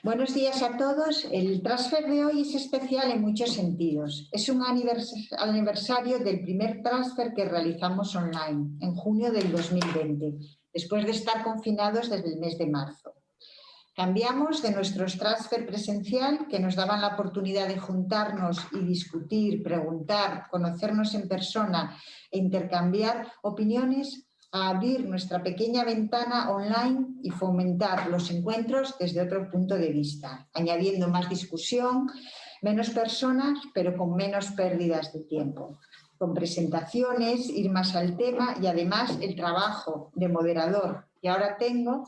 Buenos días a todos. El transfer de hoy es especial en muchos sentidos. Es un aniversario del primer transfer que realizamos online, en junio del 2020, después de estar confinados desde el mes de marzo. Cambiamos de nuestros transfer presencial, que nos daban la oportunidad de juntarnos y discutir, preguntar, conocernos en persona e intercambiar opiniones, a abrir nuestra pequeña ventana online y fomentar los encuentros desde otro punto de vista, añadiendo más discusión, menos personas, pero con menos pérdidas de tiempo, con presentaciones, ir más al tema y además el trabajo de moderador que ahora tengo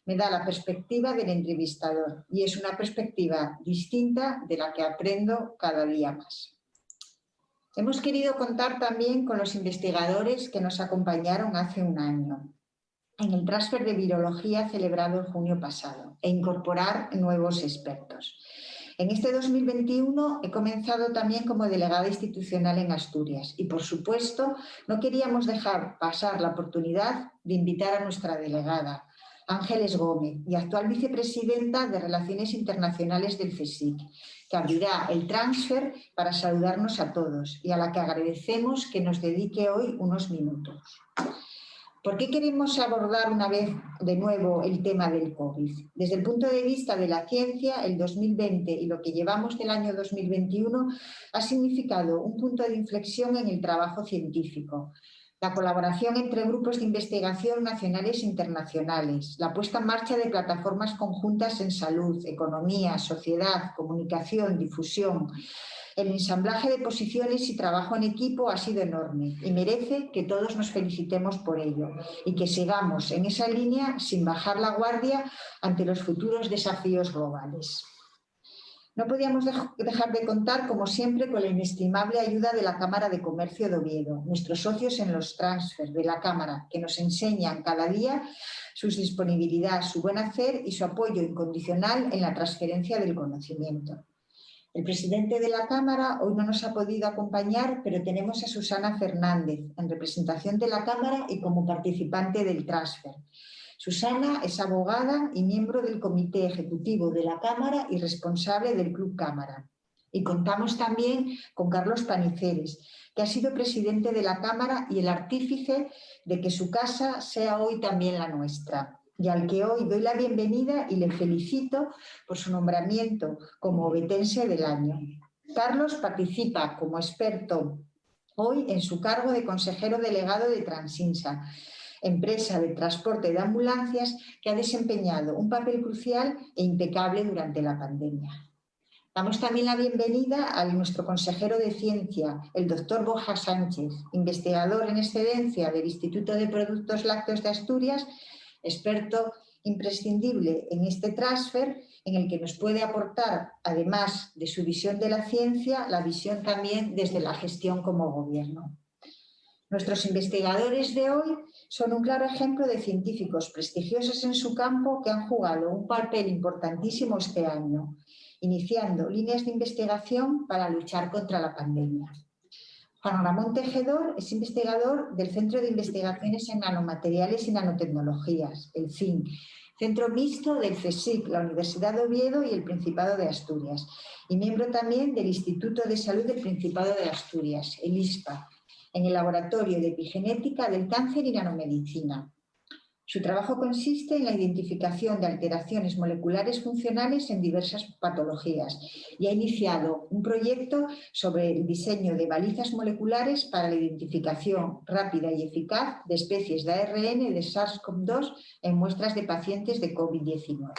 me da la perspectiva del entrevistador y es una perspectiva distinta de la que aprendo cada día más. Hemos querido contar también con los investigadores que nos acompañaron hace un año en el transfer de virología celebrado en junio pasado e incorporar nuevos expertos. En este 2021 he comenzado también como delegada institucional en Asturias y, por supuesto, no queríamos dejar pasar la oportunidad de invitar a nuestra delegada, Ángeles Gómez, y actual vicepresidenta de Relaciones Internacionales del CSIC, que abrirá el transfer para saludarnos a todos y a la que agradecemos que nos dedique hoy unos minutos. ¿Por qué queremos abordar una vez de nuevo el tema del COVID? Desde el punto de vista de la ciencia, el 2020 y lo que llevamos del año 2021 ha significado un punto de inflexión en el trabajo científico. La colaboración entre grupos de investigación nacionales e internacionales, la puesta en marcha de plataformas conjuntas en salud, economía, sociedad, comunicación, difusión. El ensamblaje de posiciones y trabajo en equipo ha sido enorme y merece que todos nos felicitemos por ello y que sigamos en esa línea sin bajar la guardia ante los futuros desafíos globales. No podíamos dejar de contar, como siempre, con la inestimable ayuda de la Cámara de Comercio de Oviedo, nuestros socios en los transfers de la Cámara, que nos enseñan cada día su disponibilidad, su buen hacer y su apoyo incondicional en la transferencia del conocimiento. El presidente de la Cámara hoy no nos ha podido acompañar, pero tenemos a Susana Fernández en representación de la Cámara y como participante del transfer. Susana es abogada y miembro del Comité Ejecutivo de la Cámara y responsable del Club Cámara. Y contamos también con Carlos Paniceres, que ha sido presidente de la Cámara y el artífice de que su casa sea hoy también la nuestra, y al que hoy doy la bienvenida y le felicito por su nombramiento como ovetense del año. Carlos participa como experto hoy en su cargo de consejero delegado de Transinsa, empresa de transporte de ambulancias que ha desempeñado un papel crucial e impecable durante la pandemia. Damos también la bienvenida a nuestro consejero de Ciencia, el doctor Borja Sánchez, investigador en excedencia del Instituto de Productos Lácteos de Asturias, experto imprescindible en este transfer, en el que nos puede aportar, además de su visión de la ciencia, la visión también desde la gestión como gobierno. Nuestros investigadores de hoy son un claro ejemplo de científicos prestigiosos en su campo que han jugado un papel importantísimo este año, iniciando líneas de investigación para luchar contra la pandemia. Juan Ramón Tejedor es investigador del Centro de Investigaciones en Nanomateriales y Nanotecnologías, el CIN, centro mixto del CSIC, la Universidad de Oviedo y el Principado de Asturias, y miembro también del Instituto de Salud del Principado de Asturias, el ISPA, en el Laboratorio de Epigenética del Cáncer y Nanomedicina. Su trabajo consiste en la identificación de alteraciones moleculares funcionales en diversas patologías y ha iniciado un proyecto sobre el diseño de balizas moleculares para la identificación rápida y eficaz de especies de ARN de SARS-CoV-2 en muestras de pacientes de COVID-19.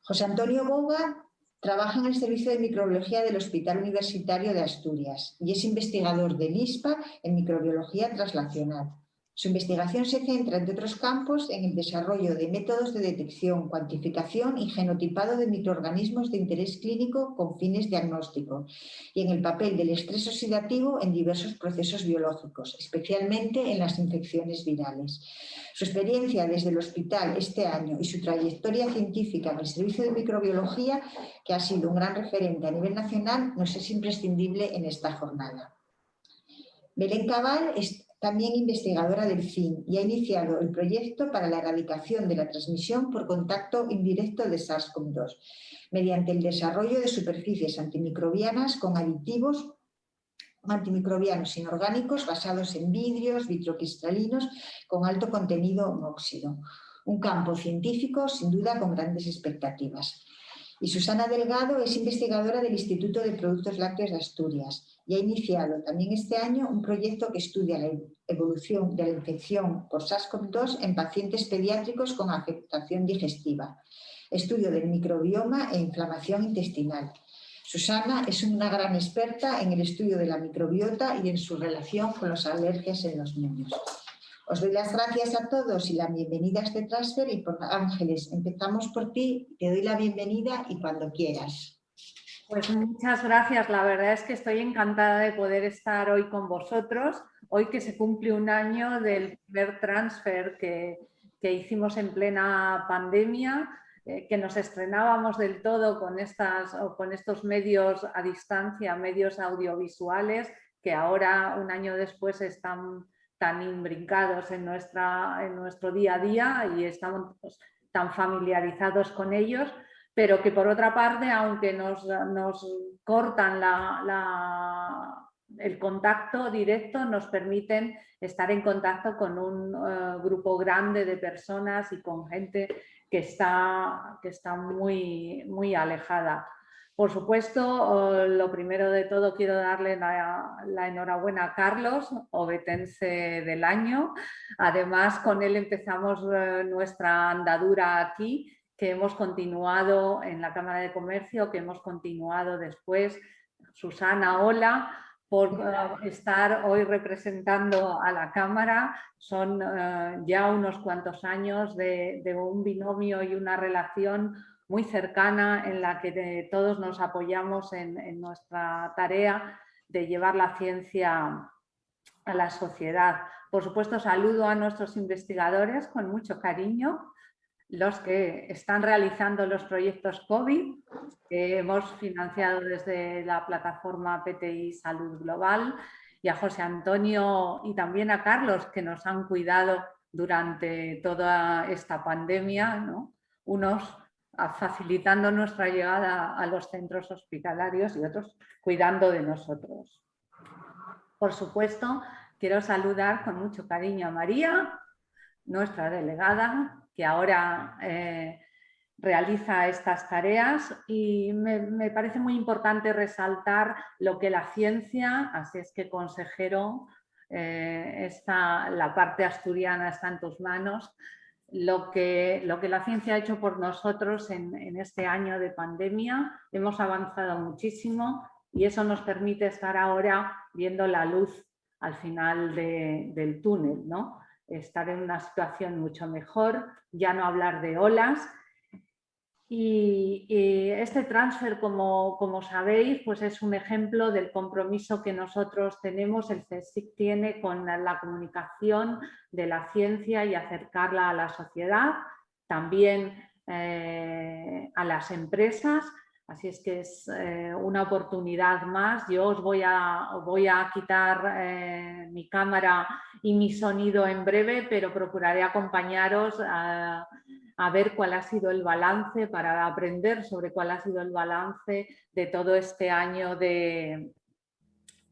José Antonio Boga trabaja en el Servicio de Microbiología del Hospital Universitario de Asturias y es investigador del ISPA en microbiología translacional. Su investigación se centra, entre otros campos, en el desarrollo de métodos de detección, cuantificación y genotipado de microorganismos de interés clínico con fines diagnósticos y en el papel del estrés oxidativo en diversos procesos biológicos, especialmente en las infecciones virales. Su experiencia desde el hospital este año y su trayectoria científica en el Servicio de Microbiología, que ha sido un gran referente a nivel nacional, nos es imprescindible en esta jornada. Belén Cabal también investigadora del CIN y ha iniciado el proyecto para la erradicación de la transmisión por contacto indirecto de SARS-CoV-2 mediante el desarrollo de superficies antimicrobianas con aditivos antimicrobianos inorgánicos basados en vidrios vitrocristalinos con alto contenido en óxido. Un campo científico, sin duda, con grandes expectativas. Y Susana Delgado es investigadora del Instituto de Productos Lácteos de Asturias y ha iniciado también este año un proyecto que estudia la evolución de la infección por SARS-CoV-2 en pacientes pediátricos con afectación digestiva, estudio del microbioma e inflamación intestinal. Susana es una gran experta en el estudio de la microbiota y en su relación con las alergias en los niños. Os doy las gracias a todos y la bienvenida a este transfer y por Ángeles, empezamos por ti, te doy la bienvenida y cuando quieras. Pues muchas gracias, la verdad es que estoy encantada de poder estar hoy con vosotros, hoy que se cumple un año del primer transfer que hicimos en plena pandemia, que nos estrenábamos del todo con estos medios a distancia, medios audiovisuales, que ahora un año después están tan imbrincados en nuestro día a día y estamos tan familiarizados con ellos, pero que por otra parte, aunque nos cortan el contacto directo, nos permiten estar en contacto con un grupo grande de personas y con gente que está muy, muy alejada. Por supuesto, lo primero de todo quiero darle la enhorabuena a Carlos, obetense del año. Además, con él empezamos nuestra andadura aquí, que hemos continuado en la Cámara de Comercio, que hemos continuado después. Susana, hola, por estar hoy representando a la Cámara. Son ya unos cuantos años de un binomio y una relación muy cercana en la que todos nos apoyamos en nuestra tarea de llevar la ciencia a la sociedad. Por supuesto, saludo a nuestros investigadores con mucho cariño, los que están realizando los proyectos COVID que hemos financiado desde la plataforma PTI Salud Global, y a José Antonio y también a Carlos, que nos han cuidado durante toda esta pandemia, ¿no? Unos facilitando nuestra llegada a los centros hospitalarios y otros cuidando de nosotros. Por supuesto, quiero saludar con mucho cariño a María, nuestra delegada, que ahora realiza estas tareas, y me parece muy importante resaltar lo que la ciencia, así es que consejero, la parte asturiana está en tus manos, lo que la ciencia ha hecho por nosotros en este año de pandemia. Hemos avanzado muchísimo y eso nos permite estar ahora viendo la luz al final del túnel, ¿no? Estar en una situación mucho mejor, ya no hablar de olas. Y este transfer, como sabéis, pues es un ejemplo del compromiso que nosotros tenemos, el CSIC tiene, con la comunicación de la ciencia y acercarla a la sociedad, también a las empresas. Así es que es una oportunidad más. Yo os voy a quitar mi cámara y mi sonido en breve, pero procuraré acompañaros a ver cuál ha sido el balance, para aprender sobre cuál ha sido el balance de todo este año de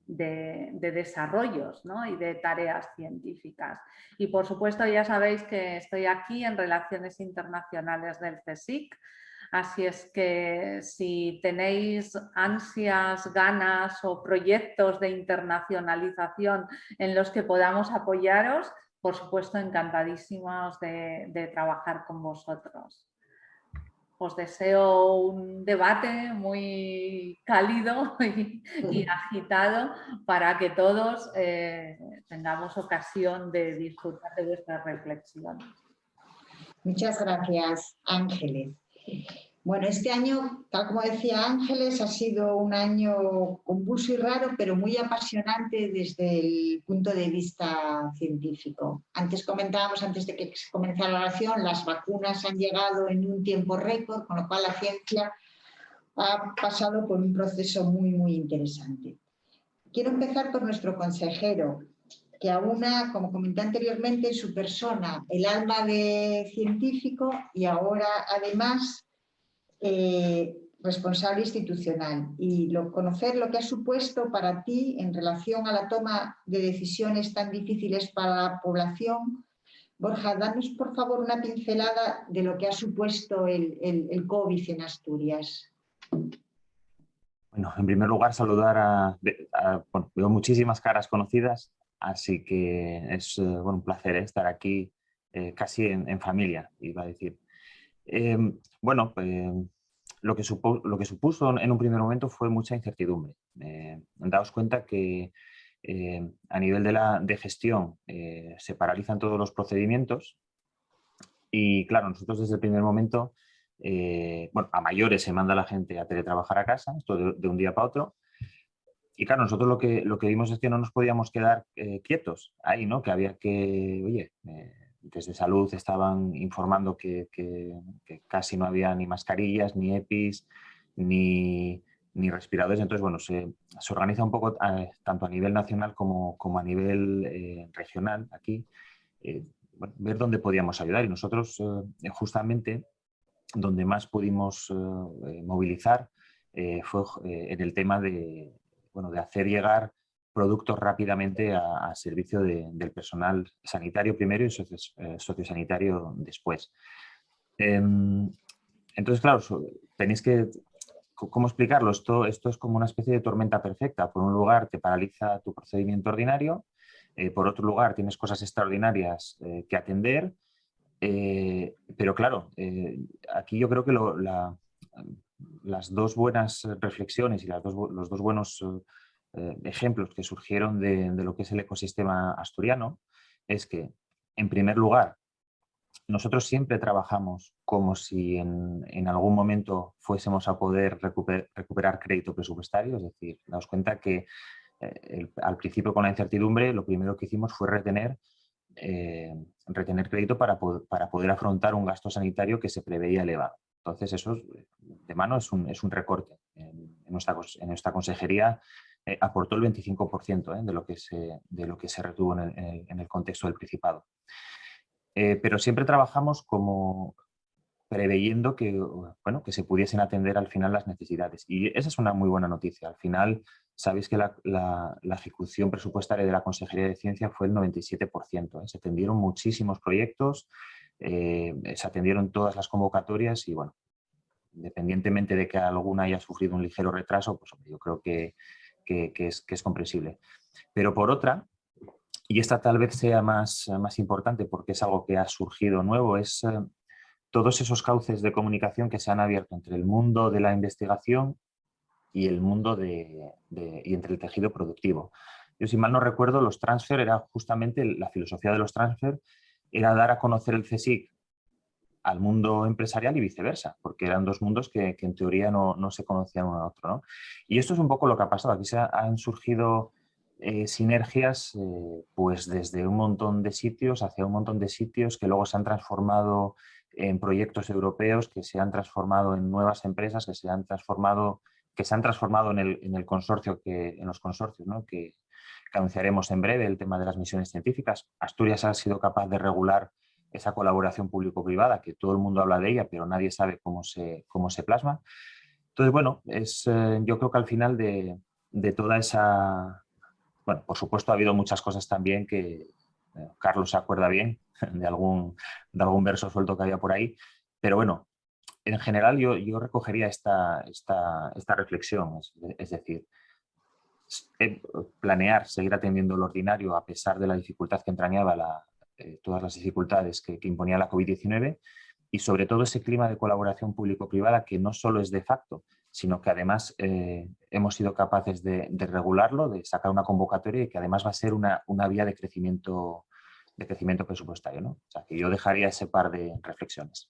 desarrollos, ¿no? Y de tareas científicas. Y por supuesto ya sabéis que estoy aquí en Relaciones Internacionales del CSIC, así es que si tenéis ansias, ganas o proyectos de internacionalización en los que podamos apoyaros, por supuesto, encantadísimos de trabajar con vosotros. Os deseo un debate muy cálido y agitado para que todos tengamos ocasión de disfrutar de vuestras reflexiones. Muchas gracias, Ángeles. Bueno, este año, tal como decía Ángeles, ha sido un año convulso y raro, pero muy apasionante desde el punto de vista científico. Antes comentábamos, antes de que comenzara la oración, las vacunas han llegado en un tiempo récord, con lo cual la ciencia ha pasado por un proceso muy, muy interesante. Quiero empezar por nuestro consejero, que aúna, como comenté anteriormente, en su persona el alma de científico y ahora además responsable institucional. Y conocer lo que ha supuesto para ti en relación a la toma de decisiones tan difíciles para la población. Borja, danos por favor una pincelada de lo que ha supuesto el COVID en Asturias. Bueno, en primer lugar saludar bueno, veo muchísimas caras conocidas, así que es bueno, un placer estar aquí casi en familia, iba a decir. Bueno, lo que supuso en un primer momento fue mucha incertidumbre. Daos cuenta que a nivel de gestión se paralizan todos los procedimientos y claro, nosotros desde el primer momento, bueno, a mayores se manda a la gente a teletrabajar a casa, esto de un día para otro. Y claro, nosotros lo que vimos es que no nos podíamos quedar quietos ahí, ¿no? Que había que, oye, desde salud estaban informando que casi no había ni mascarillas, ni EPIs, ni respiradores. Entonces, bueno, se organiza un poco tanto a nivel nacional como a nivel regional aquí, bueno, ver dónde podíamos ayudar. Y nosotros justamente donde más pudimos movilizar fue en el tema de hacer llegar productos rápidamente a servicio del personal sanitario primero y sociosanitario después. Entonces, claro, tenéis que... ¿Cómo explicarlo? Esto es como una especie de tormenta perfecta. Por un lugar te paraliza tu procedimiento ordinario, por otro lugar tienes cosas extraordinarias que atender, pero claro, aquí yo creo que las dos buenas reflexiones y los dos buenos ejemplos que surgieron de lo que es el ecosistema asturiano es que, en primer lugar, nosotros siempre trabajamos como si en algún momento fuésemos a poder recuperar crédito presupuestario, es decir, daos cuenta que al principio con la incertidumbre lo primero que hicimos fue retener crédito para poder afrontar un gasto sanitario que se preveía elevado. Entonces eso de mano es un recorte. En nuestra consejería aportó el 25% de lo que se retuvo en el contexto del Principado. Pero siempre trabajamos como preveyendo que se pudiesen atender al final las necesidades. Y esa es una muy buena noticia. Al final, sabéis que la ejecución presupuestaria de la Consejería de Ciencia fue el 97%. Se atendieron muchísimos proyectos, se atendieron todas las convocatorias y, bueno, independientemente de que alguna haya sufrido un ligero retraso, pues yo creo que es comprensible. Pero por otra, y esta tal vez sea más importante porque es algo que ha surgido nuevo, es todos esos cauces de comunicación que se han abierto entre el mundo de la investigación y el mundo y entre el tejido productivo. Yo, si mal no recuerdo, los transfer era justamente la filosofía de los transfer, era dar a conocer el CSIC al mundo empresarial y viceversa, porque eran dos mundos que en teoría no se conocían uno a otro, ¿no? Y esto es un poco lo que ha pasado. Aquí han surgido sinergias pues desde un montón de sitios hacia un montón de sitios que luego se han transformado en proyectos europeos, que se han transformado en nuevas empresas, que se han transformado en los consorcios, ¿no? que anunciaremos en breve, el tema de las misiones científicas. Asturias ha sido capaz de regular esa colaboración público-privada, que todo el mundo habla de ella, pero nadie sabe cómo se plasma. Entonces, bueno, yo creo que al final de toda esa... Bueno, por supuesto ha habido muchas cosas también que Carlos se acuerda bien de algún verso suelto que había por ahí, pero bueno, en general yo recogería esta reflexión, es decir, planear seguir atendiendo lo ordinario a pesar de la dificultad que entrañaba todas las dificultades que imponía la COVID-19 y sobre todo ese clima de colaboración público-privada que no solo es de facto, sino que además hemos sido capaces de regularlo, de sacar una convocatoria y que además va a ser una vía de crecimiento presupuestario, ¿no? O sea, que yo dejaría ese par de reflexiones.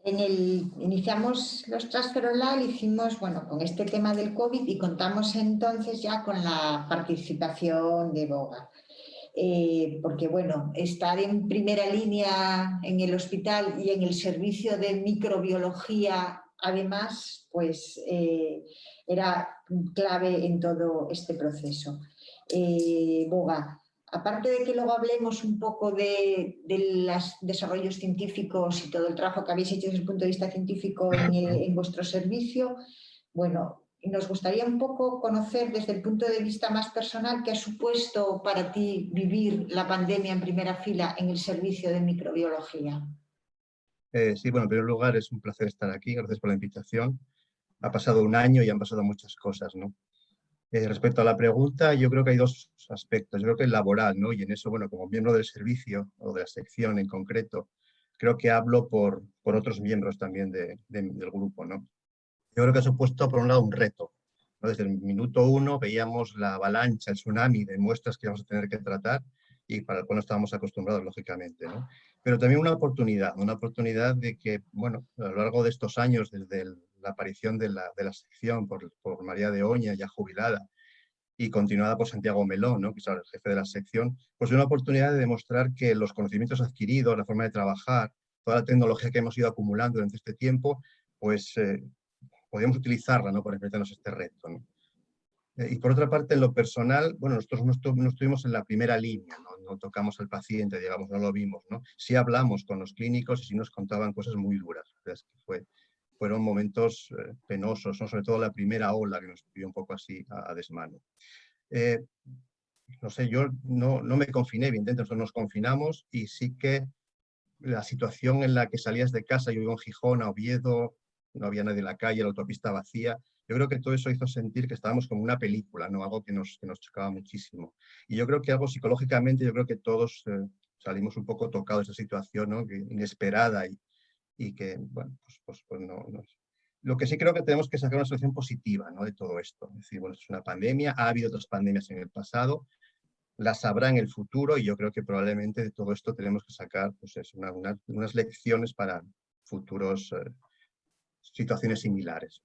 Iniciamos los Transfer Online, hicimos, bueno, con este tema del COVID y contamos entonces ya con la participación de Boga. Porque, bueno, estar en primera línea en el hospital y en el servicio de microbiología, además, pues era clave en todo este proceso. boga. Aparte de que luego hablemos un poco de los desarrollos científicos y todo el trabajo que habéis hecho desde el punto de vista científico en vuestro servicio, bueno, nos gustaría un poco conocer desde el punto de vista más personal qué ha supuesto para ti vivir la pandemia en primera fila en el servicio de microbiología. Sí, bueno, en primer lugar es un placer estar aquí, gracias por la invitación. Ha pasado un año y han pasado muchas cosas, ¿no? Respecto a la pregunta, yo creo que hay dos aspectos. Yo creo que el laboral, ¿no? Y en eso, bueno, como miembro del servicio o de la sección en concreto, creo que hablo por otros miembros también del grupo, ¿no? Yo creo que ha supuesto, por un lado, un reto, ¿no? Desde el minuto 1 veíamos la avalancha, el tsunami de muestras que íbamos a tener que tratar y para el cual no estábamos acostumbrados, lógicamente, ¿no? Pero también una oportunidad de que, bueno, a lo largo de estos años, desde la aparición de la sección por María de Oña, ya jubilada, y continuada por Santiago Melón, ¿no? Que es ahora el jefe de la sección, pues una oportunidad de demostrar que los conocimientos adquiridos, la forma de trabajar, toda la tecnología que hemos ido acumulando durante este tiempo, pues podíamos utilizarla, ¿no? Para enfrentarnos a este reto, ¿no? Y por otra parte, en lo personal, bueno, nosotros no estuvimos en la primera línea, no tocamos al paciente, digamos, no lo vimos, ¿no? Sí hablamos con los clínicos y sí nos contaban cosas muy duras. Es que fueron momentos penosos, ¿no? Sobre todo la primera ola que nos pidió un poco así a desmano. No sé, yo no me confiné, evidentemente nosotros nos confinamos y sí que la situación en la que salías de casa, yo vivo en Gijón, a Oviedo, no había nadie en la calle, la autopista vacía. Yo creo que todo eso hizo sentir que estábamos como una película, ¿no? Algo que nos chocaba muchísimo. Y yo creo que algo psicológicamente, yo creo que todos salimos un poco tocados de esa situación, ¿no? Inesperada y que, bueno, pues no. Lo que sí creo que tenemos que sacar una solución positiva, ¿no? De todo esto. Es decir, bueno, es una pandemia, ha habido otras pandemias en el pasado, las habrá en el futuro y yo creo que probablemente de todo esto tenemos que sacar pues, unas lecciones para futuros situaciones similares.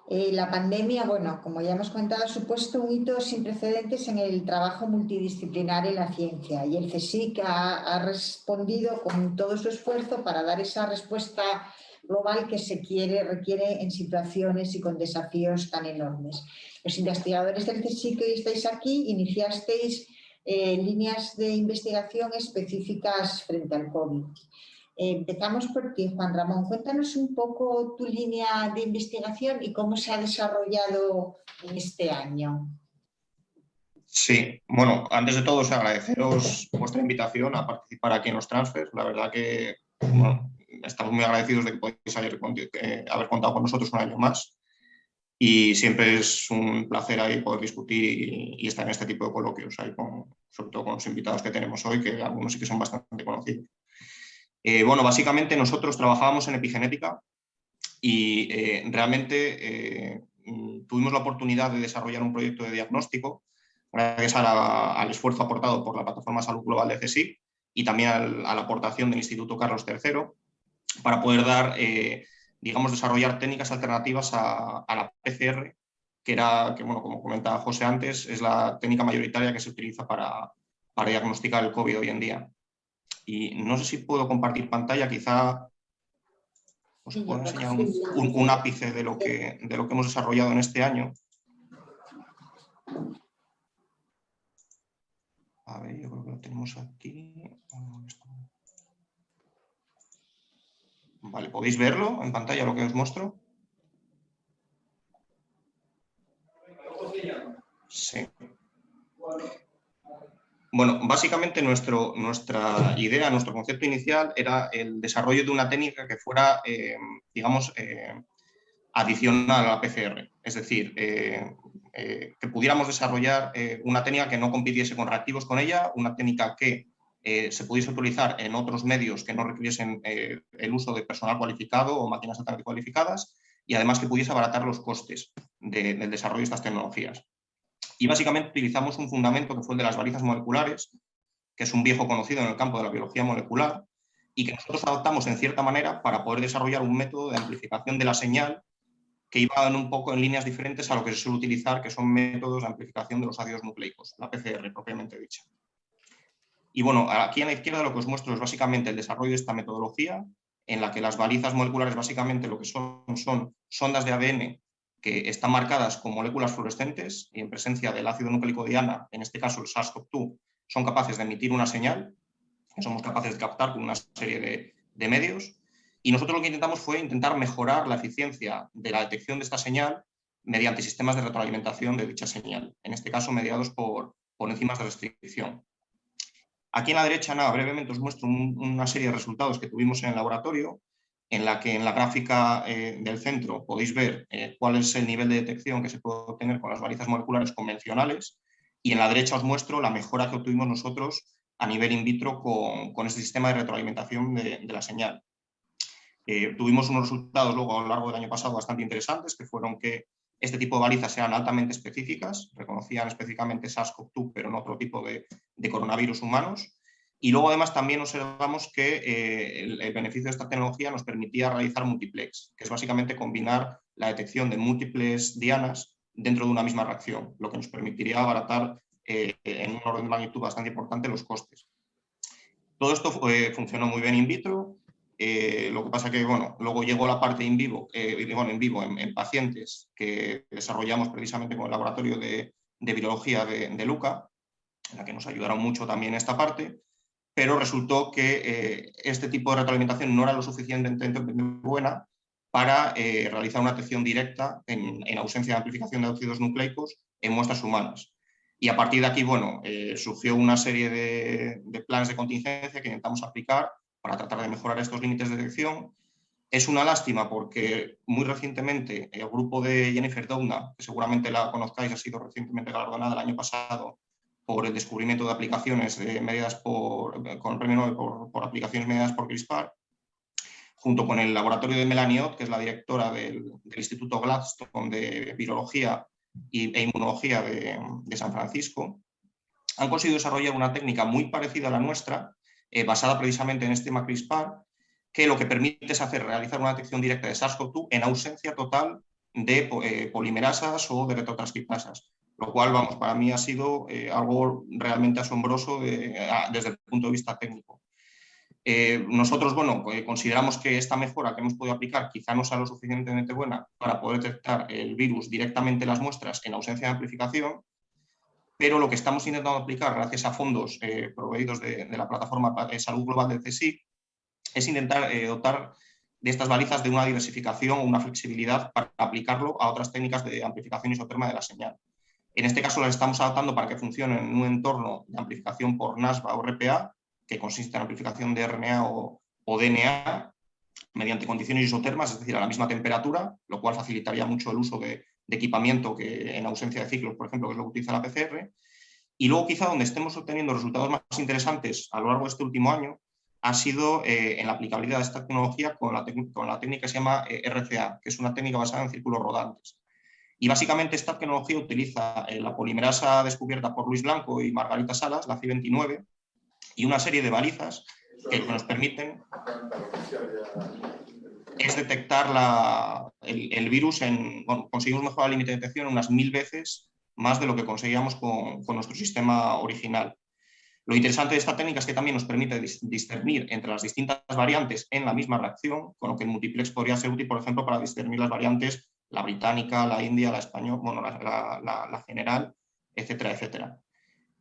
La pandemia, bueno, como ya hemos comentado, ha supuesto un hito sin precedentes en el trabajo multidisciplinar en la ciencia y el CSIC ha respondido con todo su esfuerzo para dar esa respuesta global que requiere en situaciones y con desafíos tan enormes. Los investigadores del CSIC que hoy estáis aquí iniciasteis líneas de investigación específicas frente al COVID. Empezamos por ti, Juan Ramón. Cuéntanos un poco tu línea de investigación y cómo se ha desarrollado en este año. Sí, bueno, antes de todo, agradeceros vuestra invitación a participar aquí en los transfers. La verdad que bueno, estamos muy agradecidos de que podáis haber contado con nosotros un año más. Y siempre es un placer ahí poder discutir y estar en este tipo de coloquios, ahí sobre todo con los invitados que tenemos hoy, que algunos sí que son bastante conocidos. Bueno, básicamente nosotros trabajábamos en epigenética y realmente tuvimos la oportunidad de desarrollar un proyecto de diagnóstico gracias al esfuerzo aportado por la Plataforma Salud Global de CSIC y también a la aportación del Instituto Carlos III para poder digamos, desarrollar técnicas alternativas a la PCR, que bueno, como comentaba José antes, es la técnica mayoritaria que se utiliza para diagnosticar el COVID hoy en día. Y no sé si puedo compartir pantalla, quizá os puedo enseñar un ápice de lo que hemos desarrollado en este año. A ver, yo creo que lo tenemos aquí. Vale, ¿podéis verlo en pantalla lo que os muestro? Sí. Bueno, básicamente nuestra idea, nuestro concepto inicial era el desarrollo de una técnica que fuera, digamos, adicional a la PCR. Es decir, que pudiéramos desarrollar una técnica que no compitiese con reactivos con ella, una técnica que se pudiese utilizar en otros medios que no requiriesen el uso de personal cualificado o máquinas altamente cualificadas y además que pudiese abaratar los costes del desarrollo de estas tecnologías. Y básicamente utilizamos un fundamento que fue el de las balizas moleculares, que es un viejo conocido en el campo de la biología molecular y que nosotros adoptamos en cierta manera para poder desarrollar un método de amplificación de la señal que iban un poco en líneas diferentes a lo que se suele utilizar, que son métodos de amplificación de los ácidos nucleicos, la PCR propiamente dicha. Y bueno, aquí a la izquierda lo que os muestro es básicamente el desarrollo de esta metodología, en la que las balizas moleculares básicamente lo que son sondas de ADN que están marcadas con moléculas fluorescentes y en presencia del ácido nucleico diana, en este caso el SARS-CoV-2, son capaces de emitir una señal que somos capaces de captar con una serie de medios. Y nosotros lo que intentamos fue intentar mejorar la eficiencia de la detección de esta señal mediante sistemas de retroalimentación de dicha señal, en este caso mediados por enzimas de restricción. Aquí en la derecha, nada, brevemente os muestro una serie de resultados que tuvimos en el laboratorio, en la que en la gráfica del centro podéis ver cuál es el nivel de detección que se puede obtener con las balizas moleculares convencionales, y en la derecha os muestro la mejora que obtuvimos nosotros a nivel in vitro con este sistema de retroalimentación de la señal. Tuvimos unos resultados luego a lo largo del año pasado bastante interesantes, que fueron que este tipo de balizas eran altamente específicas, reconocían específicamente SARS-CoV-2, pero no otro tipo de coronavirus humanos. Y luego además también observamos que el beneficio de esta tecnología nos permitía realizar multiplex, que es básicamente combinar la detección de múltiples dianas dentro de una misma reacción, lo que nos permitiría abaratar en un orden de magnitud bastante importante los costes. Todo esto funcionó muy bien in vitro. Lo que pasa que, bueno, luego llegó la parte in vivo, en pacientes que desarrollamos precisamente con el laboratorio de virología de Luca, en la que nos ayudaron mucho también esta parte, pero resultó que este tipo de retroalimentación no era lo suficientemente buena para realizar una detección directa en ausencia de amplificación de ácidos nucleicos en muestras humanas. Y a partir de aquí, bueno, surgió una serie de planes de contingencia que intentamos aplicar para tratar de mejorar estos límites de detección. Es una lástima porque muy recientemente el grupo de Jennifer Doudna, que seguramente la conozcáis, ha sido recientemente galardonada el año pasado por el descubrimiento de aplicaciones mediadas con el premio Nobel por aplicaciones mediadas por CRISPR, junto con el laboratorio de Melanie Ott, que es la directora del Instituto Gladstone de Virología e Inmunología de San Francisco, han conseguido desarrollar una técnica muy parecida a la nuestra, basada precisamente en este CRISPR, que lo que permite es realizar una detección directa de SARS-CoV-2 en ausencia total de polimerasas o de retrotranscriptasas, lo cual, vamos, para mí ha sido algo realmente asombroso desde el punto de vista técnico. Nosotros, bueno, consideramos que esta mejora que hemos podido aplicar quizá no sea lo suficientemente buena para poder detectar el virus directamente en las muestras en ausencia de amplificación, pero lo que estamos intentando aplicar gracias a fondos proveídos de la plataforma Salud Global del CSIC es intentar dotar de estas balizas de una diversificación o una flexibilidad para aplicarlo a otras técnicas de amplificación isoterma de la señal. En este caso las estamos adaptando para que funcionen en un entorno de amplificación por NASBA o RPA, que consiste en amplificación de RNA o DNA mediante condiciones isotermas, es decir, a la misma temperatura, lo cual facilitaría mucho el uso de equipamiento que en ausencia de ciclos, por ejemplo, que es lo que utiliza la PCR. Y luego quizá donde estemos obteniendo resultados más interesantes a lo largo de este último año ha sido en la aplicabilidad de esta tecnología con la técnica que se llama RCA, que es una técnica basada en círculos rodantes. Y básicamente esta tecnología utiliza la polimerasa descubierta por Luis Blanco y Margarita Salas, la CI29, y una serie de balizas que lo que nos permiten es detectar el virus conseguimos mejorar el límite de detección unas 1000 veces más de lo que conseguíamos con nuestro sistema original. Lo interesante de esta técnica es que también nos permite discernir entre las distintas variantes en la misma reacción, con lo que el multiplex podría ser útil, por ejemplo, para discernir las variantes, la británica, la india, la española, bueno, la general, etcétera, etcétera.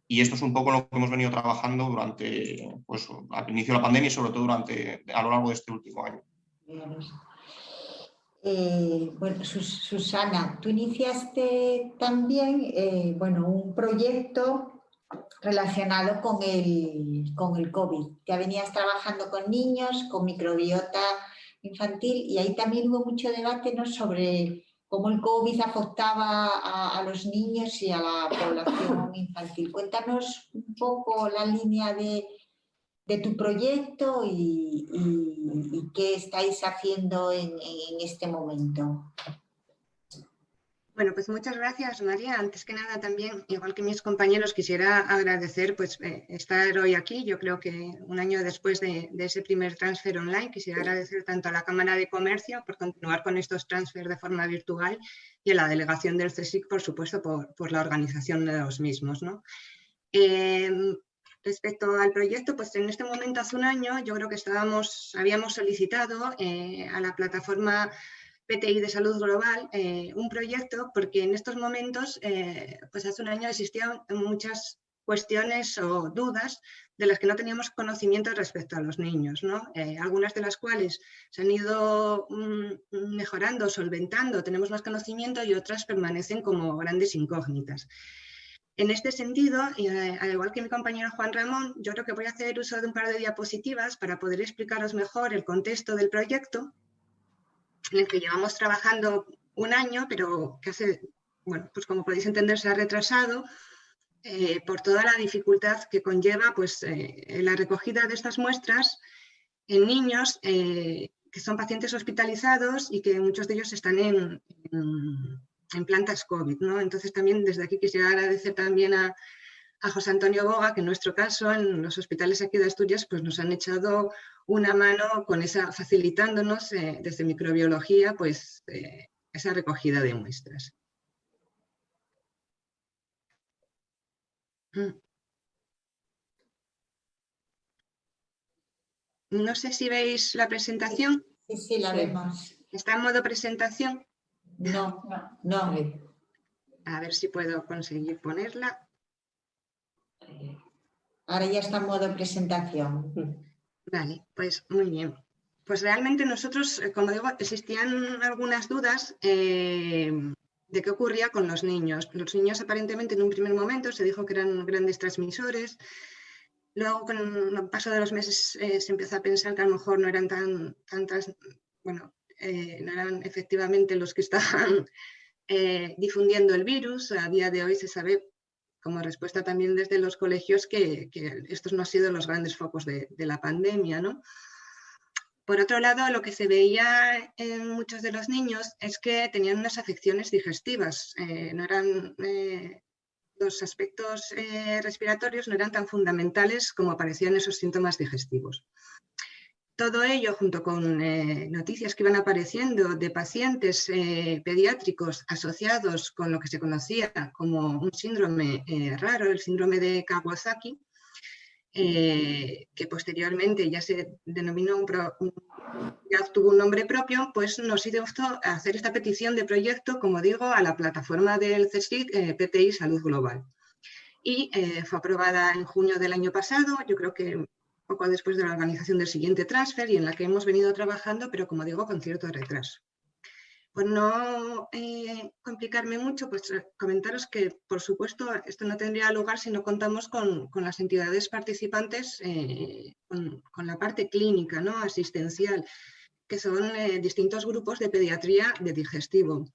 Y esto es un poco lo que hemos venido trabajando durante, pues, al inicio de la pandemia y sobre todo a lo largo de este último año. Bueno, Susana, tú iniciaste también un proyecto relacionado con el COVID. Ya venías trabajando con niños, con microbiota infantil, y ahí también hubo mucho debate, ¿no?, sobre cómo el COVID afectaba a los niños y a la población infantil. Cuéntanos un poco la línea de tu proyecto y qué estáis haciendo en este momento. Bueno, pues muchas gracias, María. Antes que nada, también, igual que mis compañeros, quisiera agradecer estar hoy aquí. Yo creo que un año después de ese primer transfer online, quisiera agradecer tanto a la Cámara de Comercio por continuar con estos transfers de forma virtual y a la delegación del CSIC, por supuesto, por la organización de los mismos, ¿no? Respecto al proyecto, pues en este momento, hace un año, yo creo que habíamos solicitado a la plataforma PTI de Salud Global, un proyecto porque en estos momentos, pues hace un año existían muchas cuestiones o dudas de las que no teníamos conocimiento respecto a los niños, ¿no? Algunas de las cuales se han ido mejorando, solventando, tenemos más conocimiento y otras permanecen como grandes incógnitas. En este sentido, al igual que mi compañero Juan Ramón, yo creo que voy a hacer uso de un par de diapositivas para poder explicaros mejor el contexto del proyecto, en el que llevamos trabajando un año, pero que hace, bueno, pues como podéis entender, se ha retrasado por toda la dificultad que conlleva pues, la recogida de estas muestras en niños que son pacientes hospitalizados y que muchos de ellos están en plantas COVID, ¿no? Entonces también desde aquí quisiera agradecer también a José Antonio Boga, que en nuestro caso en los hospitales aquí de Asturias pues nos han echado una mano con facilitándonos desde microbiología pues esa recogida de muestras. No sé si veis la presentación. Sí, la vemos. ¿Está en modo presentación? No. A ver si puedo conseguir ponerla. Ahora ya está en modo presentación. Vale, pues muy bien. Pues realmente nosotros, como digo, existían algunas dudas de qué ocurría con los niños. Los niños aparentemente en un primer momento se dijo que eran grandes transmisores. Luego con el paso de los meses se empezó a pensar que a lo mejor no eran no eran efectivamente los que estaban difundiendo el virus. A día de hoy se sabe, como respuesta también desde los colegios, que estos no han sido los grandes focos de la pandemia, ¿no? Por otro lado, lo que se veía en muchos de los niños es que tenían unas afecciones digestivas. No eran, los aspectos respiratorios no eran tan fundamentales como aparecían esos síntomas digestivos. Todo ello, junto con noticias que iban apareciendo de pacientes pediátricos asociados con lo que se conocía como un síndrome raro, el síndrome de Kawasaki, que posteriormente ya se denominó ya tuvo un nombre propio, pues nos hizo hacer esta petición de proyecto, como digo, a la plataforma del CSIC PTI Salud Global. Y fue aprobada en junio del año pasado, yo creo que poco después de la organización del siguiente transfer, y en la que hemos venido trabajando, pero como digo, con cierto retraso. Por no complicarme mucho, pues comentaros que, por supuesto, esto no tendría lugar si no contamos con las entidades participantes, con la parte clínica, ¿no? Asistencial, que son distintos grupos de pediatría de digestivo.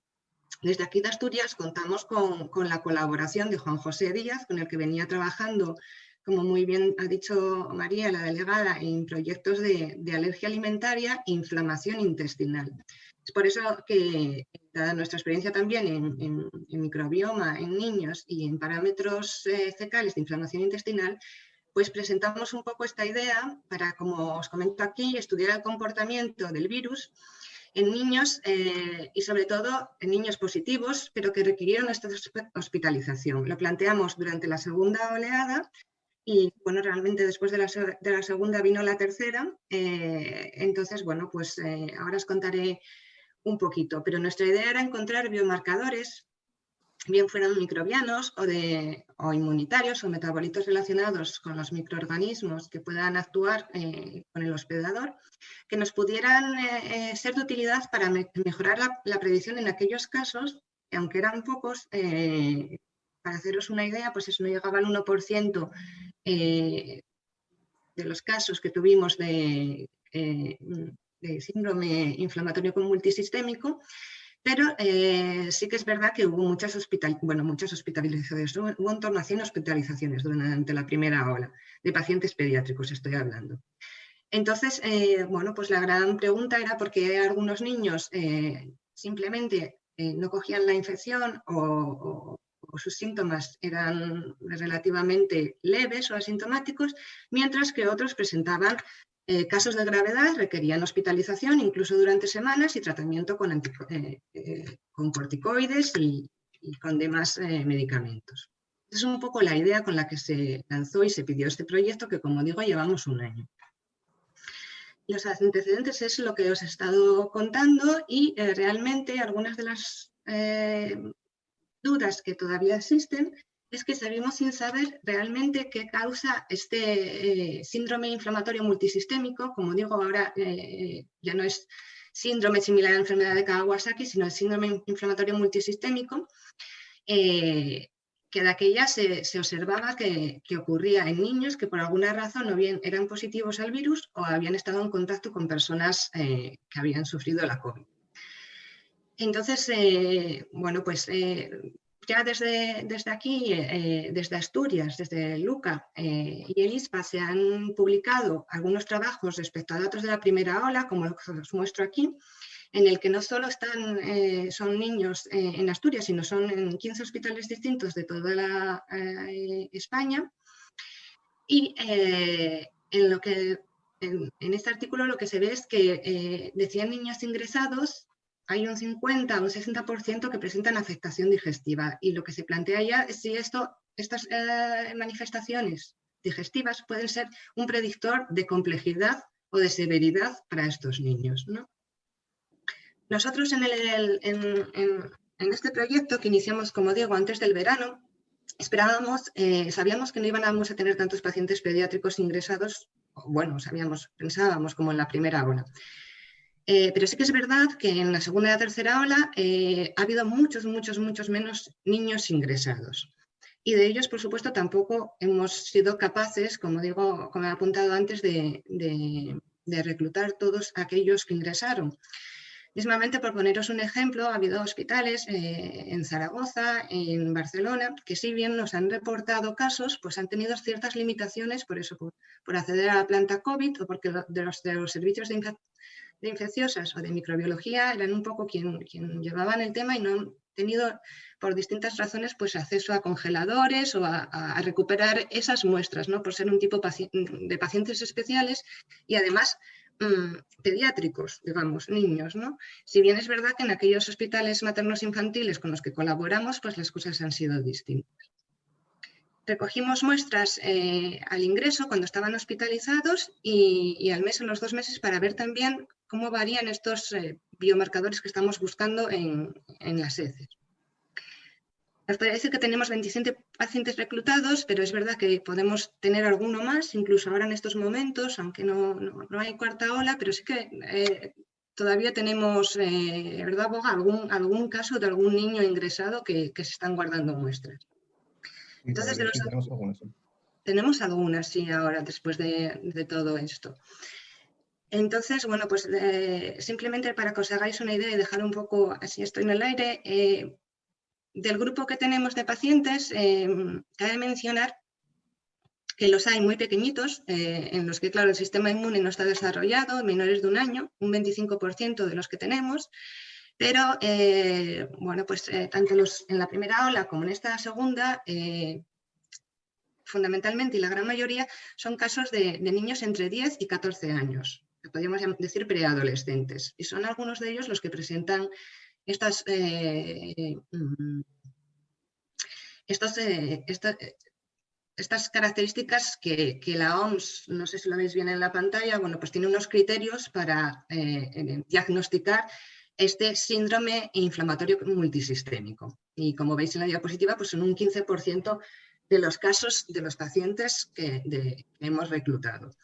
Desde aquí de Asturias contamos con la colaboración de Juan José Díaz, con el que venía trabajando, como muy bien ha dicho María, la delegada, en proyectos de alergia alimentaria e inflamación intestinal. Es por eso que, dada nuestra experiencia también en microbioma, en niños y en parámetros fecales de inflamación intestinal, pues presentamos un poco esta idea para, como os comento aquí, estudiar el comportamiento del virus en niños y sobre todo en niños positivos, pero que requirieron esta hospitalización. Lo planteamos durante la segunda oleada y, bueno, realmente después de la segunda vino la tercera. Entonces, bueno, pues ahora os contaré un poquito, pero nuestra idea era encontrar biomarcadores, bien fueran microbianos o inmunitarios o metabolitos relacionados con los microorganismos que puedan actuar con el hospedador, que nos pudieran ser de utilidad para mejorar la predicción en aquellos casos, que aunque eran pocos, para haceros una idea, pues eso no llegaba al 1% de los casos que tuvimos de síndrome inflamatorio multisistémico, pero sí que es verdad que hubo muchas hospitalizaciones, hubo en torno a 100 hospitalizaciones durante la primera ola, de pacientes pediátricos estoy hablando. Entonces, bueno, pues la gran pregunta era por qué algunos niños simplemente no cogían la infección o sus síntomas eran relativamente leves o asintomáticos, mientras que otros presentaban casos de gravedad, requerían hospitalización incluso durante semanas y tratamiento con corticoides y con demás medicamentos. Es un poco la idea con la que se lanzó y se pidió este proyecto, que como digo llevamos un año. Los antecedentes es lo que os he estado contando y realmente algunas de las dudas que todavía existen es que seguimos sin saber realmente qué causa este síndrome inflamatorio multisistémico. Como digo, ahora ya no es síndrome similar a la enfermedad de Kawasaki, sino el síndrome inflamatorio multisistémico, que de aquella se observaba que ocurría en niños que por alguna razón o bien eran positivos al virus o habían estado en contacto con personas que habían sufrido la COVID. Entonces, bueno, pues ya desde aquí, desde Asturias, desde Luca y el ISPA, se han publicado algunos trabajos respecto a datos de la primera ola, como los que os muestro aquí, en el que no solo son niños en Asturias, sino son en 15 hospitales distintos de toda la España. Y en este artículo lo que se ve es que de 100 niños ingresados, hay un 50 o un 60% que presentan afectación digestiva. Y lo que se plantea ya es si estas manifestaciones digestivas pueden ser un predictor de complejidad o de severidad para estos niños, ¿no? Nosotros en este proyecto que iniciamos, como digo, antes del verano, sabíamos que no íbamos a tener tantos pacientes pediátricos ingresados, bueno, pensábamos como en la primera ola. Pero sí que es verdad que en la segunda y la tercera ola ha habido muchos menos niños ingresados. Y de ellos, por supuesto, tampoco hemos sido capaces, como digo, como he apuntado antes, de reclutar todos aquellos que ingresaron. Mismamente, por poneros un ejemplo, ha habido hospitales en Zaragoza, en Barcelona, que si bien nos han reportado casos, pues han tenido ciertas limitaciones, por acceder a la planta COVID o porque de los servicios de infecciosas o de microbiología eran un poco quien llevaban el tema y no han tenido, por distintas razones, pues acceso a congeladores o a recuperar esas muestras, ¿no? Por ser un tipo de pacientes especiales y además pediátricos, digamos, niños, ¿no? Si bien es verdad que en aquellos hospitales maternos infantiles con los que colaboramos, pues las cosas han sido distintas. Recogimos muestras al ingreso cuando estaban hospitalizados y al mes o los 2 meses para ver también cómo varían estos biomarcadores que estamos buscando en las heces. Nos podría decir que tenemos 27 pacientes reclutados, pero es verdad que podemos tener alguno más, incluso ahora en estos momentos, aunque no hay cuarta ola, pero sí que todavía tenemos, ¿verdad, Boga? Algún caso de algún niño ingresado que se están guardando muestras. Entonces, sí, tenemos algunas. Tenemos algunas, sí, ahora, después de todo esto. Entonces, bueno, pues simplemente para que os hagáis una idea y dejar un poco así esto en el aire, del grupo que tenemos de pacientes, cabe mencionar que los hay muy pequeñitos, en los que, claro, el sistema inmune no está desarrollado, menores de 1 año, un 25% de los que tenemos, pero, bueno, pues tanto en la primera ola como en esta segunda, fundamentalmente y la gran mayoría son casos de niños entre 10 y 14 años, que podríamos decir preadolescentes, y son algunos de ellos los que presentan estas características que la OMS, no sé si lo veis bien en la pantalla, bueno, pues tiene unos criterios para diagnosticar este síndrome inflamatorio multisistémico. Y como veis en la diapositiva, pues son un 15% de los casos de los pacientes que hemos reclutado.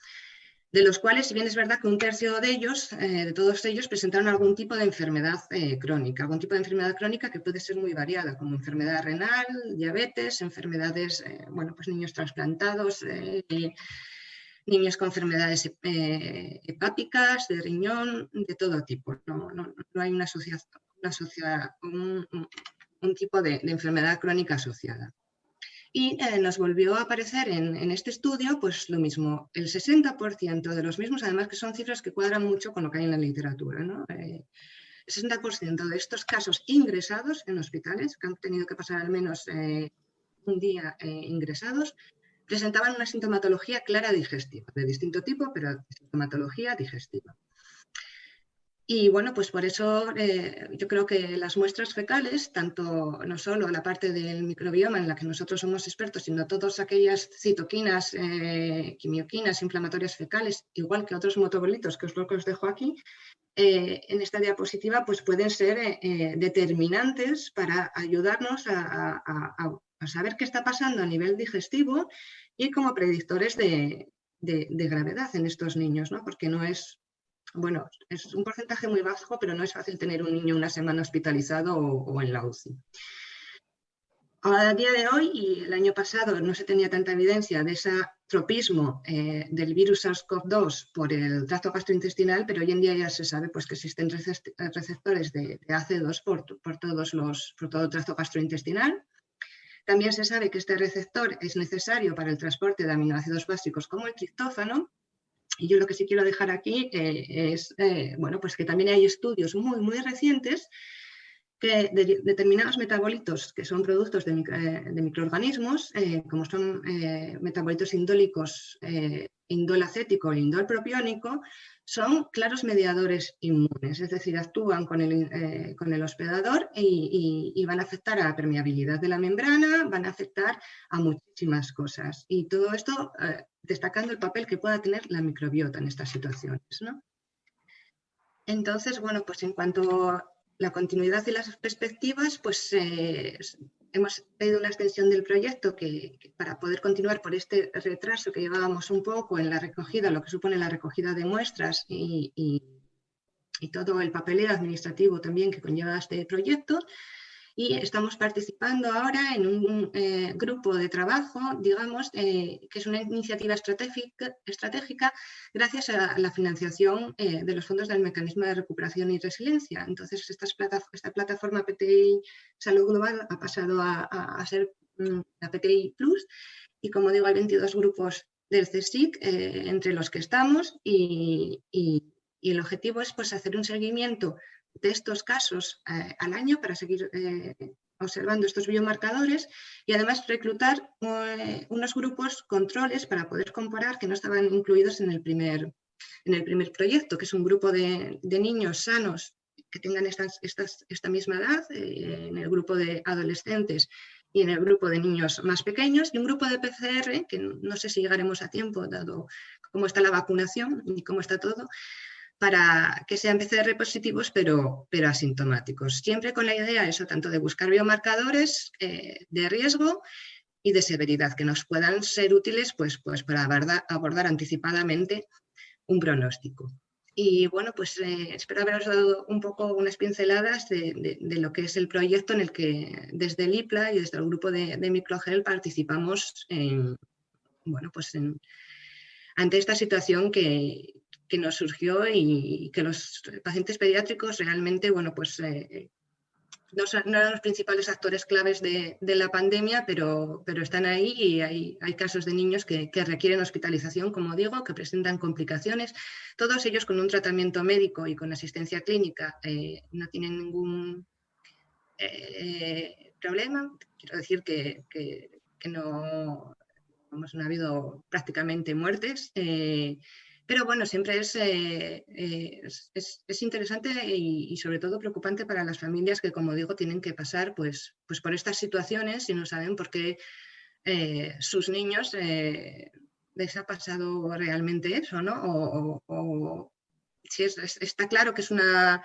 De los cuales, si bien es verdad que un tercio de ellos, de todos ellos, presentaron algún tipo de enfermedad crónica, algún tipo de enfermedad crónica que puede ser muy variada, como enfermedad renal, diabetes, enfermedades, bueno, pues niños trasplantados, niños con enfermedades hepáticas, de riñón, de todo tipo. No hay un tipo de enfermedad crónica asociada. Y nos volvió a aparecer en este estudio, pues lo mismo, el 60% de los mismos, además que son cifras que cuadran mucho con lo que hay en la literatura, ¿no? El 60% de estos casos ingresados en hospitales, que han tenido que pasar al menos un día ingresados, presentaban una sintomatología clara digestiva, de distinto tipo, pero sintomatología digestiva. Y bueno, pues por eso yo creo que las muestras fecales, tanto no solo la parte del microbioma en la que nosotros somos expertos, sino todas aquellas citoquinas, quimioquinas, inflamatorias fecales, igual que otros metabolitos, que es lo que os dejo aquí, en esta diapositiva, pues pueden ser determinantes para ayudarnos a saber qué está pasando a nivel digestivo y como predictores de gravedad en estos niños, ¿no? Porque no es... Bueno, es un porcentaje muy bajo, pero no es fácil tener un niño una semana hospitalizado o en la UCI. A día de hoy y el año pasado no se tenía tanta evidencia de ese tropismo del virus SARS-CoV-2 por el tracto gastrointestinal, pero hoy en día ya se sabe pues, que existen receptores de AC2 por todo el tracto gastrointestinal. También se sabe que este receptor es necesario para el transporte de aminoácidos básicos como el triptófano. Y yo lo que sí quiero dejar aquí es bueno, pues que también hay estudios muy recientes que de determinados metabolitos que son productos de microorganismos, como son metabolitos indólicos, indol acético e indol propiónico, son claros mediadores inmunes, es decir, actúan con el hospedador y van a afectar a la permeabilidad de la membrana, van a afectar a muchísimas cosas. Y todo esto destacando el papel que pueda tener la microbiota en estas situaciones, ¿no? Entonces, bueno, pues en cuanto a la continuidad y las perspectivas, pues hemos pedido una extensión del proyecto para poder continuar por este retraso que llevábamos un poco en la recogida, lo que supone la recogida de muestras y todo el papeleo administrativo también que conlleva este proyecto. Y estamos participando ahora en un grupo de trabajo, digamos, que es una iniciativa estratégica gracias a la financiación de los fondos del Mecanismo de Recuperación y Resiliencia. Entonces, esta plataforma PTI Salud Global ha pasado a ser la PTI Plus y, como digo, hay 22 grupos del CSIC entre los que estamos y el objetivo es pues, hacer un seguimiento de estos casos al año para seguir observando estos biomarcadores y además reclutar unos grupos controles para poder comparar que no estaban incluidos en el primer proyecto, que es un grupo de niños sanos que tengan esta misma edad, en el grupo de adolescentes y en el grupo de niños más pequeños, y un grupo de PCR, que no sé si llegaremos a tiempo, dado cómo está la vacunación y cómo está todo, para que sean PCR positivos pero asintomáticos. Siempre con la idea, eso, tanto de buscar biomarcadores de riesgo y de severidad que nos puedan ser útiles pues para abordar anticipadamente un pronóstico. Y bueno, pues espero haberos dado un poco unas pinceladas de lo que es el proyecto en el que desde el IPLA y desde el grupo de Microgel participamos bueno, pues ante esta situación que nos surgió y que los pacientes pediátricos realmente, bueno, pues no eran los principales actores claves de la pandemia, pero están ahí y hay casos de niños que requieren hospitalización, como digo, que presentan complicaciones. Todos ellos con un tratamiento médico y con asistencia clínica no tienen ningún problema. Quiero decir que no ha habido prácticamente muertes. Pero bueno, siempre es interesante y sobre todo preocupante para las familias que, como digo, tienen que pasar pues por estas situaciones y no saben por qué sus niños les ha pasado realmente eso, ¿no? O si está claro que es una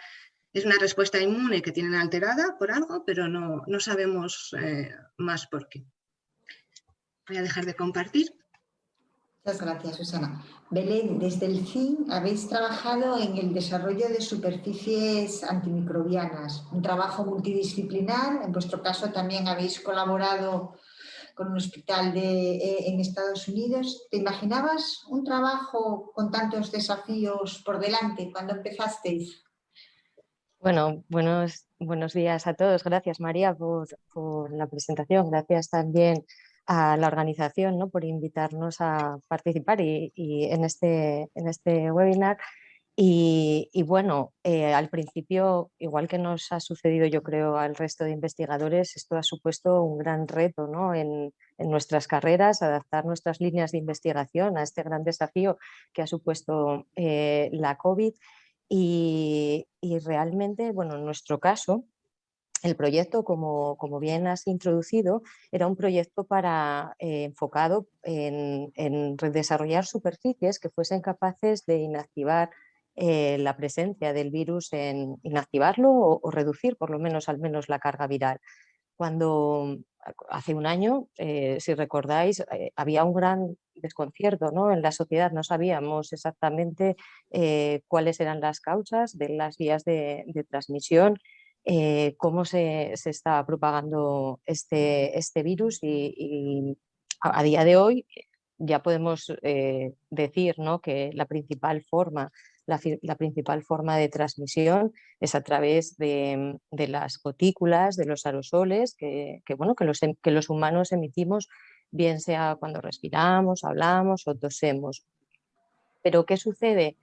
respuesta inmune que tienen alterada por algo, pero no sabemos más por qué. Voy a dejar de compartir. Muchas gracias, Susana. Belén, desde el CIN habéis trabajado en el desarrollo de superficies antimicrobianas, un trabajo multidisciplinar. En vuestro caso también habéis colaborado con un hospital en Estados Unidos. ¿Te imaginabas un trabajo con tantos desafíos por delante cuando empezasteis? Bueno, buenos días a todos. Gracias, María, por la presentación. Gracias también a la organización, ¿no?, por invitarnos a participar y en este webinar. Y bueno, al principio, igual que nos ha sucedido, yo creo, al resto de investigadores, esto ha supuesto un gran reto, ¿no?, en nuestras carreras, adaptar nuestras líneas de investigación a este gran desafío que ha supuesto la COVID. y realmente, bueno, en nuestro caso, el proyecto, como bien has introducido, era un proyecto enfocado en desarrollar superficies que fuesen capaces de inactivar la presencia del virus, en inactivarlo o reducir por lo menos al menos la carga viral. Cuando hace un año, si recordáis, había un gran desconcierto, ¿no?, en la sociedad. No sabíamos exactamente cuáles eran las causas de las vías de transmisión, cómo se estaba propagando este virus y a día de hoy ya podemos decir, ¿no?, que la principal forma de transmisión es a través de las gotículas, de los aerosoles bueno, que los humanos emitimos, bien sea cuando respiramos, hablamos o tosemos. Pero ¿qué sucede?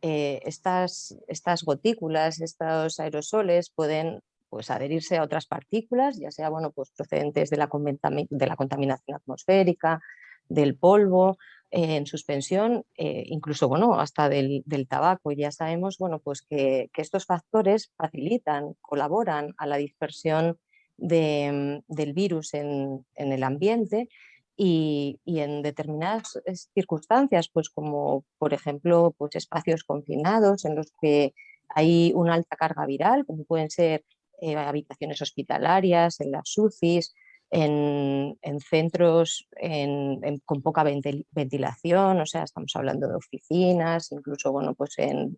Estas gotículas, estos aerosoles pueden, pues, adherirse a otras partículas, ya sea, bueno, pues, procedentes de la contaminación atmosférica, del polvo, en suspensión, incluso, bueno, hasta del tabaco. Ya sabemos, bueno, pues que estos factores facilitan, colaboran a la dispersión del virus en el ambiente. Y en determinadas circunstancias, pues como por ejemplo, pues espacios confinados en los que hay una alta carga viral, como pueden ser habitaciones hospitalarias, en las UCIs, en centros con poca ventilación, o sea, estamos hablando de oficinas, incluso, bueno, pues en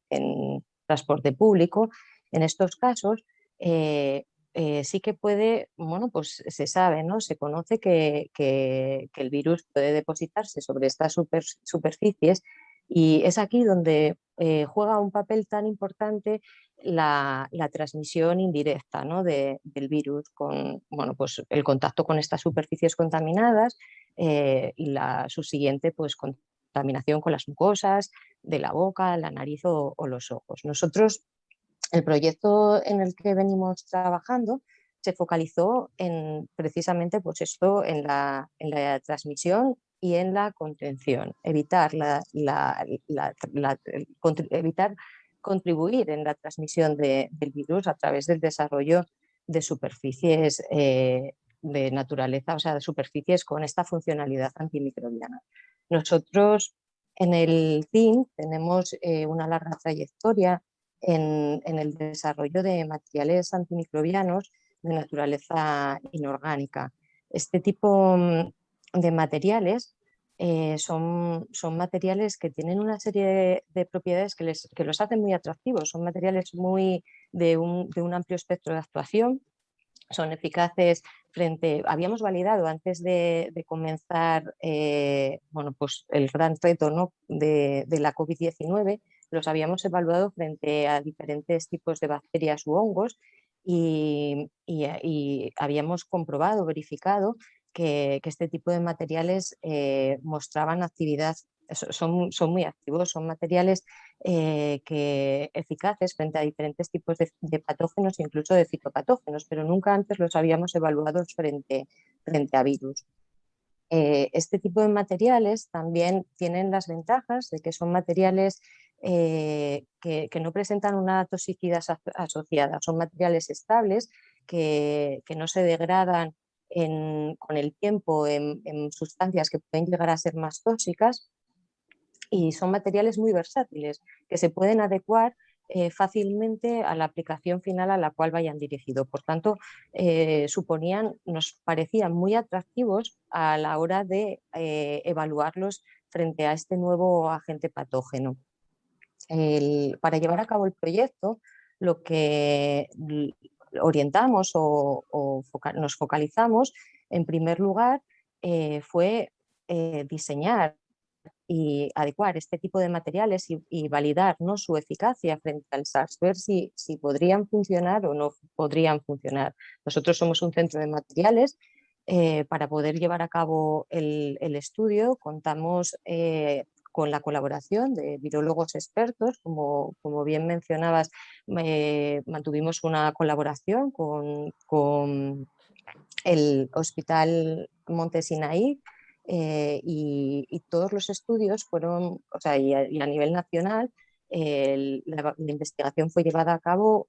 transporte público. En estos casos, sí que puede, bueno, pues se sabe, ¿no?, se conoce que el virus puede depositarse sobre estas superficies, y es aquí donde juega un papel tan importante la transmisión indirecta, ¿no?, del virus, con, bueno, pues el contacto con estas superficies contaminadas y la subsiguiente, pues, contaminación con las mucosas de la boca, la nariz o los ojos. Nosotros, el proyecto en el que venimos trabajando se focalizó precisamente, pues esto, en la transmisión y en la contención, evitar evitar contribuir en la transmisión del virus a través del desarrollo de superficies de naturaleza, o sea, de superficies con esta funcionalidad antimicrobiana. Nosotros en el CIN tenemos una larga trayectoria en el desarrollo de materiales antimicrobianos de naturaleza inorgánica. Este tipo de materiales son materiales que tienen una serie de propiedades que los hacen muy atractivos. Son materiales de un amplio espectro de actuación. Son eficaces habíamos validado antes de comenzar bueno, pues el gran reto, ¿no?, de la COVID-19, los habíamos evaluado frente a diferentes tipos de bacterias u hongos y habíamos comprobado, verificado que este tipo de materiales mostraban actividad, son muy activos, son materiales eficaces frente a diferentes tipos de patógenos, incluso de fitopatógenos, pero nunca antes los habíamos evaluado frente a virus. Este tipo de materiales también tienen las ventajas de que son materiales que no presentan una toxicidad asociada, son materiales estables que no se degradan con el tiempo en sustancias que pueden llegar a ser más tóxicas, y son materiales muy versátiles que se pueden adecuar fácilmente a la aplicación final a la cual vayan dirigidos. Por tanto, nos parecían muy atractivos a la hora de evaluarlos frente a este nuevo agente patógeno. Para llevar a cabo el proyecto, lo que orientamos nos focalizamos, en primer lugar, fue diseñar y adecuar este tipo de materiales y validar, ¿no?, su eficacia frente al SARS, ver si podrían funcionar o no podrían funcionar. Nosotros somos un centro de materiales. Para poder llevar a cabo el estudio contamos con la colaboración de virólogos expertos, como bien mencionabas. Mantuvimos una colaboración con el Hospital Monte Sinaí, y todos los estudios fueron, o sea, y a nivel nacional, la investigación fue llevada a cabo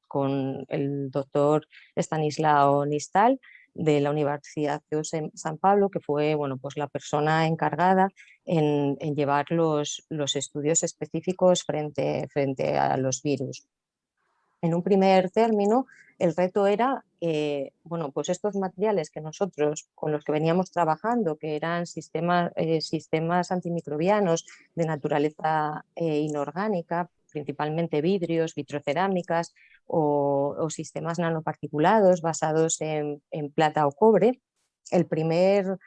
con el doctor Stanislao Nistal de la Universidad de San Pablo, que fue bueno, pues la persona encargada en llevar los estudios específicos frente a los virus. En un primer término, el reto era, bueno, pues estos materiales que nosotros, con los que veníamos trabajando, que eran sistemas antimicrobianos de naturaleza inorgánica, principalmente vidrios, vitrocerámicas o sistemas nanoparticulados basados en plata o cobre, el primer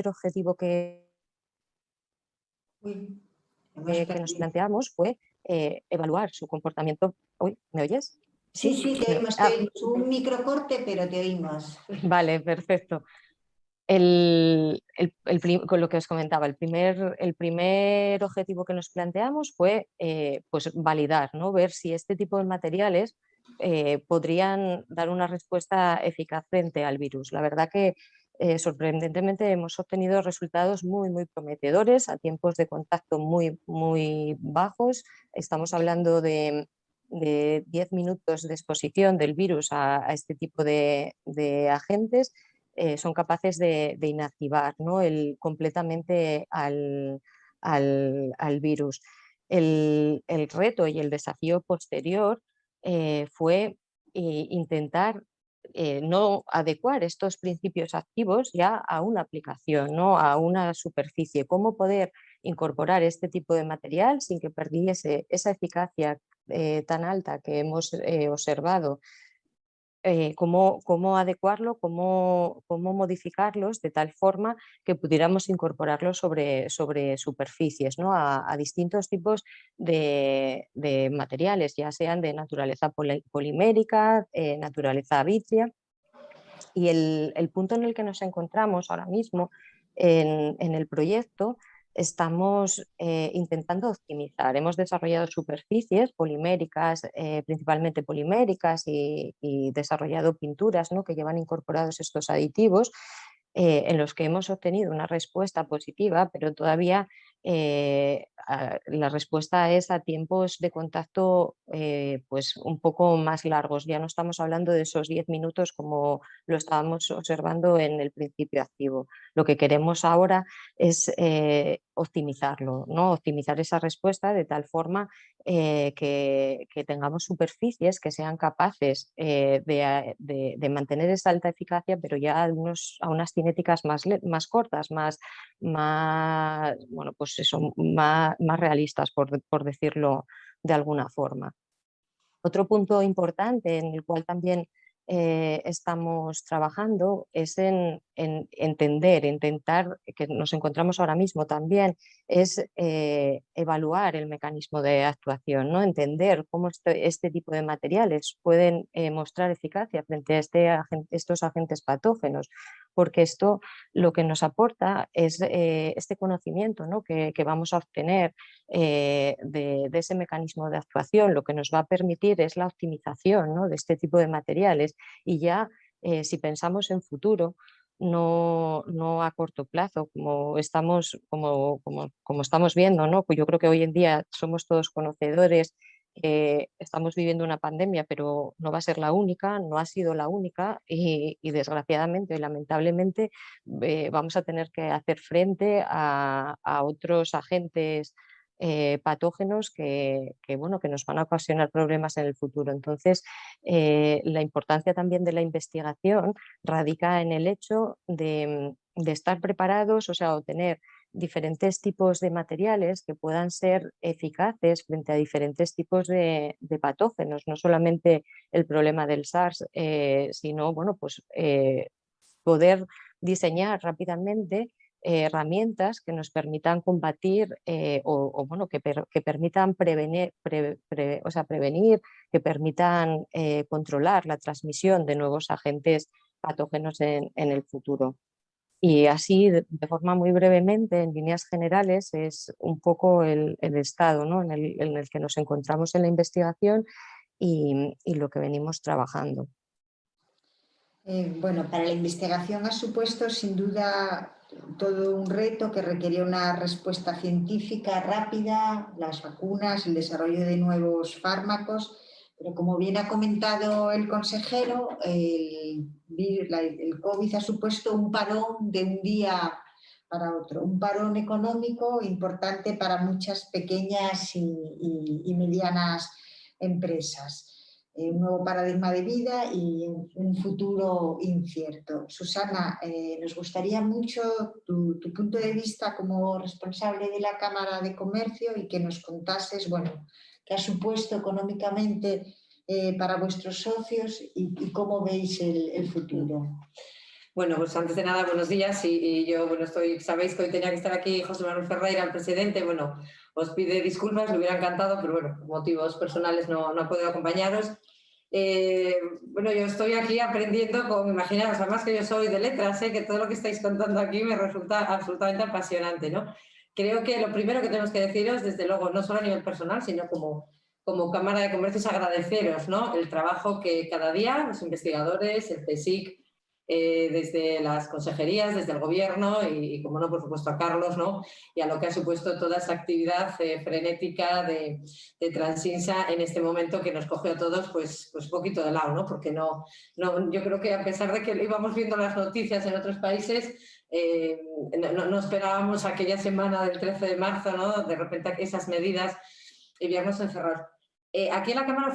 objetivo que nos planteamos fue evaluar su comportamiento. Uy, ¿me oyes? Sí, sí, te oímos. Un microcorte, pero te oímos. Vale, perfecto. Con lo que os comentaba, el primer objetivo que nos planteamos fue pues validar, ¿no? Ver si este tipo de materiales podrían dar una respuesta eficaz frente al virus. La verdad que sorprendentemente hemos obtenido resultados muy, muy prometedores a tiempos de contacto muy, muy bajos. Estamos hablando de 10 minutos de exposición del virus a este tipo de agentes. Son capaces de inactivar, ¿no? completamente al virus. El reto y el desafío posterior fue intentar no adecuar estos principios activos ya a una aplicación, ¿no? A una superficie. Cómo poder incorporar este tipo de material sin que perdiese esa eficacia tan alta que hemos observado. Cómo adecuarlo, cómo modificarlos de tal forma que pudiéramos incorporarlos sobre superficies, ¿no? a distintos tipos de materiales, ya sean de naturaleza polimérica, naturaleza vítrea. Y el punto en el que nos encontramos ahora mismo en el proyecto, estamos intentando optimizar. Hemos desarrollado superficies poliméricas, principalmente poliméricas, y desarrollado pinturas, ¿no? que llevan incorporados estos aditivos, en los que hemos obtenido una respuesta positiva, pero todavía la respuesta es a tiempos de contacto pues un poco más largos. Ya no estamos hablando de esos 10 minutos como lo estábamos observando en el principio activo. Lo que queremos ahora es optimizarlo, ¿no? Optimizar esa respuesta de tal forma que tengamos superficies que sean capaces de mantener esa alta eficacia, pero ya a unas cinéticas más cortas, bueno, pues eso, más realistas, por decirlo de alguna forma. Otro punto importante en el cual también estamos trabajando es en entender, intentar, que nos encontramos ahora mismo también, es evaluar el mecanismo de actuación, ¿no? Entender cómo este tipo de materiales pueden mostrar eficacia frente a estos agentes patógenos, porque esto lo que nos aporta es este conocimiento, ¿no? que vamos a obtener de ese mecanismo de actuación. Lo que nos va a permitir es la optimización, ¿no? de este tipo de materiales, y ya si pensamos en futuro, no a corto plazo, como estamos viendo, ¿no? Pues yo creo que hoy en día somos todos conocedores. Estamos viviendo una pandemia, pero no va a ser la única, no ha sido la única, y desgraciadamente y lamentablemente vamos a tener que hacer frente a otros agentes patógenos bueno, que nos van a ocasionar problemas en el futuro. Entonces, la importancia también de la investigación radica en el hecho de estar preparados, o sea, obtener diferentes tipos de materiales que puedan ser eficaces frente a diferentes tipos de patógenos, no solamente el problema del SARS, sino bueno, pues, poder diseñar rápidamente herramientas que nos permitan combatir bueno, que permitan prevenir, que permitan controlar la transmisión de nuevos agentes patógenos en el futuro. Y así, de forma muy brevemente, en líneas generales, es un poco el estado, ¿no? en el que nos encontramos en la investigación y lo que venimos trabajando. Bueno, para la investigación ha supuesto sin duda todo un reto que requería una respuesta científica rápida, las vacunas, el desarrollo de nuevos fármacos, pero como bien ha comentado el consejero, el COVID ha supuesto un parón de un día para otro, un parón económico importante para muchas pequeñas y medianas empresas. Un nuevo paradigma de vida y un futuro incierto. Susana, nos gustaría mucho tu punto de vista como responsable de la Cámara de Comercio y que nos contases, bueno, qué ha supuesto económicamente para vuestros socios y cómo veis el futuro. Bueno, pues antes de nada, buenos días y yo, bueno, sabéis que hoy tenía que estar aquí José Manuel Ferreira, el presidente, bueno, os pide disculpas, le hubiera encantado, pero bueno, por motivos personales no ha podido acompañaros. Bueno, yo estoy aquí aprendiendo, imaginaos, además que yo soy de letras, que todo lo que estáis contando aquí me resulta absolutamente apasionante, ¿no? Creo que lo primero que tenemos que deciros, desde luego, no solo a nivel personal, sino como Cámara de Comercio, es agradeceros, ¿no?, el trabajo que cada día los investigadores, el CSIC, desde las consejerías, desde el gobierno y como no, por supuesto, a Carlos, ¿no?, y a lo que ha supuesto toda esa actividad frenética de Transinsa en este momento que nos coge a todos pues un poquito de lado, ¿no?, porque yo creo que a pesar de que íbamos viendo las noticias en otros países, no esperábamos aquella semana del 13 de marzo, ¿no?, de repente esas medidas y vernos encerrados. Aquí en la Cámara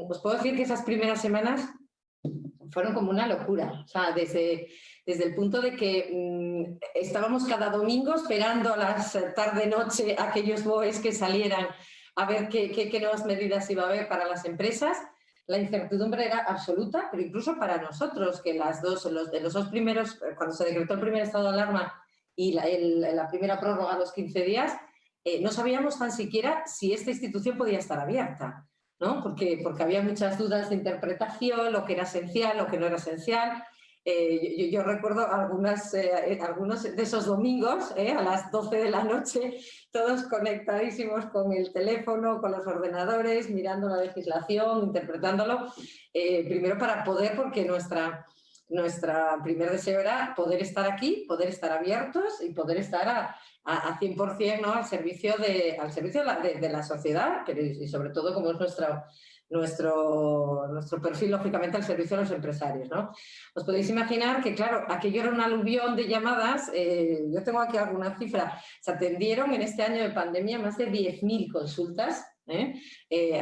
os puedo decir que esas primeras semanas fueron como una locura, o sea, desde el punto de que estábamos cada domingo esperando a las tarde-noche aquellos BOEs que salieran a ver qué nuevas medidas iba a haber para las empresas. La incertidumbre era absoluta, pero incluso para nosotros, que los dos primeros, cuando se decretó el primer estado de alarma y la primera prórroga a los 15 días, no sabíamos tan siquiera si esta institución podía estar abierta, ¿no? Porque había muchas dudas de interpretación, lo que era esencial, lo que no era esencial. Yo recuerdo algunos de esos domingos, a las 12 de la noche, todos conectadísimos con el teléfono, con los ordenadores, mirando la legislación, interpretándolo, primero para poder, porque nuestra primer deseo era poder estar aquí, poder estar abiertos y poder estar a 100%, ¿no?, al servicio de la sociedad, pero y sobre todo, como es nuestro perfil, lógicamente, al servicio de los empresarios, ¿no? Os podéis imaginar que, claro, aquello era un aluvión de llamadas. Yo tengo aquí alguna cifra. Se atendieron en este año de pandemia más de 10.000 consultas.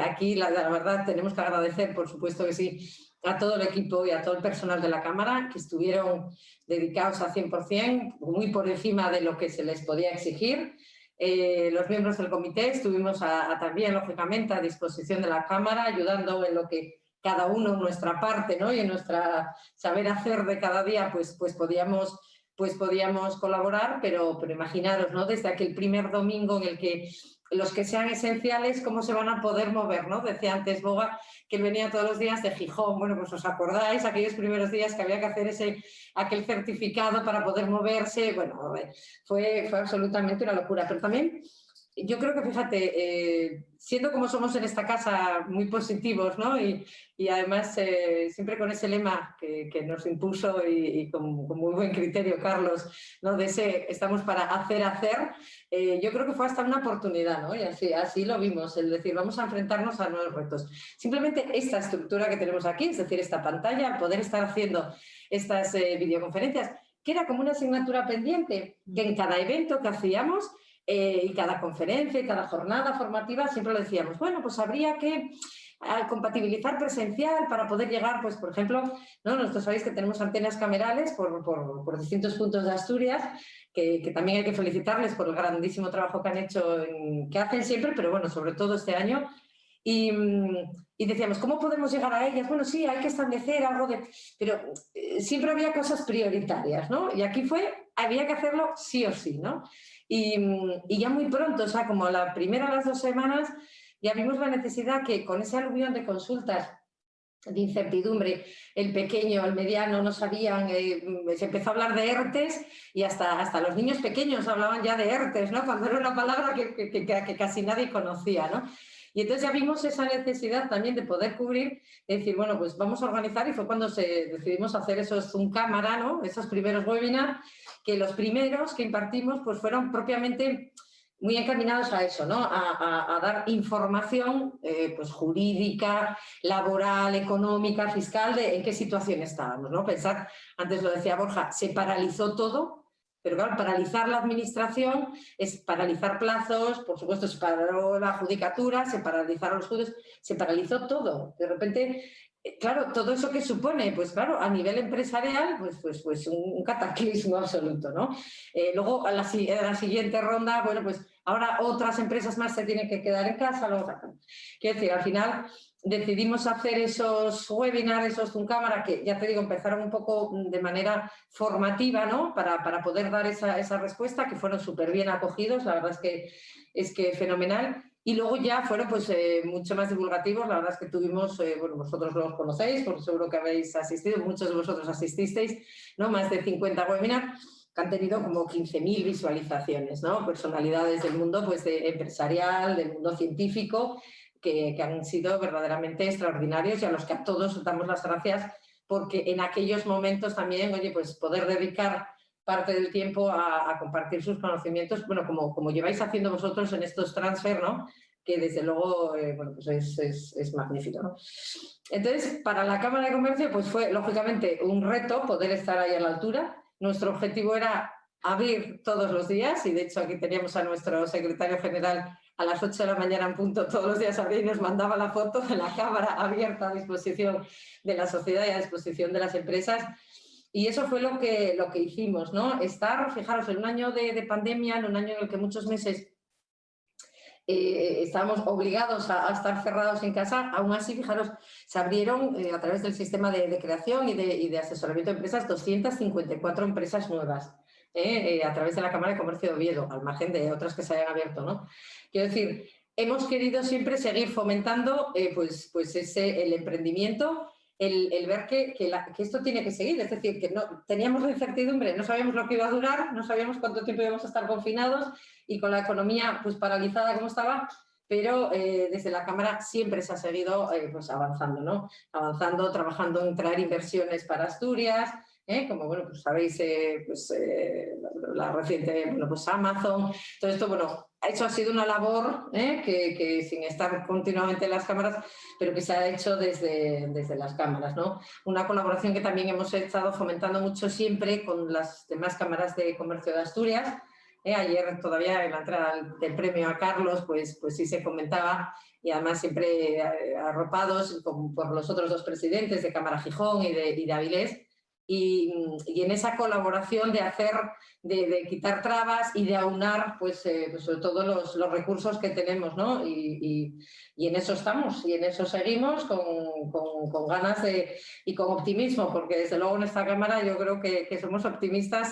Aquí, la verdad, tenemos que agradecer, por supuesto que sí, a todo el equipo y a todo el personal de la Cámara, que estuvieron dedicados a 100%, muy por encima de lo que se les podía exigir. Los miembros del comité estuvimos también, lógicamente, a disposición de la Cámara, ayudando en lo que cada uno en nuestra parte, ¿no?, y en nuestra saber hacer de cada día, pues podíamos colaborar, pero imaginaros, ¿no?, desde aquel primer domingo en el que los que sean esenciales, ¿cómo se van a poder mover?, ¿no? Decía antes Boga que él venía todos los días de Gijón. Bueno, pues os acordáis aquellos primeros días que había que hacer aquel certificado para poder moverse. Bueno, fue absolutamente una locura. Pero también yo creo que, fíjate, siendo como somos en esta casa muy positivos, ¿no?, y además siempre con ese lema que nos impuso y con muy buen criterio Carlos, ¿no?, de ese estamos para hacer, yo creo que fue hasta una oportunidad, ¿no?, y así lo vimos, el decir, vamos a enfrentarnos a nuevos retos. Simplemente esta estructura que tenemos aquí, es decir, esta pantalla, poder estar haciendo estas videoconferencias, que era como una asignatura pendiente, que en cada evento que hacíamos y cada conferencia y cada jornada formativa siempre lo decíamos, bueno, pues habría que compatibilizar presencial para poder llegar, pues por ejemplo, ¿no?, nosotros sabéis que tenemos antenas camerales por distintos puntos de Asturias, que también hay que felicitarles por el grandísimo trabajo que han hecho, que hacen siempre, pero bueno, sobre todo este año. Y decíamos, ¿cómo podemos llegar a ellas? Bueno, sí, hay que establecer algo pero siempre había cosas prioritarias, ¿no? Y aquí había que hacerlo sí o sí, ¿no? Y ya muy pronto, o sea, como las 2 semanas, ya vimos la necesidad que con ese aluvión de consultas, de incertidumbre, el pequeño, el mediano no sabían, se empezó a hablar de ERTES y hasta los niños pequeños hablaban ya de ERTES, ¿no?, cuando era una palabra que casi nadie conocía, ¿no? Y entonces ya vimos esa necesidad también de poder cubrir, de decir, bueno, pues vamos a organizar, y fue cuando decidimos hacer esos Zoom cámara, ¿no? Esos primeros webinars, que los primeros que impartimos pues fueron propiamente muy encaminados a eso, ¿no? A dar información pues jurídica, laboral, económica, fiscal, de en qué situación estábamos, ¿no? Pensar, antes lo decía Borja, se paralizó todo, pero claro, paralizar la administración es paralizar plazos, por supuesto se paró la judicatura, se paralizaron los juicios, se paralizó todo. De repente, claro, todo eso que supone, pues claro, a nivel empresarial, pues un cataclismo absoluto, ¿no? Luego, en la siguiente ronda, bueno, pues ahora otras empresas más se tienen que quedar en casa. Quiero decir, al final decidimos hacer esos webinars, esos Zoom cámara, que ya te digo, empezaron un poco de manera formativa, ¿no? Para poder dar esa respuesta, que fueron súper bien acogidos, la verdad es que fenomenal. Y luego ya fueron pues mucho más divulgativos, la verdad es que tuvimos, bueno, vosotros los conocéis, porque seguro que habéis asistido, muchos de vosotros asististeis, ¿no? Más de 50 webinars que han tenido como 15.000 visualizaciones, ¿no? Personalidades del mundo pues, empresarial, del mundo científico, que han sido verdaderamente extraordinarios y a los que a todos damos las gracias, porque en aquellos momentos también, oye, pues poder dedicar parte del tiempo a compartir sus conocimientos, bueno, como lleváis haciendo vosotros en estos transfer, ¿no? Que desde luego, bueno, pues es magnífico, ¿no? Entonces, para la Cámara de Comercio, pues fue lógicamente un reto poder estar ahí a la altura. Nuestro objetivo era abrir todos los días, y de hecho aquí teníamos a nuestro secretario general a las 8 de la mañana en punto, todos los días abría y nos mandaba la foto de la cámara abierta a disposición de la sociedad y a disposición de las empresas. Y eso fue lo que hicimos, ¿no? Estar, fijaros, en un año de pandemia, en un año en el que muchos meses estábamos obligados a estar cerrados en casa, aún así, fijaros, se abrieron a través del sistema de creación y de asesoramiento de empresas 254 empresas nuevas. A través de la Cámara de Comercio de Oviedo, al margen de otras que se hayan abierto, ¿no? Quiero decir, hemos querido siempre seguir fomentando pues el emprendimiento, el ver que esto tiene que seguir, es decir, que no, teníamos la incertidumbre, no sabíamos lo que iba a durar, no sabíamos cuánto tiempo íbamos a estar confinados y con la economía pues paralizada como estaba, pero desde la Cámara siempre se ha seguido pues avanzando, ¿no? Avanzando, trabajando en traer inversiones para Asturias, como bueno, pues sabéis, la reciente, bueno, pues Amazon, todo esto, bueno, eso ha sido una labor que sin estar continuamente en las cámaras, pero que se ha hecho desde las cámaras, ¿no? Una colaboración que también hemos estado fomentando mucho siempre con las demás cámaras de comercio de Asturias. Ayer todavía en la entrada del premio a Carlos, pues sí se comentaba, y además siempre arropados por los otros dos presidentes de Cámara Gijón y de Avilés. Y en esa colaboración de quitar trabas y de aunar pues sobre todo los recursos que tenemos, ¿no? Y en eso estamos y en eso seguimos con ganas y con optimismo, porque desde luego en esta Cámara yo creo que somos optimistas,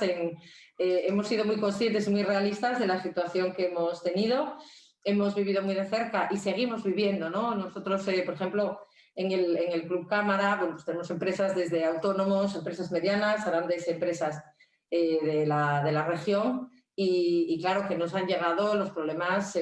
hemos sido muy conscientes y muy realistas de la situación que hemos tenido, hemos vivido muy de cerca y seguimos viviendo, ¿no? Nosotros, por ejemplo, en el Club Cámara, bueno, pues tenemos empresas desde autónomos, empresas medianas, grandes empresas de la región y claro que nos han llegado los problemas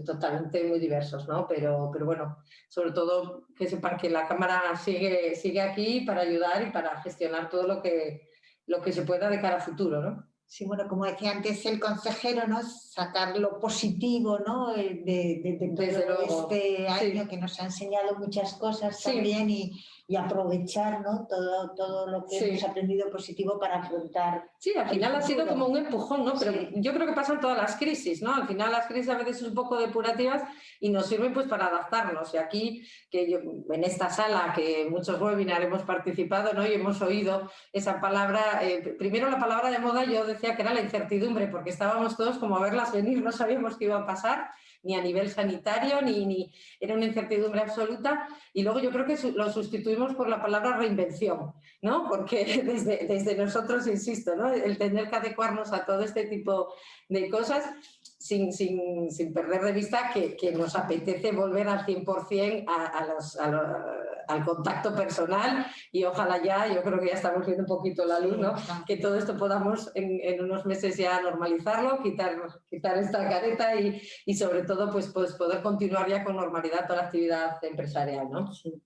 totalmente muy diversos, ¿no? Pero bueno, sobre todo que sepan que la Cámara sigue aquí para ayudar y para gestionar todo lo que se pueda de cara a futuro, ¿no? Sí, bueno, como decía antes el consejero, ¿no? Sacar lo positivo, ¿no? De todo este año, sí, que nos ha enseñado muchas cosas, sí, también y aprovechar, ¿no? todo lo que, sí, hemos aprendido positivo para afrontar. Sí, al final ha sido como un empujón, ¿no? Pero sí, yo creo que pasan todas las crisis, ¿no? Al final las crisis a veces son un poco depurativas y nos sirven pues para adaptarnos. Y aquí, que yo, en esta sala, que muchos webinars hemos participado, ¿no? Y hemos oído esa palabra, primero la palabra de moda, yo decía que era la incertidumbre, porque estábamos todos como a verlas venir, no sabíamos qué iba a pasar, ni a nivel sanitario, ni era una incertidumbre absoluta. Y luego yo creo que lo sustituimos por la palabra reinvención, ¿no? Porque desde nosotros, insisto, ¿no? El tener que adecuarnos a todo este tipo de cosas sin perder de vista que nos apetece volver al 100% al contacto personal y ojalá ya, yo creo que ya estamos viendo un poquito la luz, ¿no? Que todo esto podamos en unos meses ya normalizarlo, quitar esta careta y sobre todo pues poder continuar ya con normalidad toda la actividad empresarial, ¿no? Sí.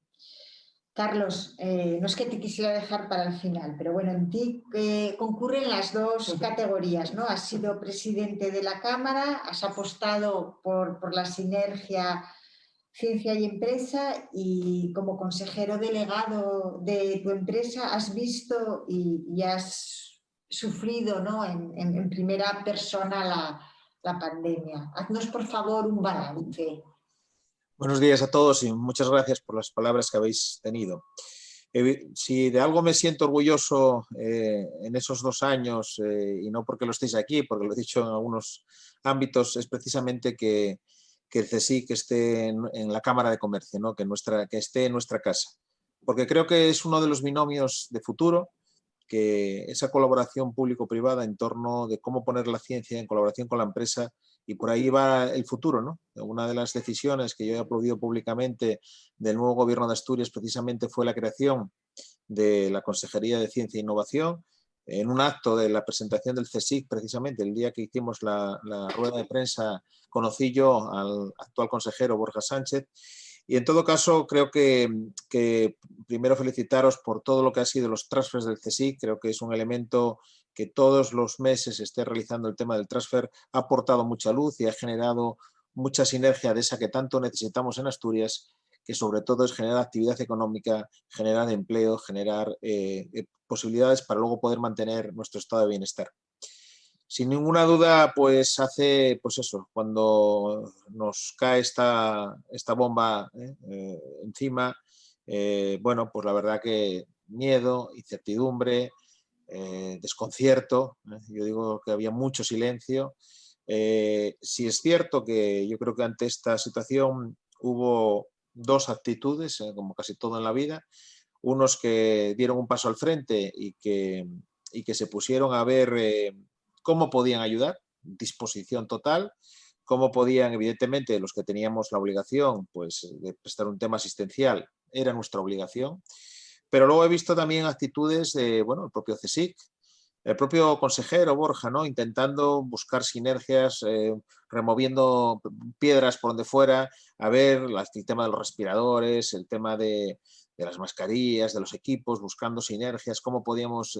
Carlos, no es que te quisiera dejar para el final, pero bueno, en ti concurren las dos categorías, ¿no? Has sido presidente de la Cámara, has apostado por la sinergia ciencia y empresa y como consejero delegado de tu empresa has visto y has sufrido, ¿no? en primera persona la pandemia. Haznos, por favor, un balance. Buenos días a todos y muchas gracias por las palabras que habéis tenido. Si de algo me siento orgulloso en esos 2 años, y no porque lo estéis aquí, porque lo he dicho en algunos ámbitos, es precisamente que el CSIC esté en la Cámara de Comercio, ¿no? que esté en nuestra casa. Porque creo que es uno de los binomios de futuro, que esa colaboración público-privada en torno de cómo poner la ciencia en colaboración con la empresa, y por ahí va el futuro, ¿no? Una de las decisiones que yo he aplaudido públicamente del nuevo Gobierno de Asturias precisamente fue la creación de la Consejería de Ciencia e Innovación, en un acto de la presentación del CSIC, precisamente el día que hicimos la rueda de prensa, conocí yo al actual consejero Borja Sánchez. Y en todo caso, creo que primero felicitaros por todo lo que ha sido los transfers del CSIC. Creo que es un elemento que todos los meses esté realizando el tema del transfer, ha aportado mucha luz y ha generado mucha sinergia de esa que tanto necesitamos en Asturias, que sobre todo es generar actividad económica, generar empleo, generar posibilidades para luego poder mantener nuestro estado de bienestar. Sin ninguna duda, pues hace, pues eso, cuando nos cae esta bomba encima, bueno, pues la verdad que miedo, incertidumbre, desconcierto, yo digo que había mucho silencio. Sí es cierto que yo creo que ante esta situación hubo 2 actitudes, como casi todo en la vida, unos que dieron un paso al frente y que se pusieron a ver cómo podían ayudar, disposición total, cómo podían, evidentemente, los que teníamos la obligación pues, de prestar un tema asistencial, era nuestra obligación, pero luego he visto también actitudes de, bueno, el propio CSIC, el propio consejero Borja, ¿no? Intentando buscar sinergias, removiendo piedras por donde fuera, a ver el tema de los respiradores, el tema de las mascarillas, de los equipos, buscando sinergias, cómo podíamos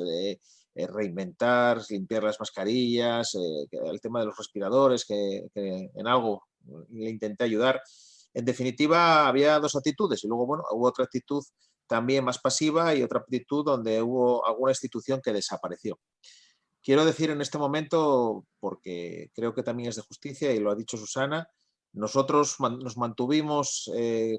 reinventar, limpiar las mascarillas, el tema de los respiradores, que en algo le intenté ayudar. En definitiva, había 2 actitudes y luego, bueno, hubo otra actitud también más pasiva y otra actitud donde hubo alguna institución que desapareció. Quiero decir en este momento, porque creo que también es de justicia y lo ha dicho Susana, nosotros nos mantuvimos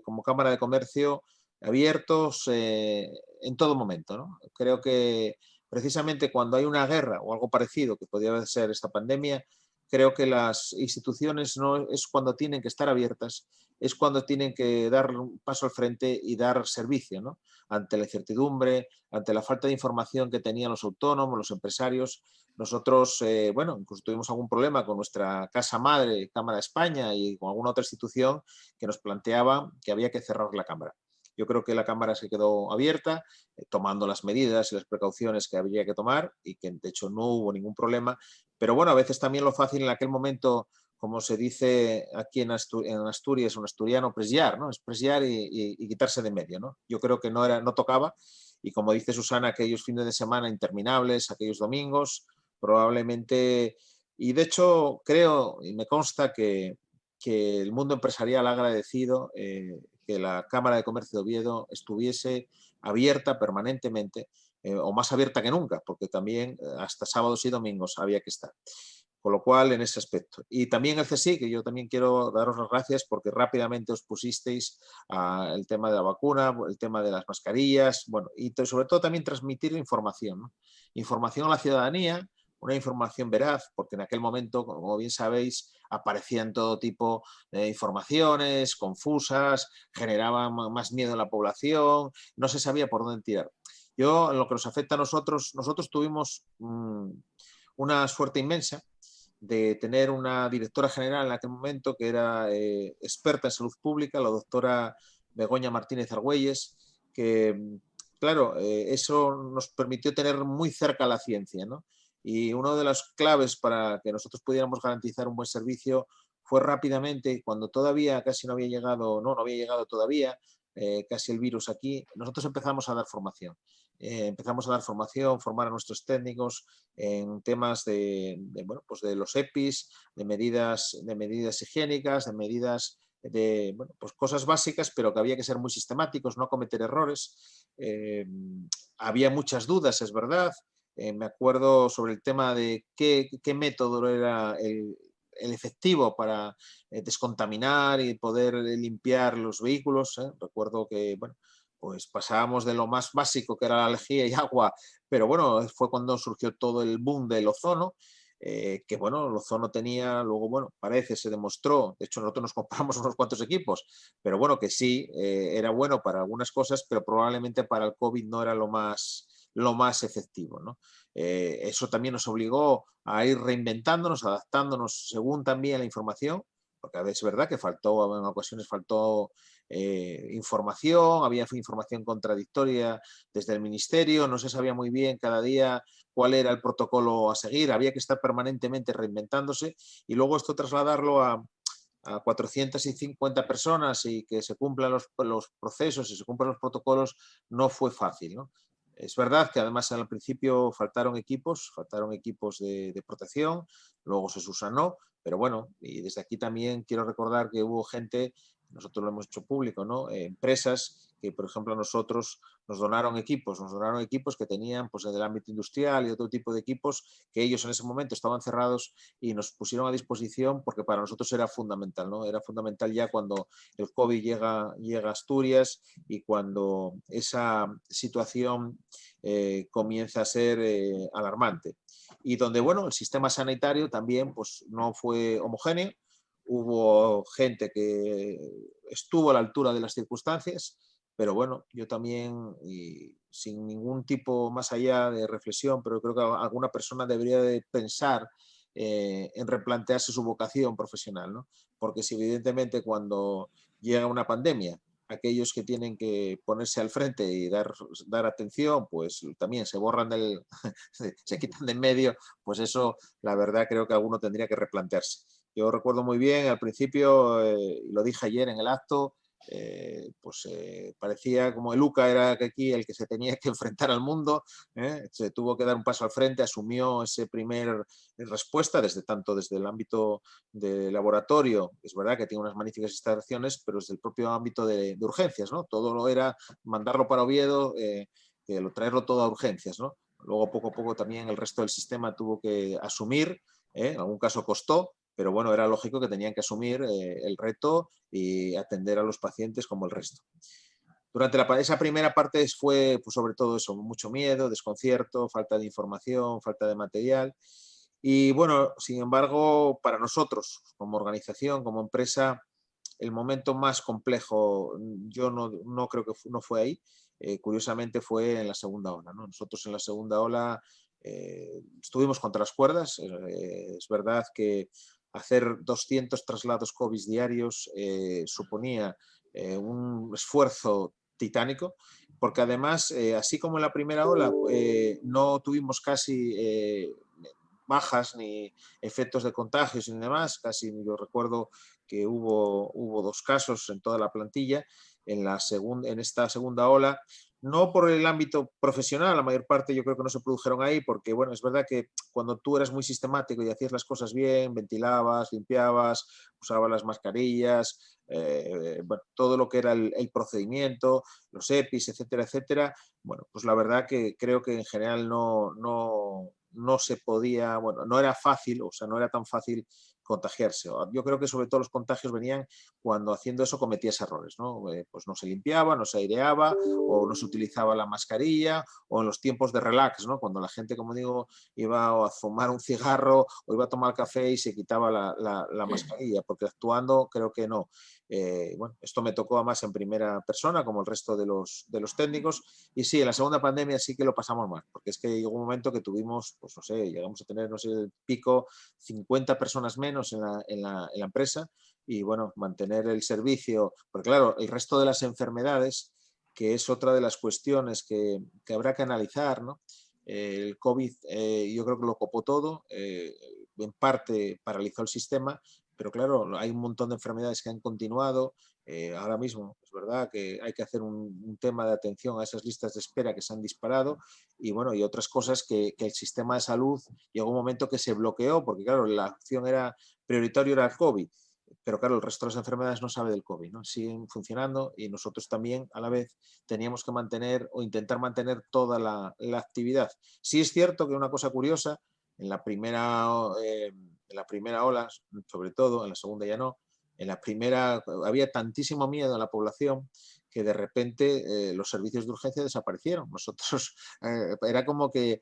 como Cámara de Comercio abiertos en todo momento, ¿no? Creo que precisamente cuando hay una guerra o algo parecido que podría ser esta pandemia, creo que las instituciones no es cuando tienen que estar abiertas, es cuando tienen que dar un paso al frente y dar servicio, ¿no? Ante la incertidumbre, ante la falta de información que tenían los autónomos, los empresarios. Nosotros, bueno, incluso tuvimos algún problema con nuestra casa madre, Cámara de España, y con alguna otra institución que nos planteaba que había que cerrar la Cámara. Yo creo que la Cámara se quedó abierta, tomando las medidas y las precauciones que había que tomar y que de hecho no hubo ningún problema. Pero bueno, a veces también lo fácil en aquel momento, como se dice aquí en Asturias, un asturiano, presiar, ¿no? Es presiar y quitarse de medio, ¿no? Yo creo que no tocaba y como dice Susana, aquellos fines de semana interminables, aquellos domingos, probablemente, y de hecho creo y me consta que el mundo empresarial ha agradecido que la Cámara de Comercio de Oviedo estuviese abierta permanentemente, o más abierta que nunca, porque también hasta sábados y domingos había que estar. Con lo cual, en ese aspecto. Y también el CSIC, que yo también quiero daros las gracias porque rápidamente os pusisteis el tema de la vacuna, el tema de las mascarillas, bueno, y sobre todo también transmitir información, ¿no? Información a la ciudadanía, una información veraz, porque en aquel momento, como bien sabéis, aparecían todo tipo de informaciones confusas, generaban más miedo en la población, no se sabía por dónde tirar. Yo, en lo que nos afecta a nosotros tuvimos una suerte inmensa de tener una directora general en aquel momento que era experta en salud pública, la doctora Begoña Martínez Argüelles, claro, eso nos permitió tener muy cerca la ciencia, ¿no? Y una de las claves para que nosotros pudiéramos garantizar un buen servicio fue rápidamente, cuando todavía casi no había llegado, no había llegado todavía casi el virus aquí, nosotros empezamos a dar formación. Empezamos a dar formación, formar a nuestros técnicos en temas bueno, pues de los EPIs, de medidas higiénicas, de medidas de bueno, pues cosas básicas, pero que había que ser muy sistemáticos, no cometer errores. Había muchas dudas, es verdad. Me acuerdo sobre el tema de qué método era el efectivo para descontaminar y poder limpiar los vehículos. Recuerdo que, bueno, pues pasábamos de lo más básico, que era la lejía y agua, pero bueno, fue cuando surgió todo el boom del ozono, que bueno, el ozono tenía, luego, bueno, se demostró, de hecho nosotros nos compramos unos cuantos equipos, pero bueno, que sí, era bueno para algunas cosas, pero probablemente para el COVID no era lo más efectivo, ¿no? Eso también nos obligó a ir reinventándonos, adaptándonos según también la información, porque a veces es verdad que faltó, en ocasiones faltó información, había información contradictoria desde el ministerio, no se sabía muy bien cada día cuál era el protocolo a seguir, había que estar permanentemente reinventándose y luego esto trasladarlo a 450 personas y que se cumplan los procesos y se cumplan los protocolos no fue fácil, ¿no? Es verdad que además al principio faltaron equipos de protección, luego se subsanó, pero bueno, y desde aquí también quiero recordar que hubo gente, nosotros lo hemos hecho público, ¿no? Empresas que, por ejemplo, a nosotros nos donaron equipos que tenían pues, del ámbito industrial y otro tipo de equipos que ellos en ese momento estaban cerrados y nos pusieron a disposición porque para nosotros era fundamental, ¿no? Era fundamental ya cuando el COVID llega a Asturias y cuando esa situación comienza a ser alarmante. Y donde, bueno, el sistema sanitario también pues, no fue homogéneo, hubo gente que estuvo a la altura de las circunstancias, pero bueno, yo también, y sin ningún tipo más allá de reflexión, pero creo que alguna persona debería de pensar en replantearse su vocación profesional, ¿no? Porque si evidentemente cuando llega una pandemia, aquellos que tienen que ponerse al frente y dar atención, pues también se borran se quitan de en medio, pues eso la verdad creo que alguno tendría que replantearse. Yo recuerdo muy bien al principio, y lo dije ayer en el acto, parecía como el UCA era aquí el que se tenía que enfrentar al mundo, se tuvo que dar un paso al frente, asumió ese primer respuesta tanto desde el ámbito de laboratorio, es verdad que tiene unas magníficas instalaciones, pero desde el propio ámbito de urgencias, ¿no? Todo lo era mandarlo para Oviedo, traerlo todo a urgencias, ¿no? Luego poco a poco también el resto del sistema tuvo que asumir, en algún caso costó, pero bueno, era lógico que tenían que asumir el reto y atender a los pacientes como el resto. Durante esa primera parte fue pues, sobre todo eso, mucho miedo, desconcierto, falta de información, falta de material. Y bueno, sin embargo, para nosotros como organización, como empresa, el momento más complejo yo no creo que no fue ahí. Curiosamente fue en la segunda ola, ¿no? Nosotros en la segunda ola estuvimos contra las cuerdas. Es verdad que hacer 200 traslados COVID diarios suponía un esfuerzo titánico, porque además, así como en la primera ola, no tuvimos casi bajas ni efectos de contagios ni demás, casi yo recuerdo que hubo 2 casos en toda la plantilla en esta segunda ola, no por el ámbito profesional, la mayor parte yo creo que no se produjeron ahí, porque bueno, es verdad que cuando tú eras muy sistemático y hacías las cosas bien, ventilabas, limpiabas, usabas las mascarillas, bueno, todo lo que era el procedimiento, los EPIs, etcétera, etcétera, bueno, pues la verdad que creo que en general no se podía, bueno, no era fácil, o sea, no era tan fácil contagiarse. Yo creo que sobre todo los contagios venían cuando haciendo eso cometías errores, ¿no? Pues no se limpiaba, no se aireaba o no se utilizaba la mascarilla o en los tiempos de relax, ¿no? Cuando la gente, como digo, iba a fumar un cigarro o iba a tomar café y se quitaba la mascarilla, porque actuando creo que no. Bueno, esto me tocó además en primera persona, como el resto de los técnicos, y sí, en la segunda pandemia sí que lo pasamos mal, porque es que llegó un momento que tuvimos, pues no sé, llegamos a tener, no sé, el pico, 50 personas menos en la empresa, y bueno, mantener el servicio, porque claro, el resto de las enfermedades que es otra de las cuestiones que habrá que analizar, ¿no? El COVID yo creo que lo copó todo, en parte paralizó el sistema, pero claro, hay un montón de enfermedades que han continuado. Ahora mismo es verdad que hay que hacer un tema de atención a esas listas de espera que se han disparado y bueno, y otras cosas que el sistema de salud llegó un momento que se bloqueó porque claro, la acción era prioritaria, era el COVID. Pero claro, el resto de las enfermedades no sabe del COVID, ¿no? Siguen funcionando y nosotros también a la vez teníamos que mantener o intentar mantener toda la actividad. Sí es cierto que una cosa curiosa, en la primera ola, sobre todo, en la segunda ya no, en la primera había tantísimo miedo en la población que de repente los servicios de urgencia desaparecieron. Nosotros era como que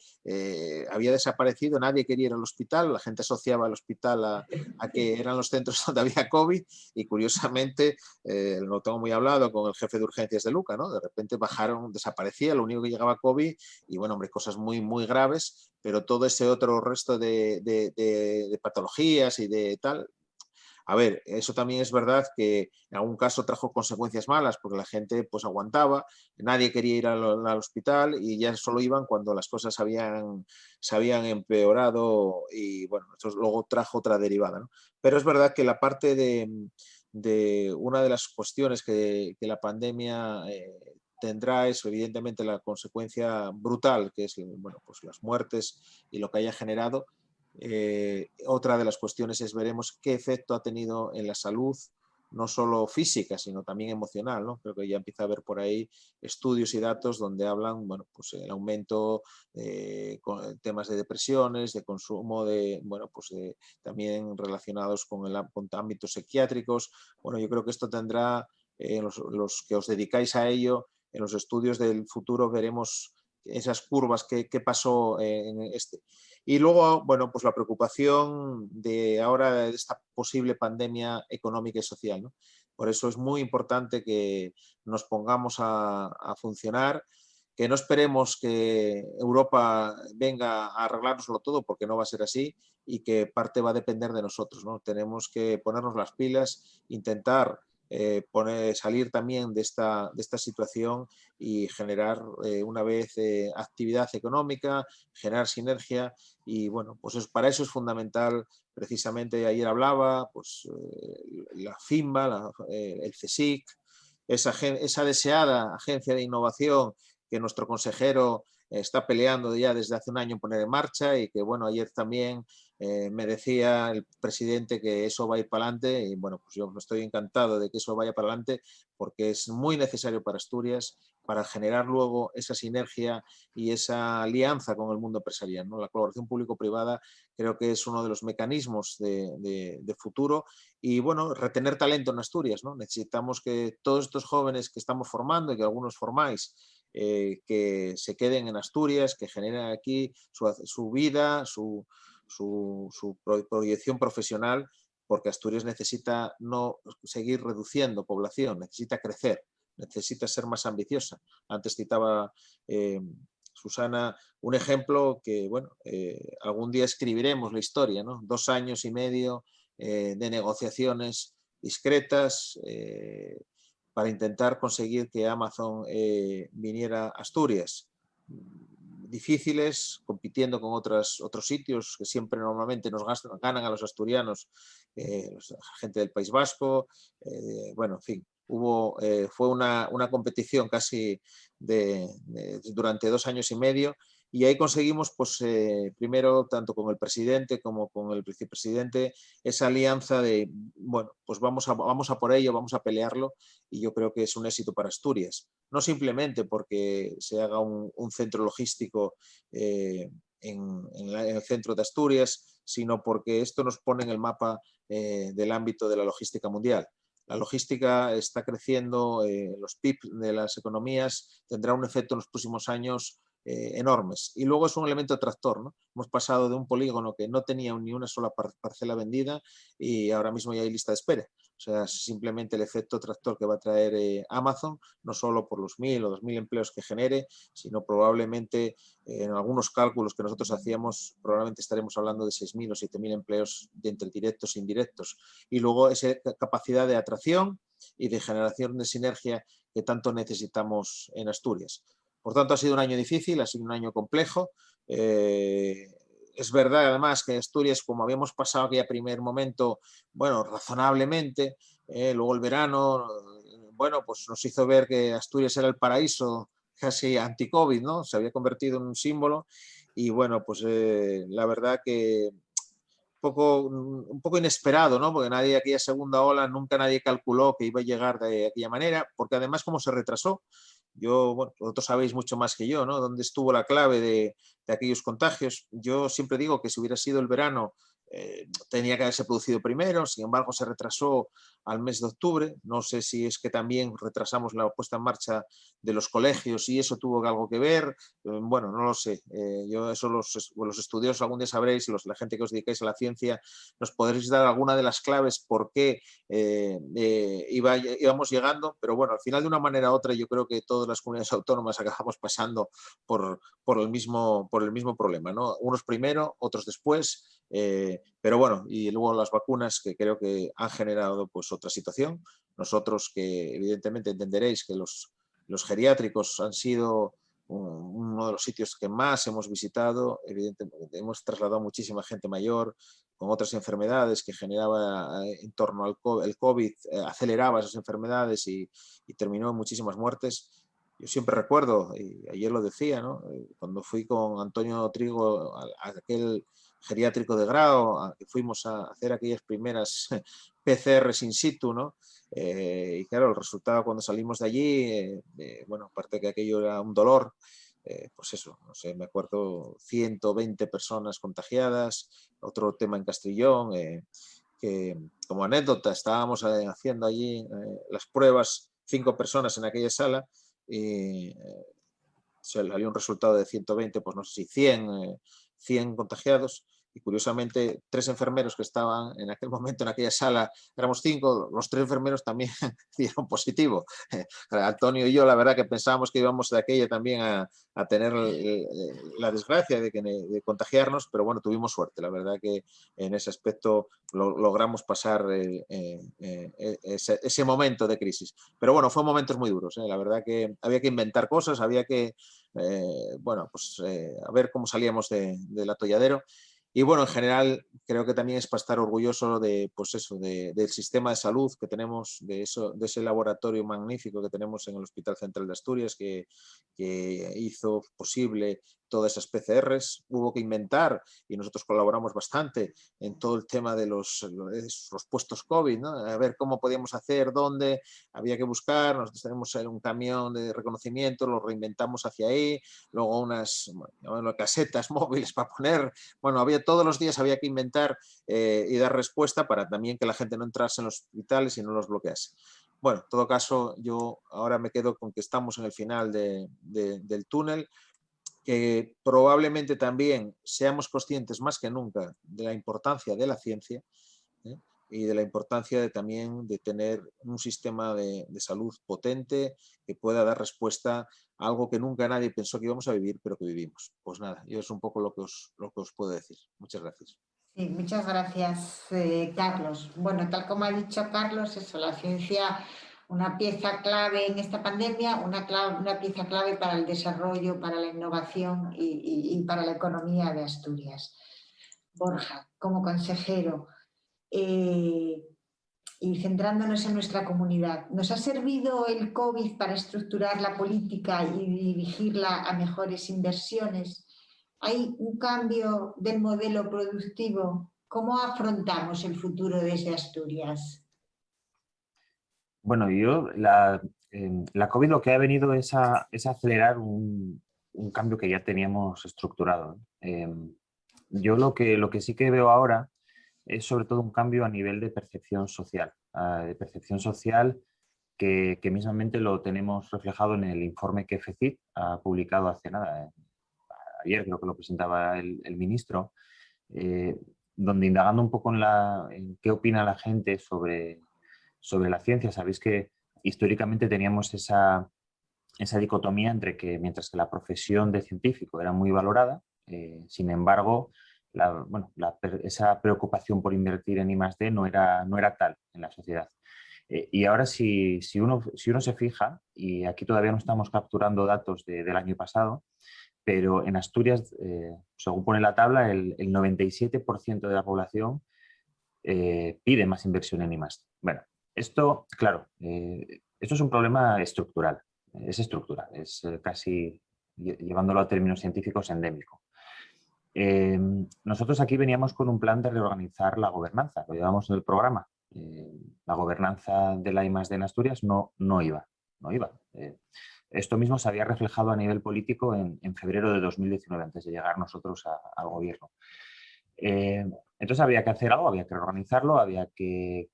había desaparecido, nadie quería ir al hospital, la gente asociaba al hospital a que eran los centros donde había COVID y curiosamente, lo tengo muy hablado con el jefe de urgencias de Luca, ¿no? De repente bajaron, desaparecía, lo único que llegaba COVID y bueno, hombre, cosas muy, muy graves, pero todo ese otro resto de patologías y de tal. A ver, eso también es verdad que en algún caso trajo consecuencias malas porque la gente pues aguantaba, nadie quería ir al hospital y ya solo iban cuando las cosas se habían empeorado y bueno, eso luego trajo otra derivada, ¿no? Pero es verdad que la parte de una de las cuestiones que la pandemia tendrá es evidentemente la consecuencia brutal que es bueno, pues las muertes y lo que haya generado. Otra de las cuestiones es veremos qué efecto ha tenido en la salud, no solo física, sino también emocional, ¿no? Creo que ya empieza a haber por ahí estudios y datos donde hablan, bueno, pues el aumento con temas de depresiones, de consumo, bueno, pues también relacionados con ámbitos psiquiátricos. Bueno, yo creo que esto tendrá, los que os dedicáis a ello, en los estudios del futuro veremos esas curvas que pasó en este. Y luego, bueno, pues la preocupación de ahora de esta posible pandemia económica y social, ¿no? Por eso es muy importante que nos pongamos a funcionar, que no esperemos que Europa venga a arreglárnoslo todo, porque no va a ser así y que parte va a depender de nosotros, ¿no? Tenemos que ponernos las pilas, intentar salir también de esta situación y generar una vez actividad económica, generar sinergia y bueno, pues para eso es fundamental, precisamente ayer hablaba, pues la FINVA, el CSIC, esa deseada agencia de innovación que nuestro consejero está peleando ya desde hace un año en poner en marcha y que bueno, ayer también me decía el presidente que eso va a ir para adelante y bueno, pues yo estoy encantado de que eso vaya para adelante porque es muy necesario para Asturias para generar luego esa sinergia y esa alianza con el mundo empresarial, ¿no? La colaboración público-privada creo que es uno de los mecanismos de futuro y bueno, retener talento en Asturias, ¿no? Necesitamos que todos estos jóvenes que estamos formando y que algunos formáis, que se queden en Asturias, que generen aquí su vida, su proyección profesional, porque Asturias necesita no seguir reduciendo población, necesita crecer, necesita ser más ambiciosa. Antes citaba Susana un ejemplo que, bueno, algún día escribiremos la historia, ¿no? 2 años y medio de negociaciones discretas para intentar conseguir que Amazon viniera a Asturias. Difíciles, compitiendo con otros sitios que siempre normalmente ganan a los asturianos, la gente del País Vasco, bueno, en fin, fue una competición casi durante 2 años y medio y ahí conseguimos, pues primero, tanto con el presidente como con el vicepresidente, esa alianza de, bueno, pues vamos a por ello, vamos a pelearlo y yo creo que es un éxito para Asturias. No simplemente porque se haga un centro logístico en el centro de Asturias, sino porque esto nos pone en el mapa del ámbito de la logística mundial. La logística está creciendo, los PIB de las economías tendrá un efecto en los próximos años enormes. Y luego es un elemento tractor, ¿no? Hemos pasado de un polígono que no tenía ni una sola parcela vendida y ahora mismo ya hay lista de espera. O sea, es simplemente el efecto tractor que va a traer Amazon, no solo por los 1.000 o 2.000 empleos que genere, sino probablemente en algunos cálculos que nosotros hacíamos, probablemente estaremos hablando de 6.000 o 7.000 empleos entre directos e indirectos. Y luego esa capacidad de atracción y de generación de sinergia que tanto necesitamos en Asturias. Por tanto, ha sido un año difícil, ha sido un año complejo. Es verdad, además, que Asturias, como habíamos pasado aquel primer momento, bueno, razonablemente, luego el verano, bueno, pues nos hizo ver que Asturias era el paraíso casi anti-COVID, ¿no? Se había convertido en un símbolo y, bueno, pues la verdad que un poco inesperado, ¿no? Porque nadie, aquella segunda ola, nunca nadie calculó que iba a llegar de aquella manera, porque además como se retrasó, bueno, vosotros sabéis mucho más que yo, ¿no? ¿Dónde estuvo la clave de aquellos contagios? Yo siempre digo que si hubiera sido el verano, tenía que haberse producido primero, sin embargo se retrasó al mes de octubre. No sé si es que también retrasamos la puesta en marcha de los colegios y eso tuvo algo que ver. Bueno, no lo sé. Yo eso los estudiosos algún día sabréis, y la gente que os dedicáis a la ciencia, nos podréis dar alguna de las claves por qué íbamos llegando, pero bueno, al final de una manera u otra yo creo que todas las comunidades autónomas acabamos pasando por el mismo problema, ¿no? Unos primero, otros después, pero bueno, y luego las vacunas que creo que han generado pues otra situación. Nosotros que evidentemente entenderéis que los geriátricos han sido uno de los sitios que más hemos visitado. Evidentemente hemos trasladado muchísima gente mayor con otras enfermedades que generaba en torno al COVID, aceleraba esas enfermedades y terminó en muchísimas muertes. Yo siempre recuerdo, y ayer lo decía, ¿no? Cuando fui con Antonio Trigo a aquel geriátrico de Grao, que fuimos a hacer aquellas primeras PCRs in situ, ¿no? Y claro, el resultado cuando salimos de allí, bueno, aparte que aquello era un dolor, pues eso, no sé, me acuerdo 120 personas contagiadas, otro tema en Castrillón, que como anécdota estábamos haciendo allí las pruebas, 5 personas en aquella sala, y salió un resultado de 120, pues no sé si 100 contagiados. Y curiosamente 3 enfermeros que estaban en aquel momento en aquella sala, éramos 5, los 3 enfermeros también dieron positivo. Antonio y yo la verdad que pensábamos que íbamos de aquella también a tener la desgracia de contagiarnos, pero bueno, tuvimos suerte. La verdad que en ese aspecto logramos pasar ese momento de crisis. Pero bueno, fueron momentos muy duros. La verdad que había que inventar cosas, había que, bueno, pues a ver cómo salíamos del atolladero. Y bueno, en general creo que también es para estar orgulloso pues eso, del sistema de salud que tenemos, de ese laboratorio magnífico que tenemos en el Hospital Central de Asturias que hizo posible todas esas PCRs. Hubo que inventar, y nosotros colaboramos bastante en todo el tema de los puestos COVID, ¿no? A ver cómo podíamos hacer, dónde había que buscar. Nosotros tenemos un camión de reconocimiento, lo reinventamos hacia ahí, luego unas casetas móviles para poner, bueno, todos los días había que inventar y dar respuesta para también que la gente no entrase en los hospitales y no los bloquease. Bueno, en todo caso, yo ahora me quedo con que estamos en el final del túnel, que probablemente también seamos conscientes más que nunca de la importancia de la ciencia, y de la importancia también de tener un sistema de salud potente que pueda dar respuesta a algo que nunca nadie pensó que íbamos a vivir, pero que vivimos. Pues nada, yo es un poco lo que os puedo decir. Muchas gracias. Sí, muchas gracias, Carlos. Bueno, tal como ha dicho Carlos, eso, la ciencia, una pieza clave en esta pandemia, una pieza clave para el desarrollo, para la innovación y para la economía de Asturias. Borja, como consejero, y centrándonos en nuestra comunidad, ¿nos ha servido el COVID para estructurar la política y dirigirla a mejores inversiones? ¿Hay un cambio del modelo productivo? ¿Cómo afrontamos el futuro desde Asturias? Bueno, la COVID lo que ha venido es a acelerar un cambio que ya teníamos estructurado. Yo lo que sí que veo ahora es sobre todo un cambio a nivel de percepción social. Que mismamente lo tenemos reflejado en el informe que FECIT ha publicado hace nada, ayer creo que lo presentaba el ministro, donde indagando un poco en qué opina la gente sobre la ciencia. Sabéis que históricamente teníamos esa dicotomía entre que mientras que la profesión de científico era muy valorada, sin embargo, esa preocupación por invertir en I+D no era tal en la sociedad. Y ahora si uno se fija, y aquí todavía no estamos capturando datos del año pasado, pero en Asturias, según pone la tabla, el 97% de la población pide más inversión en I+D. Bueno, esto, claro, esto es un problema estructural, es casi, llevándolo a términos científicos, endémico. Nosotros aquí veníamos con un plan de reorganizar la gobernanza, lo llevamos en el programa. La gobernanza de la I+D en Asturias no iba. Esto mismo se había reflejado a nivel político en febrero de 2019, antes de llegar nosotros al gobierno. Entonces había que hacer algo, había que reorganizarlo, había que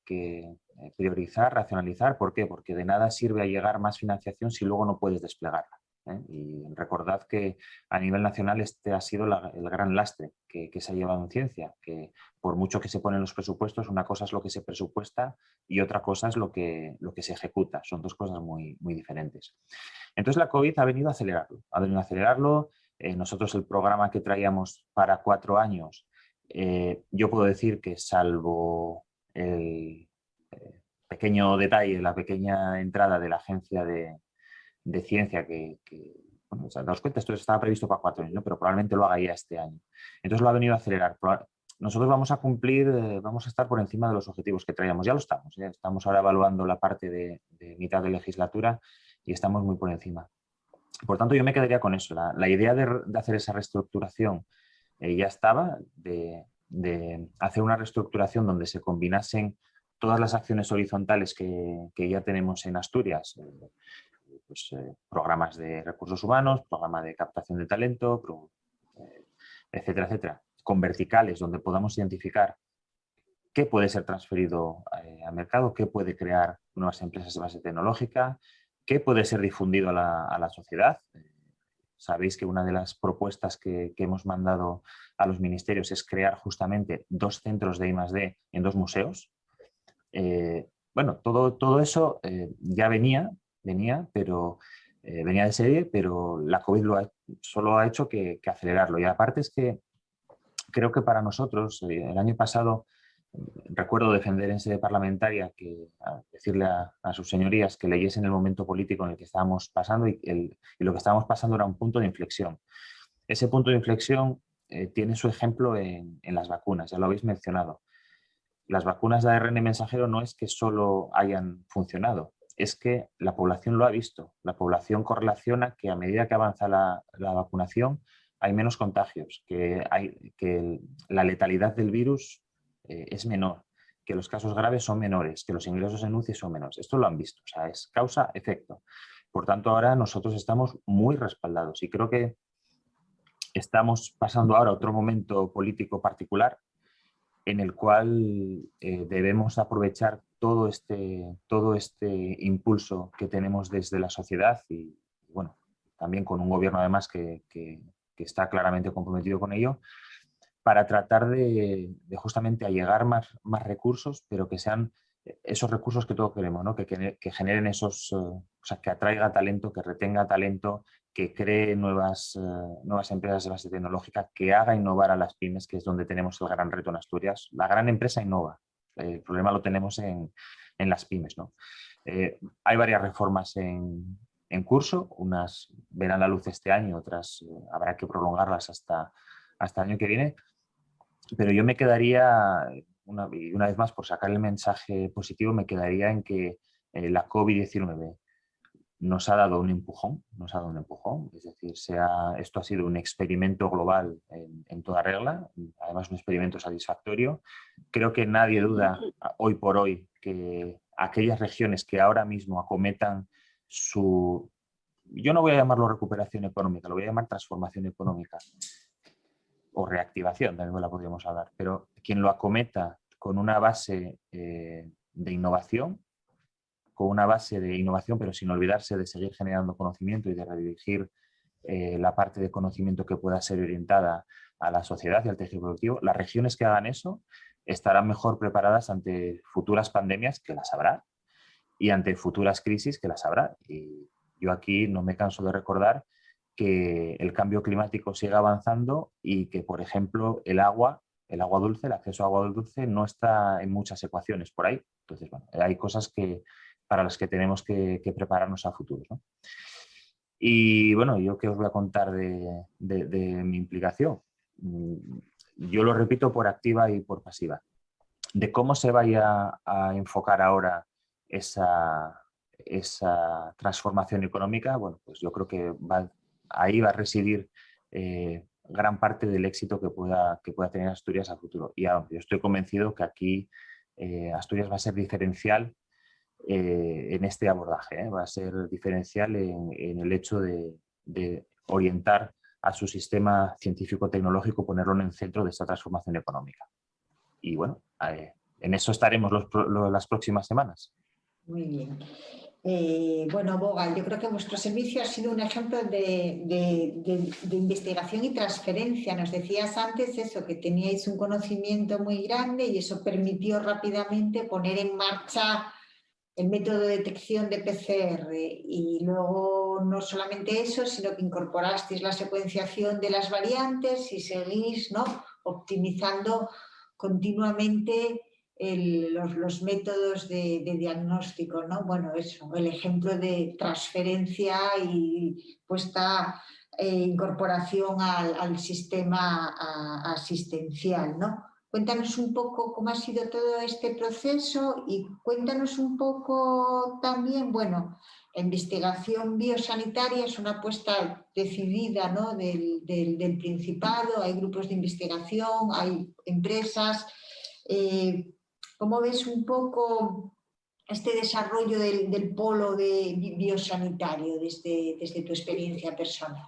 priorizar, racionalizar. ¿Por qué? Porque de nada sirve a llegar más financiación si luego no puedes desplegarla. Y recordad que a nivel nacional este ha sido el gran lastre que se ha llevado en ciencia, que por mucho que se ponen los presupuestos, una cosa es lo que se presupuesta y otra cosa es lo que se ejecuta. Son dos cosas muy, muy diferentes. Entonces la COVID ha venido a acelerarlo. Nosotros el programa que traíamos para 4 años, yo puedo decir que salvo el pequeño detalle, la pequeña entrada de la agencia de ciencia bueno, os daos cuenta, esto estaba previsto para 4 años, ¿no? Pero probablemente lo haga ya este año. Entonces lo ha venido a acelerar. Nosotros vamos a cumplir, vamos a estar por encima de los objetivos que traíamos. Ya lo estamos. Estamos ahora evaluando la parte de mitad de legislatura y estamos muy por encima. Por tanto, yo me quedaría con eso. La idea de hacer esa reestructuración ya estaba, de hacer una reestructuración donde se combinasen todas las acciones horizontales que ya tenemos en Asturias, programas de recursos humanos, programa de captación de talento, etcétera, etcétera, con verticales donde podamos identificar qué puede ser transferido al mercado, qué puede crear nuevas empresas de base tecnológica, qué puede ser difundido a la sociedad. Sabéis que una de las propuestas que hemos mandado a los ministerios es crear justamente 2 centros de I+D en 2 museos. Bueno, todo eso ya venía de serie, pero la COVID solo ha hecho que acelerarlo. Y aparte es que creo que para nosotros, el año pasado, recuerdo defender en sede parlamentaria, decirle a sus señorías que leyesen el momento político en el que estábamos pasando y lo que estábamos pasando era un punto de inflexión. Ese punto de inflexión tiene su ejemplo en las vacunas, ya lo habéis mencionado. Las vacunas de ARN mensajero no es que solo hayan funcionado, es que la población lo ha visto. La población correlaciona que a medida que avanza la vacunación hay menos contagios, que la letalidad del virus es menor, que los casos graves son menores, que los ingresos en UCI son menores. Esto lo han visto, o sea, es causa-efecto. Por tanto, ahora nosotros estamos muy respaldados y creo que estamos pasando ahora a otro momento político particular en el cual debemos aprovechar todo este impulso que tenemos desde la sociedad y, bueno, también con un gobierno además que está claramente comprometido con ello, para tratar de justamente allegar más recursos, pero que sean esos recursos que todos queremos, ¿no? que generen esos, o sea, que atraiga talento, que retenga talento, que cree nuevas empresas de base tecnológica, que haga innovar a las pymes, que es donde tenemos el gran reto en Asturias. La gran empresa innova, el problema lo tenemos en las pymes, ¿no? Hay varias reformas en curso, unas verán la luz este año, otras habrá que prolongarlas hasta el año que viene, pero yo me quedaría, una vez más, por sacar el mensaje positivo, me quedaría en que la COVID-19 nos ha dado un empujón, es decir, esto ha sido un experimento global en toda regla, además un experimento satisfactorio. Creo que nadie duda hoy por hoy que aquellas regiones que ahora mismo acometan yo no voy a llamarlo recuperación económica, lo voy a llamar transformación económica o reactivación, también la podríamos hablar, pero quien lo acometa con una base de innovación, pero sin olvidarse de seguir generando conocimiento y de redirigir la parte de conocimiento que pueda ser orientada a la sociedad y al tejido productivo, las regiones que hagan eso estarán mejor preparadas ante futuras pandemias, que las habrá, y ante futuras crisis, que las habrá. Y yo aquí no me canso de recordar que el cambio climático sigue avanzando y que, por ejemplo, el agua el agua dulce, el acceso a agua dulce no está en muchas ecuaciones por ahí. Entonces, bueno, hay cosas para las que tenemos que prepararnos a futuro, ¿no? Y bueno, ¿yo qué os voy a contar de mi implicación? Yo lo repito por activa y por pasiva. De cómo se vaya a enfocar ahora esa transformación económica, bueno, pues yo creo que ahí va a residir gran parte del éxito que pueda tener Asturias a futuro. Y yo estoy convencido que aquí Asturias va a ser diferencial en este abordaje, va a ser diferencial en el hecho de orientar a su sistema científico-tecnológico, ponerlo en el centro de esta transformación económica. Y bueno, en eso estaremos las próximas semanas. Muy bien. Bueno, Boga, yo creo que vuestro servicio ha sido un ejemplo de investigación y transferencia. Nos decías antes eso, que teníais un conocimiento muy grande y eso permitió rápidamente poner en marcha el método de detección de PCR. Y luego no solamente eso, sino que incorporasteis la secuenciación de las variantes y seguís, ¿no?, optimizando continuamente los métodos de diagnóstico, ¿no? Bueno, eso, el ejemplo de transferencia y puesta incorporación al sistema asistencial, ¿no? Cuéntanos un poco cómo ha sido todo este proceso y cuéntanos un poco también, bueno, la investigación biosanitaria es una apuesta decidida, ¿no?, del Principado, hay grupos de investigación, hay empresas. ¿Cómo ves un poco este desarrollo del polo biosanitario desde tu experiencia personal?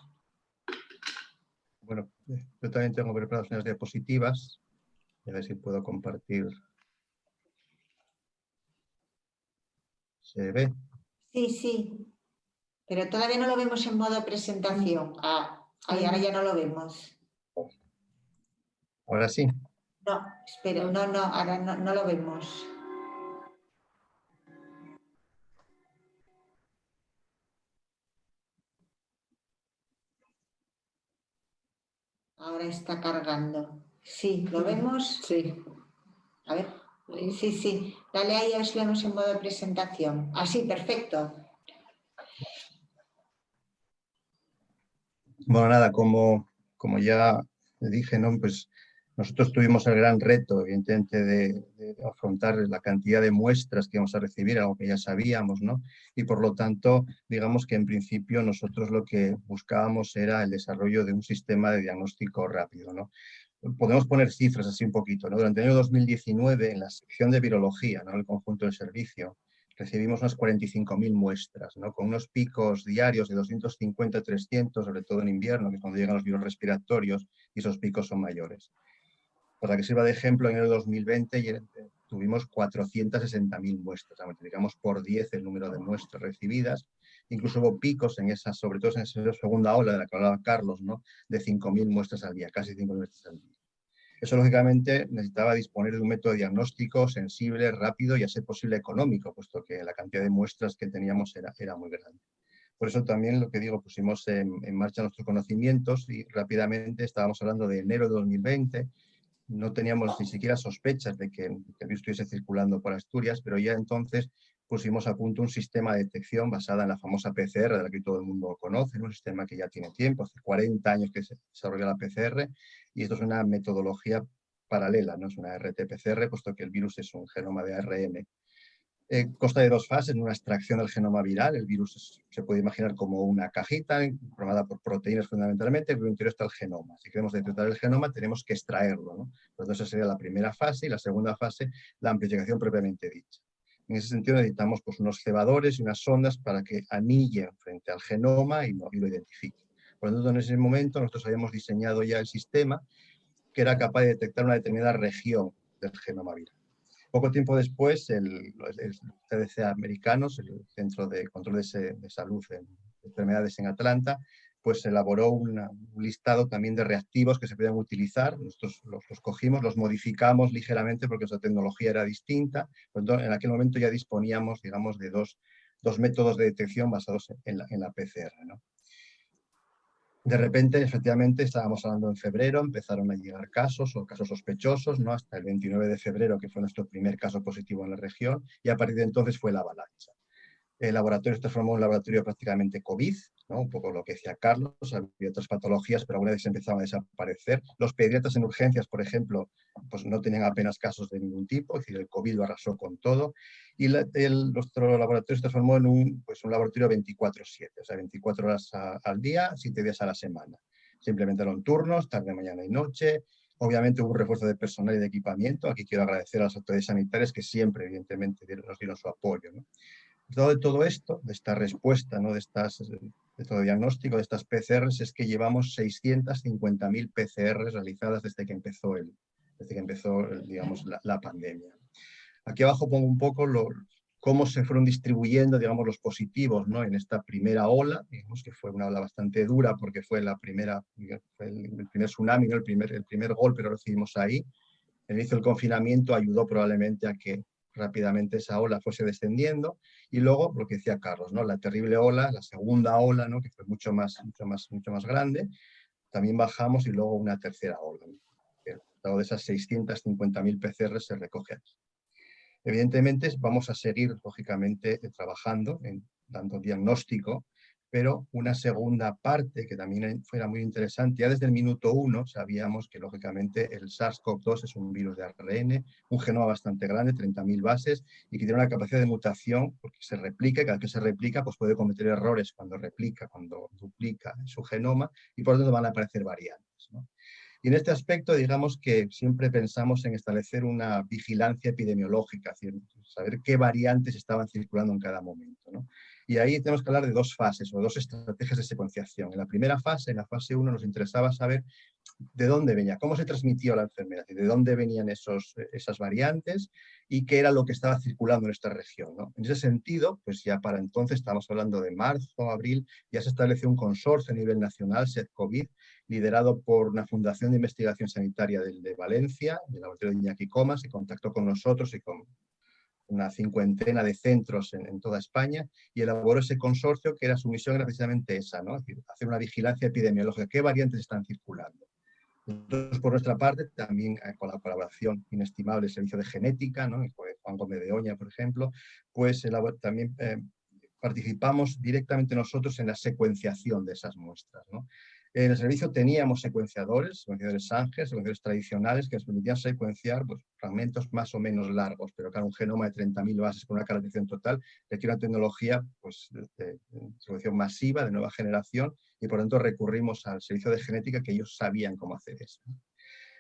Bueno, yo también tengo preparadas unas diapositivas. A ver si puedo compartir. ¿Se ve? Sí, sí, pero todavía no lo vemos en modo presentación. Ahora ya no lo vemos. Ahora sí. No, espera, no, ahora no lo vemos. Ahora está cargando. Sí, ¿lo vemos? Sí. A ver. Sí. Dale ahí a ver si lo vemos en modo presentación. Así, perfecto. Bueno, nada, como ya dije, ¿no?, pues nosotros tuvimos el gran reto, evidentemente, de afrontar la cantidad de muestras que íbamos a recibir, algo que ya sabíamos, ¿no? Y por lo tanto, digamos que en principio nosotros lo que buscábamos era el desarrollo de un sistema de diagnóstico rápido, ¿no? Podemos poner cifras así un poquito, ¿no? Durante el año 2019, en la sección de virología, ¿no?, el conjunto del servicio, recibimos unas 45.000 muestras, ¿no?, con unos picos diarios de 250, 300, sobre todo en invierno, que es cuando llegan los virus respiratorios, y esos picos son mayores. Para que sirva de ejemplo, en el 2020 tuvimos 460.000 muestras, multiplicamos por 10 el número de muestras recibidas. Incluso hubo picos sobre todo en esa segunda ola de la que hablaba Carlos, ¿no?, de 5.000 muestras al día, casi 5.000 muestras al día. Eso, lógicamente, necesitaba disponer de un método diagnóstico sensible, rápido y a ser posible económico, puesto que la cantidad de muestras que teníamos era muy grande. Por eso también, lo que digo, pusimos en marcha nuestros conocimientos y rápidamente, estábamos hablando de enero de 2020, no teníamos ni siquiera sospechas de que el virus estuviese circulando por Asturias, pero ya entonces pusimos a punto un sistema de detección basada en la famosa PCR, de la que todo el mundo conoce, un sistema que ya tiene tiempo, hace 40 años que se desarrolló la PCR, y esto es una metodología paralela, no es una RT-PCR, puesto que el virus es un genoma de ARN. Consta de dos fases, una extracción del genoma viral, el virus se puede imaginar como una cajita formada por proteínas fundamentalmente, pero en el interior está el genoma. Si queremos detectar el genoma tenemos que extraerlo, ¿no? Entonces esa sería la primera fase, y la segunda fase, la amplificación propiamente dicha. En ese sentido necesitamos pues unos cebadores y unas sondas para que anillen frente al genoma y lo identifiquen. Por lo tanto, en ese momento nosotros habíamos diseñado ya el sistema que era capaz de detectar una determinada región del genoma viral. Poco tiempo después, el CDC americanos, el Centro de Control de Salud en Enfermedades en Atlanta, pues elaboró un listado también de reactivos que se podían utilizar. Nosotros los cogimos, los modificamos ligeramente porque nuestra tecnología era distinta. Entonces, en aquel momento ya disponíamos, digamos, de dos métodos de detección basados en la PCR, ¿no? de repente, efectivamente, estábamos hablando en febrero, empezaron a llegar casos o casos sospechosos, ¿no? Hasta el 29 de febrero, que fue nuestro primer caso positivo en la región, y a partir de entonces fue la avalancha. El laboratorio se transformó en un laboratorio prácticamente COVID, ¿no? Un poco lo que decía Carlos, había otras patologías, pero algunas empezaban a desaparecer. Los pediatras en urgencias, por ejemplo, pues no tenían apenas casos de ningún tipo, es decir, el COVID lo arrasó con todo. Y nuestro laboratorio se transformó en un laboratorio 24/7, o sea, 24 horas al día, 7 días a la semana. Se implementaron turnos, tarde, mañana y noche. Obviamente hubo un refuerzo de personal y de equipamiento. Aquí quiero agradecer a las autoridades sanitarias que siempre, evidentemente, nos dieron su apoyo, ¿no? De todo esto, de esta respuesta, ¿no? de todo diagnóstico, de estas PCRs, es que llevamos 650.000 PCRs realizadas desde que empezó, digamos, la pandemia. Aquí abajo pongo un poco cómo se fueron distribuyendo, digamos, los positivos, ¿no? En esta primera ola, digamos que fue una ola bastante dura porque fue el primer tsunami, ¿no? el primer golpe lo recibimos ahí. El inicio del confinamiento ayudó probablemente a que rápidamente esa ola fuese descendiendo, y luego lo que decía Carlos, ¿no? La terrible ola, la segunda ola, ¿no? Que fue mucho más grande, también bajamos, y luego una tercera ola, ¿no? El resultado de esas 650.000 PCR se recoge aquí. Evidentemente vamos a seguir, lógicamente, trabajando, dando diagnóstico, pero una segunda parte que también fuera muy interesante. Ya desde el minuto 1 sabíamos que, lógicamente, el SARS-CoV-2 es un virus de ARN, un genoma bastante grande, 30.000 bases, y que tiene una capacidad de mutación porque se replica, y cada vez que se replica pues puede cometer errores cuando replica, cuando duplica su genoma, y por lo tanto van a aparecer variantes, ¿no? Y en este aspecto, digamos que siempre pensamos en establecer una vigilancia epidemiológica, es decir, saber qué variantes estaban circulando en cada momento, ¿no? Y ahí tenemos que hablar de dos fases o dos estrategias de secuenciación. En la primera fase, en la fase 1, nos interesaba saber de dónde venía, cómo se transmitía la enfermedad, y de dónde venían esas variantes y qué era lo que estaba circulando en esta región, ¿no? En ese sentido, pues ya para entonces, estamos hablando de marzo, abril, ya se estableció un consorcio a nivel nacional, SED-COVID, liderado por una fundación de investigación sanitaria de Valencia, del laboratorio de Iñaki Comas, que contactó con nosotros y con una 50 de centros en toda España, y elaboró ese consorcio que su misión era precisamente esa, ¿no? Es decir, hacer una vigilancia epidemiológica, qué variantes están circulando. Nosotros, por nuestra parte, también con la colaboración inestimable del Servicio de Genética, ¿no? Juan Gómez de Oña, por ejemplo, pues también participamos directamente nosotros en la secuenciación de esas muestras, ¿no? En el servicio teníamos secuenciadores Sanger, secuenciadores tradicionales, que nos permitían secuenciar pues, fragmentos más o menos largos, pero claro, un genoma de 30.000 bases con una caracterización total requiere una tecnología pues, de secuenciación masiva, de nueva generación, y por lo tanto recurrimos al servicio de genética, que ellos sabían cómo hacer eso.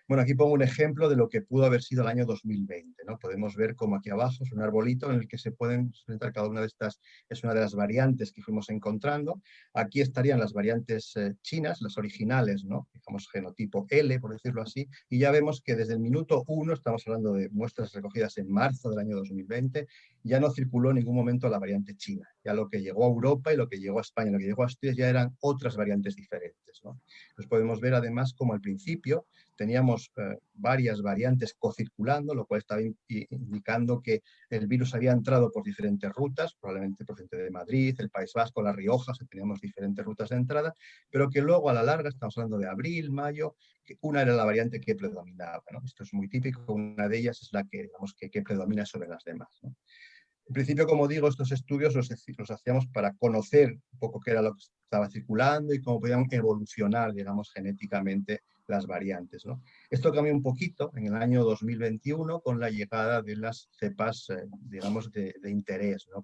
Bueno, aquí pongo un ejemplo de lo que pudo haber sido el año 2020, ¿no? Podemos ver como aquí abajo es un arbolito en el que se pueden presentar cada una de estas, es una de las variantes que fuimos encontrando. Aquí estarían las variantes chinas, las originales, ¿no? Digamos genotipo L, por decirlo así, y ya vemos que desde el minuto 1, estamos hablando de muestras recogidas en marzo del año 2020, ya no circuló en ningún momento la variante china. Ya lo que llegó a Europa y lo que llegó a España, lo que llegó a Asturias ya eran otras variantes diferentes, ¿no? Pues podemos ver además como al principio teníamos varias variantes cocirculando, lo cual estaba indicando que el virus había entrado por diferentes rutas, probablemente procedente de Madrid, el País Vasco, La Rioja, teníamos diferentes rutas de entrada, pero que luego a la larga, estamos hablando de abril, mayo, que una era la variante que predominaba, ¿no? Esto es muy típico, una de ellas es la que, digamos, que predomina sobre las demás, ¿no? En principio, como digo, estos estudios los hacíamos para conocer un poco qué era lo que estaba circulando y cómo podían evolucionar, digamos, genéticamente las variantes, ¿no? Esto cambió un poquito en el año 2021 con la llegada de las cepas, digamos, de interés, ¿no?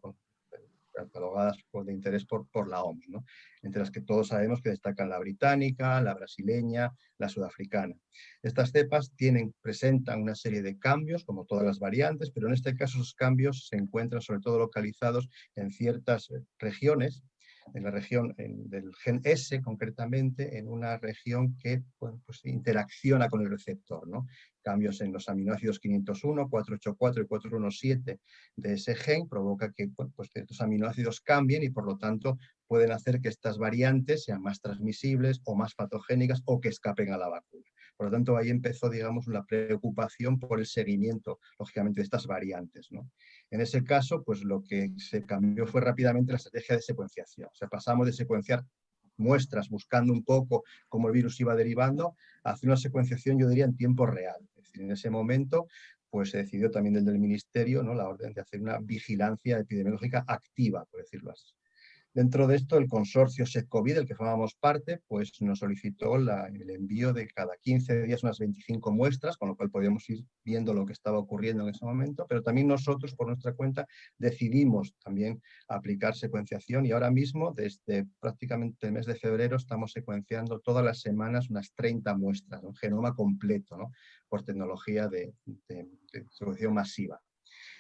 Catalogadas de interés por la OMS, ¿no? Entre las que todos sabemos que destacan la británica, la brasileña, la sudafricana. Estas cepas presentan una serie de cambios, como todas las variantes, pero en este caso esos cambios se encuentran sobre todo localizados en ciertas regiones, en la región del gen S concretamente, en una región que bueno, pues interacciona con el receptor, ¿no? Cambios en los aminoácidos 501, 484 y 417 de ese gen provoca que bueno, pues ciertos aminoácidos cambien y por lo tanto pueden hacer que estas variantes sean más transmisibles o más patogénicas o que escapen a la vacuna. Por lo tanto, ahí empezó, digamos, la preocupación por el seguimiento, lógicamente, de estas variantes, ¿no? En ese caso, pues lo que se cambió fue rápidamente la estrategia de secuenciación. O sea, pasamos de secuenciar muestras buscando un poco cómo el virus iba derivando, a hacer una secuenciación, yo diría, en tiempo real. Es decir, en ese momento pues se decidió también desde el Ministerio, ¿no?, la orden de hacer una vigilancia epidemiológica activa, por decirlo así. Dentro de esto, el consorcio SECCOVID, del que formamos parte, pues nos solicitó el envío de cada 15 días unas 25 muestras, con lo cual podíamos ir viendo lo que estaba ocurriendo en ese momento, pero también nosotros, por nuestra cuenta, decidimos también aplicar secuenciación y ahora mismo, desde prácticamente el mes de febrero, estamos secuenciando todas las semanas unas 30 muestras, un genoma completo, ¿no?, por tecnología de secuenciación masiva.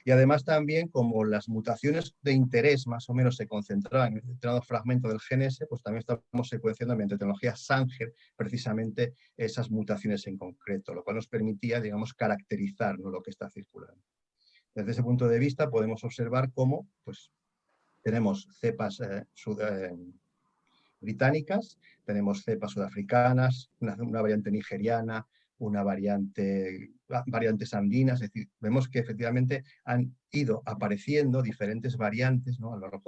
Y además también, como las mutaciones de interés más o menos se concentraban en un determinado fragmento del gen ese, pues también estamos secuenciando mediante tecnología Sanger precisamente esas mutaciones en concreto, lo cual nos permitía, digamos, caracterizar, ¿no?, lo que está circulando. Desde ese punto de vista podemos observar cómo pues, tenemos cepas británicas, tenemos cepas sudafricanas, una variante nigeriana, variantes andinas, es decir, vemos que efectivamente han ido apareciendo diferentes variantes, ¿no?, a lo largo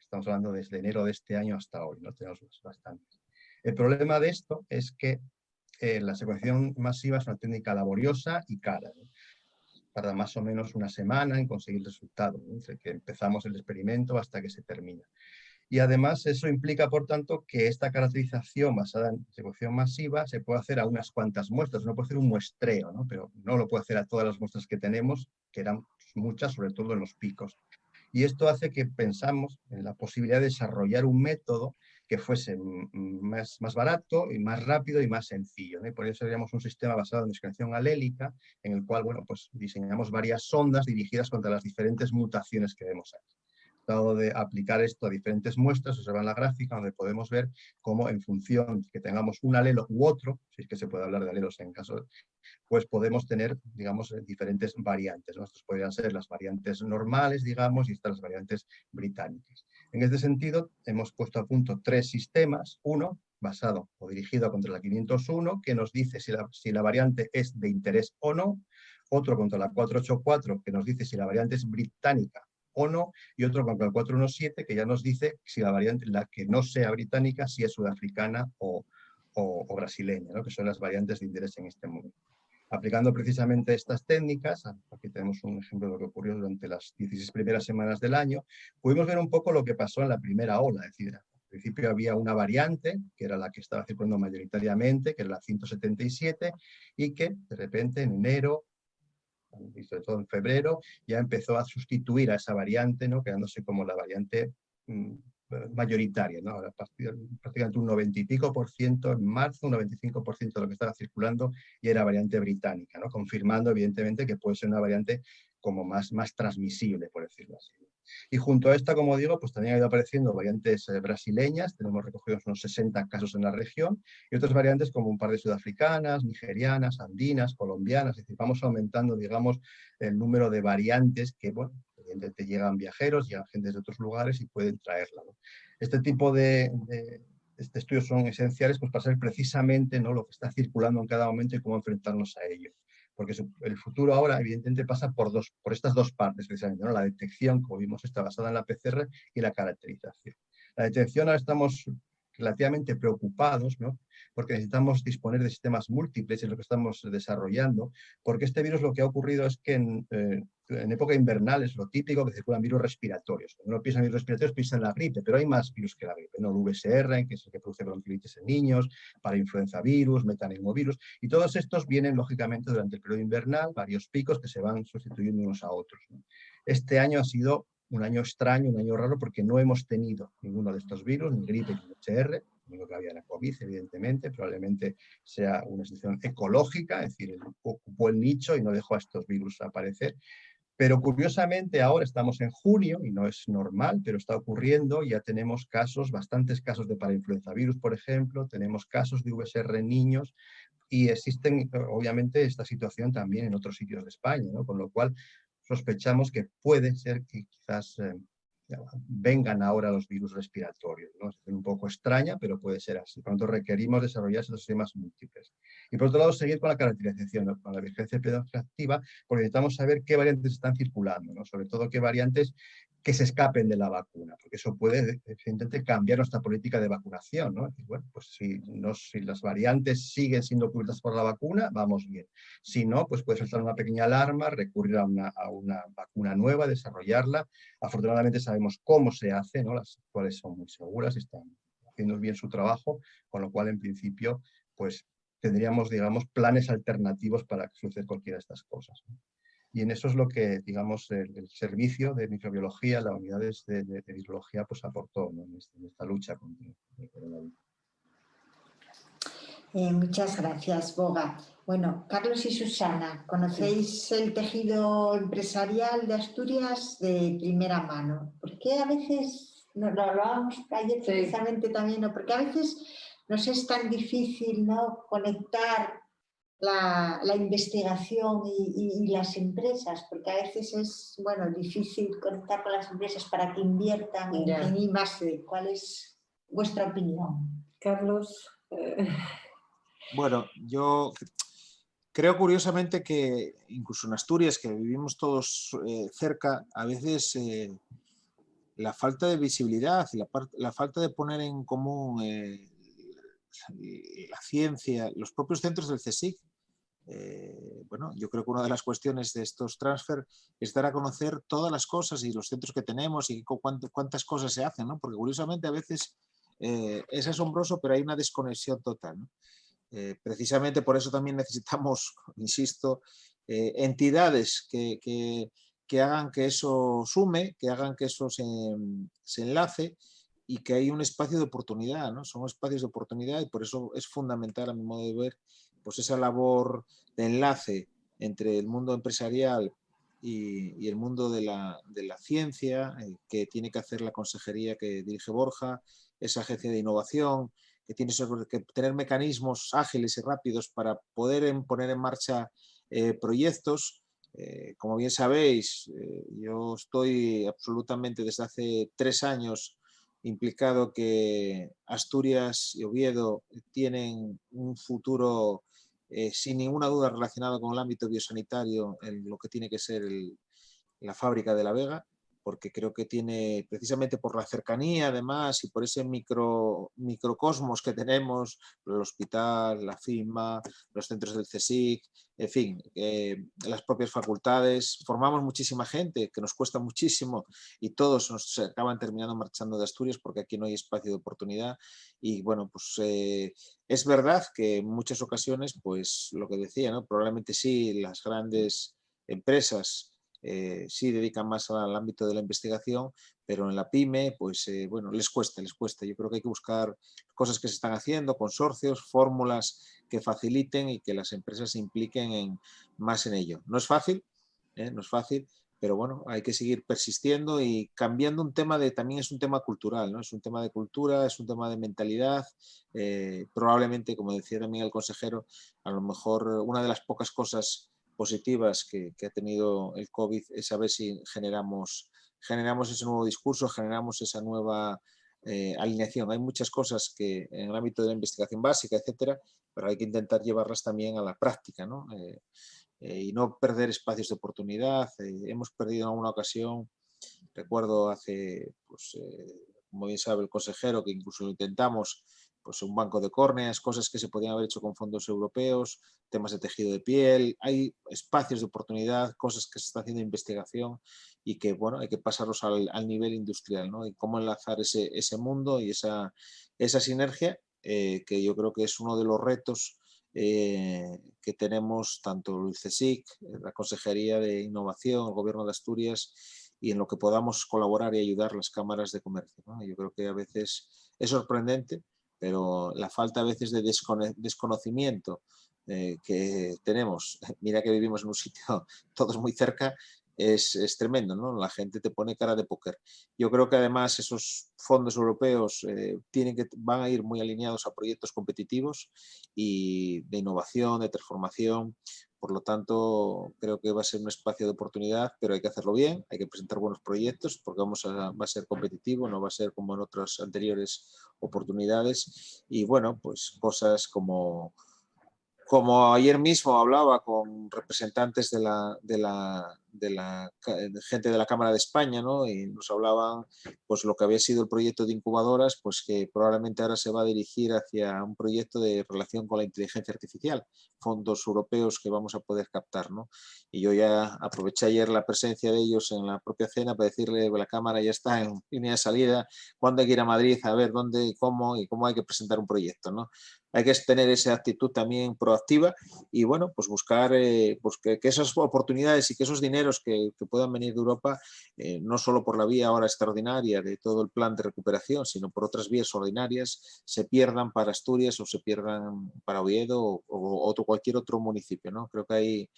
estamos hablando desde enero de este año hasta hoy, ¿no?, tenemos bastantes. El problema de esto es que la secuenciación masiva es una técnica laboriosa y cara, ¿no? Tarda más o menos una semana en conseguir el resultado, ¿no?, desde que empezamos el experimento hasta que se termina. Y además eso implica, por tanto, que esta caracterización basada en secuenciación masiva se puede hacer a unas cuantas muestras, no puede hacer un muestreo, ¿no?, pero no lo puede hacer a todas las muestras que tenemos, que eran muchas, sobre todo en los picos. Y esto hace que pensamos en la posibilidad de desarrollar un método que fuese más barato y más rápido y más sencillo, ¿no? Y por eso haríamos un sistema basado en discriminación alélica, en el cual, bueno, pues diseñamos varias sondas dirigidas contra las diferentes mutaciones que vemos aquí. Tratado de aplicar esto a diferentes muestras, se observa en la gráfica donde podemos ver cómo en función de que tengamos un alelo u otro, si es que se puede hablar de alelos en caso, pues podemos tener, digamos, diferentes variantes, ¿no? Estos podrían ser las variantes normales, digamos, y estas las variantes británicas. En este sentido, hemos puesto a punto 3 sistemas, uno basado o dirigido contra la 501, que nos dice si la variante es de interés o no, otro contra la 484, que nos dice si la variante es británica o no, y otro contra el 417, que ya nos dice si la variante, la que no sea británica, si es sudafricana o brasileña, ¿no?, que son las variantes de interés en este momento. Aplicando precisamente estas técnicas, aquí tenemos un ejemplo de lo que ocurrió durante las 16 primeras semanas del año, pudimos ver un poco lo que pasó en la primera ola. Es decir, al principio había una variante, que era la que estaba circulando mayoritariamente, que era la 177, y que de repente en enero, y sobre todo en febrero, ya empezó a sustituir a esa variante, ¿no?, quedándose como la variante mayoritaria, ¿no? Ahora, prácticamente un 90 y pico por ciento en marzo, un 95% de lo que estaba circulando y era variante británica, ¿no?, confirmando evidentemente que puede ser una variante como más transmisible, por decirlo así. Y junto a esta, como digo, pues también ha ido apareciendo variantes brasileñas, tenemos recogidos unos 60 casos en la región, y otras variantes como un par de sudafricanas, nigerianas, andinas, colombianas, es decir, vamos aumentando, digamos, el número de variantes que, bueno, evidentemente llegan viajeros, llegan gente de otros lugares y pueden traerla, ¿no? Este tipo de estudios son esenciales pues, para saber precisamente, ¿no?, lo que está circulando en cada momento y cómo enfrentarnos a ello. Porque el futuro ahora, evidentemente, pasa por estas dos partes, precisamente, ¿no?, la detección, como vimos, está basada en la PCR, y la caracterización. La detección ahora estamos relativamente preocupados, ¿no?, porque necesitamos disponer de sistemas múltiples, en lo que estamos desarrollando, porque este virus lo que ha ocurrido es que en época invernal es lo típico que circulan virus respiratorios. Cuando uno piensa en virus respiratorios, piensa en la gripe, pero hay más virus que la gripe, ¿no? El VSR, que es el que produce bronquiolitis en niños, para influenza virus, metaneumovirus, y todos estos vienen, lógicamente, durante el periodo invernal, varios picos que se van sustituyendo unos a otros, ¿no? Este año ha sido un año extraño, un año raro, porque no hemos tenido ninguno de estos virus, ni gripe ni VSR, lo que había en la COVID, evidentemente, probablemente sea una situación ecológica, es decir, ocupó el nicho y no dejó a estos virus aparecer. Pero curiosamente ahora estamos en junio y no es normal, pero está ocurriendo, ya tenemos bastantes casos de parainfluenzavirus, por ejemplo, tenemos casos de VSR en niños y existen, obviamente, esta situación también en otros sitios de España, ¿no? Con lo cual sospechamos que puede ser que quizás vengan ahora los virus respiratorios, ¿no? Es un poco extraña, pero puede ser así. Por lo tanto, requerimos desarrollar esos sistemas múltiples. Y por otro lado, seguir con la caracterización, ¿no?, con la vigilancia epidemiológica activa, porque necesitamos saber qué variantes están circulando, ¿no?, sobre todo qué variantes que se escapen de la vacuna, porque eso puede evidentemente cambiar nuestra política de vacunación, ¿no? Y bueno, pues si las variantes siguen siendo cubiertas por la vacuna, vamos bien. Si no, pues puede saltar una pequeña alarma, recurrir a una vacuna nueva, desarrollarla. Afortunadamente sabemos cómo se hace, ¿no? Las cuales son muy seguras y están haciendo bien su trabajo, con lo cual en principio pues tendríamos, digamos, planes alternativos para que suceda cualquiera de estas cosas, ¿no? Y en eso es lo que, digamos, el servicio de microbiología, las unidades de virología, pues aportó, ¿no? en esta lucha contra el coronavirus. Muchas gracias, Boga. Bueno, Carlos y Susana, ¿conocéis el tejido empresarial de Asturias de primera mano? ¿Por qué a veces, lo hablábamos ayer precisamente también, ¿no? Porque a veces nos es tan difícil, ¿no?, conectar la investigación y las empresas, porque a veces es, bueno, difícil conectar con las empresas para que inviertan en I+D. ¿Cuál es vuestra opinión? Carlos. Bueno, yo creo curiosamente que incluso en Asturias, que vivimos todos cerca, a veces la falta de visibilidad, la falta de poner en común la ciencia, los propios centros del CSIC. Bueno, yo creo que una de las cuestiones de estos transfer es dar a conocer todas las cosas y los centros que tenemos y cuántas cosas se hacen, ¿no? Porque curiosamente a veces es asombroso, pero hay una desconexión total, ¿no? Precisamente por eso también necesitamos, insisto, entidades que hagan que eso sume, que hagan que eso se enlace y que hay un espacio de oportunidad, ¿no? Son espacios de oportunidad y por eso es fundamental, a mi modo de ver, pues esa labor de enlace entre el mundo empresarial y el mundo de la ciencia, que tiene que hacer la consejería que dirige Borja, esa agencia de innovación, que tiene que tener mecanismos ágiles y rápidos para poder poner en marcha proyectos. Como bien sabéis, yo estoy absolutamente desde hace 3 años implicado que Asturias y Oviedo tienen un futuro sin ninguna duda relacionado con el ámbito biosanitario en lo que tiene que ser la fábrica de La Vega, porque creo que tiene, precisamente por la cercanía además y por ese microcosmos que tenemos, el hospital, la FIMA, los centros del CSIC, en fin, las propias facultades, formamos muchísima gente que nos cuesta muchísimo y todos nos acaban terminando marchando de Asturias porque aquí no hay espacio de oportunidad y bueno, pues es verdad que en muchas ocasiones, pues lo que decía, ¿no? Probablemente sí, las grandes empresas sí dedican más al ámbito de la investigación, pero en la PyME, pues bueno, les cuesta. Yo creo que hay que buscar cosas que se están haciendo, consorcios, fórmulas que faciliten y que las empresas se impliquen más en ello. No es fácil, no es fácil, pero bueno, hay que seguir persistiendo y cambiando un tema también es un tema cultural, ¿no? Es un tema de cultura, es un tema de mentalidad. Probablemente, como decía también el consejero, a lo mejor una de las pocas cosas positivas que ha tenido el COVID es a ver si generamos ese nuevo discurso, generamos esa nueva alineación. Hay muchas cosas que en el ámbito de la investigación básica, etcétera, pero hay que intentar llevarlas también a la práctica, ¿no? Y no perder espacios de oportunidad. Hemos perdido en alguna ocasión, recuerdo hace, pues, como bien sabe el consejero, que incluso lo intentamos, pues un banco de córneas, cosas que se podían haber hecho con fondos europeos, temas de tejido de piel, hay espacios de oportunidad, cosas que se está haciendo investigación y que, bueno, hay que pasarlos al nivel industrial, ¿no? Y cómo enlazar ese mundo y esa sinergia, que yo creo que es uno de los retos que tenemos tanto el CSIC, la Consejería de Innovación, el Gobierno de Asturias y en lo que podamos colaborar y ayudar las cámaras de comercio, ¿no? Yo creo que a veces es sorprendente, pero la falta a veces de desconocimiento que tenemos, mira que vivimos en un sitio todos muy cerca, es tremendo, ¿no? La gente te pone cara de póker. Yo creo que además esos fondos europeos van a ir muy alineados a proyectos competitivos y de innovación, de transformación. Por lo tanto, creo que va a ser un espacio de oportunidad, pero hay que hacerlo bien, hay que presentar buenos proyectos porque va a ser competitivo, no va a ser como en otras anteriores oportunidades. Y bueno, pues cosas como ayer mismo hablaba con representantes de gente de la Cámara de España, ¿no? Y nos hablaban pues lo que había sido el proyecto de incubadoras, pues que probablemente ahora se va a dirigir hacia un proyecto de relación con la inteligencia artificial, fondos europeos que vamos a poder captar, ¿no? Y yo ya aproveché ayer la presencia de ellos en la propia cena para decirle que la Cámara ya está en línea de salida, cuándo hay que ir a Madrid, a ver dónde y cómo hay que presentar un proyecto, ¿no? Hay que tener esa actitud también proactiva y bueno, pues buscar pues que esas oportunidades y que esos dineros que puedan venir de Europa, no solo por la vía ahora extraordinaria de todo el plan de recuperación, sino por otras vías ordinarias, se pierdan para Asturias o se pierdan para Oviedo o cualquier otro municipio, ¿no? Creo que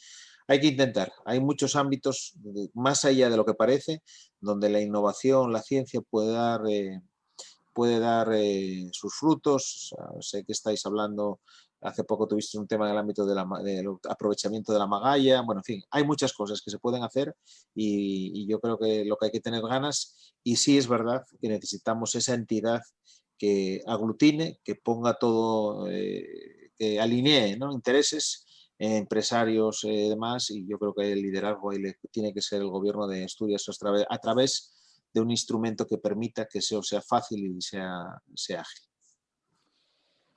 hay que intentar. Hay muchos ámbitos, más allá de lo que parece, donde la innovación, la ciencia puede dar sus frutos. O sea, sé que estáis hablando, hace poco tuviste un tema en el ámbito del aprovechamiento de la magalla. Bueno, en fin, hay muchas cosas que se pueden hacer y yo creo que lo que hay que tener ganas, y sí es verdad que necesitamos esa entidad que aglutine, que ponga todo, que alinee, ¿no?, intereses, empresarios y demás, y yo creo que el liderazgo ahí tiene que ser el gobierno de Asturias a través de un instrumento que permita que eso sea fácil y sea ágil.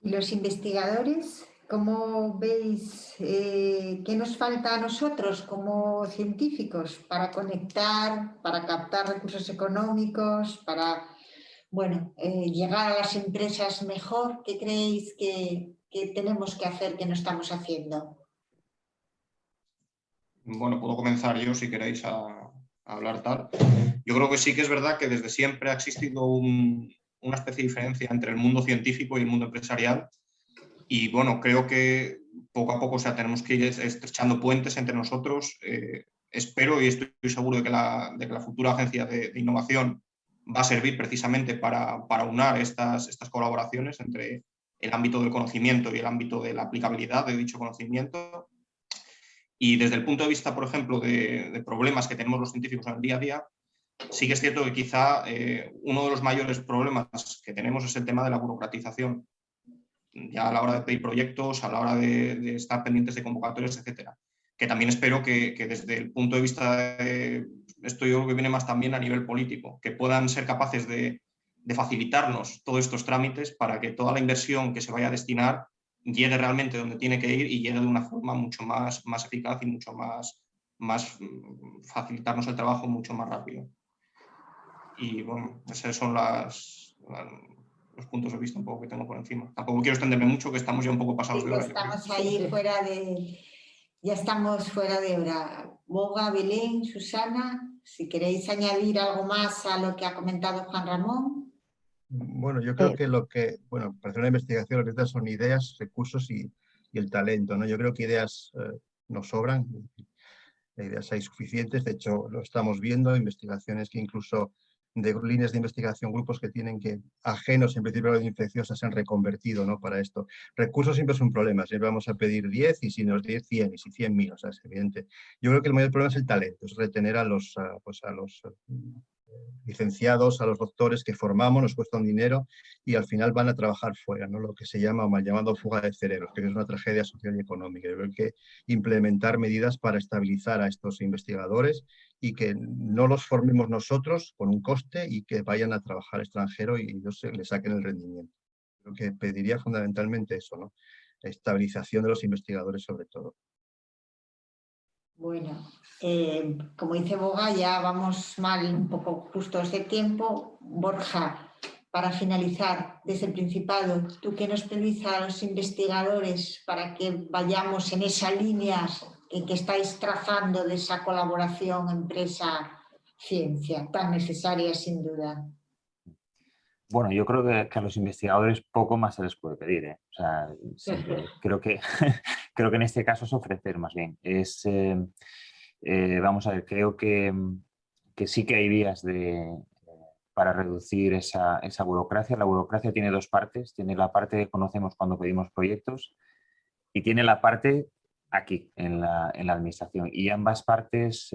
¿Y los investigadores? ¿Cómo veis qué nos falta a nosotros como científicos para conectar, para captar recursos económicos, para llegar a las empresas mejor? ¿Qué creéis que tenemos que hacer que no estamos haciendo? Bueno, puedo comenzar yo si queréis a hablar tal. Yo creo que sí que es verdad que desde siempre ha existido una especie de diferencia entre el mundo científico y el mundo empresarial. Y bueno, creo que poco a poco tenemos que ir estrechando puentes entre nosotros. Espero y estoy seguro de que la futura agencia de innovación va a servir precisamente para unar estas colaboraciones entre el ámbito del conocimiento y el ámbito de la aplicabilidad de dicho conocimiento. Y desde el punto de vista, por ejemplo, de problemas que tenemos los científicos en el día a día, sí que es cierto que quizá uno de los mayores problemas que tenemos es el tema de la burocratización, ya a la hora de pedir proyectos, a la hora de estar pendientes de convocatorias, etcétera. Que también espero que desde el punto de vista esto yo creo que viene más también a nivel político, que puedan ser capaces de facilitarnos todos estos trámites para que toda la inversión que se vaya a destinar llegue realmente donde tiene que ir y llegue de una forma mucho más eficaz y mucho más facilitarnos el trabajo mucho más rápido. Y bueno, esos son los puntos de vista un poco que tengo por encima. Tampoco quiero extenderme mucho, que estamos ya un poco pasados de hora. Estamos ahí ya estamos fuera de hora. Boga, Belén, Susana, si queréis añadir algo más a lo que ha comentado Juan Ramón. Bueno, yo creo que para hacer una investigación lo que necesitas son ideas, recursos y el talento, ¿no? Yo creo que ideas nos sobran, ideas hay suficientes, de hecho lo estamos viendo, investigaciones que incluso de líneas de investigación, grupos que tienen que, ajenos en principio a la infecciosas, se han reconvertido, ¿no?, para esto. Recursos siempre es un problema, siempre vamos a pedir 10 y si nos 10, 100 y si 100.000, o sea, es evidente. Yo creo que el mayor problema es el talento, es retener a los licenciados, a los doctores que formamos, nos cuesta un dinero y al final van a trabajar fuera, ¿no?, lo que se llama o mal llamado fuga de cerebros, que es una tragedia social y económica. Yo creo que implementar medidas para estabilizar a estos investigadores y que no los formemos nosotros con un coste y que vayan a trabajar extranjero y ellos le saquen el rendimiento. Creo que pediría fundamentalmente eso, ¿no?, estabilización de los investigadores sobre todo. Bueno, como dice Boga, ya vamos mal un poco justos de tiempo. Borja, para finalizar, desde el Principado, ¿tú qué nos pedís a los investigadores para que vayamos en esa línea que estáis trazando de esa colaboración empresa-ciencia tan necesaria sin duda? Bueno, yo creo que a los investigadores poco más se les puede pedir, ¿eh? O sea, creo que en este caso es ofrecer más bien. Vamos a ver, creo que sí que hay vías para reducir esa burocracia. La burocracia tiene dos partes. Tiene la parte que conocemos cuando pedimos proyectos y tiene la parte aquí, en la administración. Y ambas partes,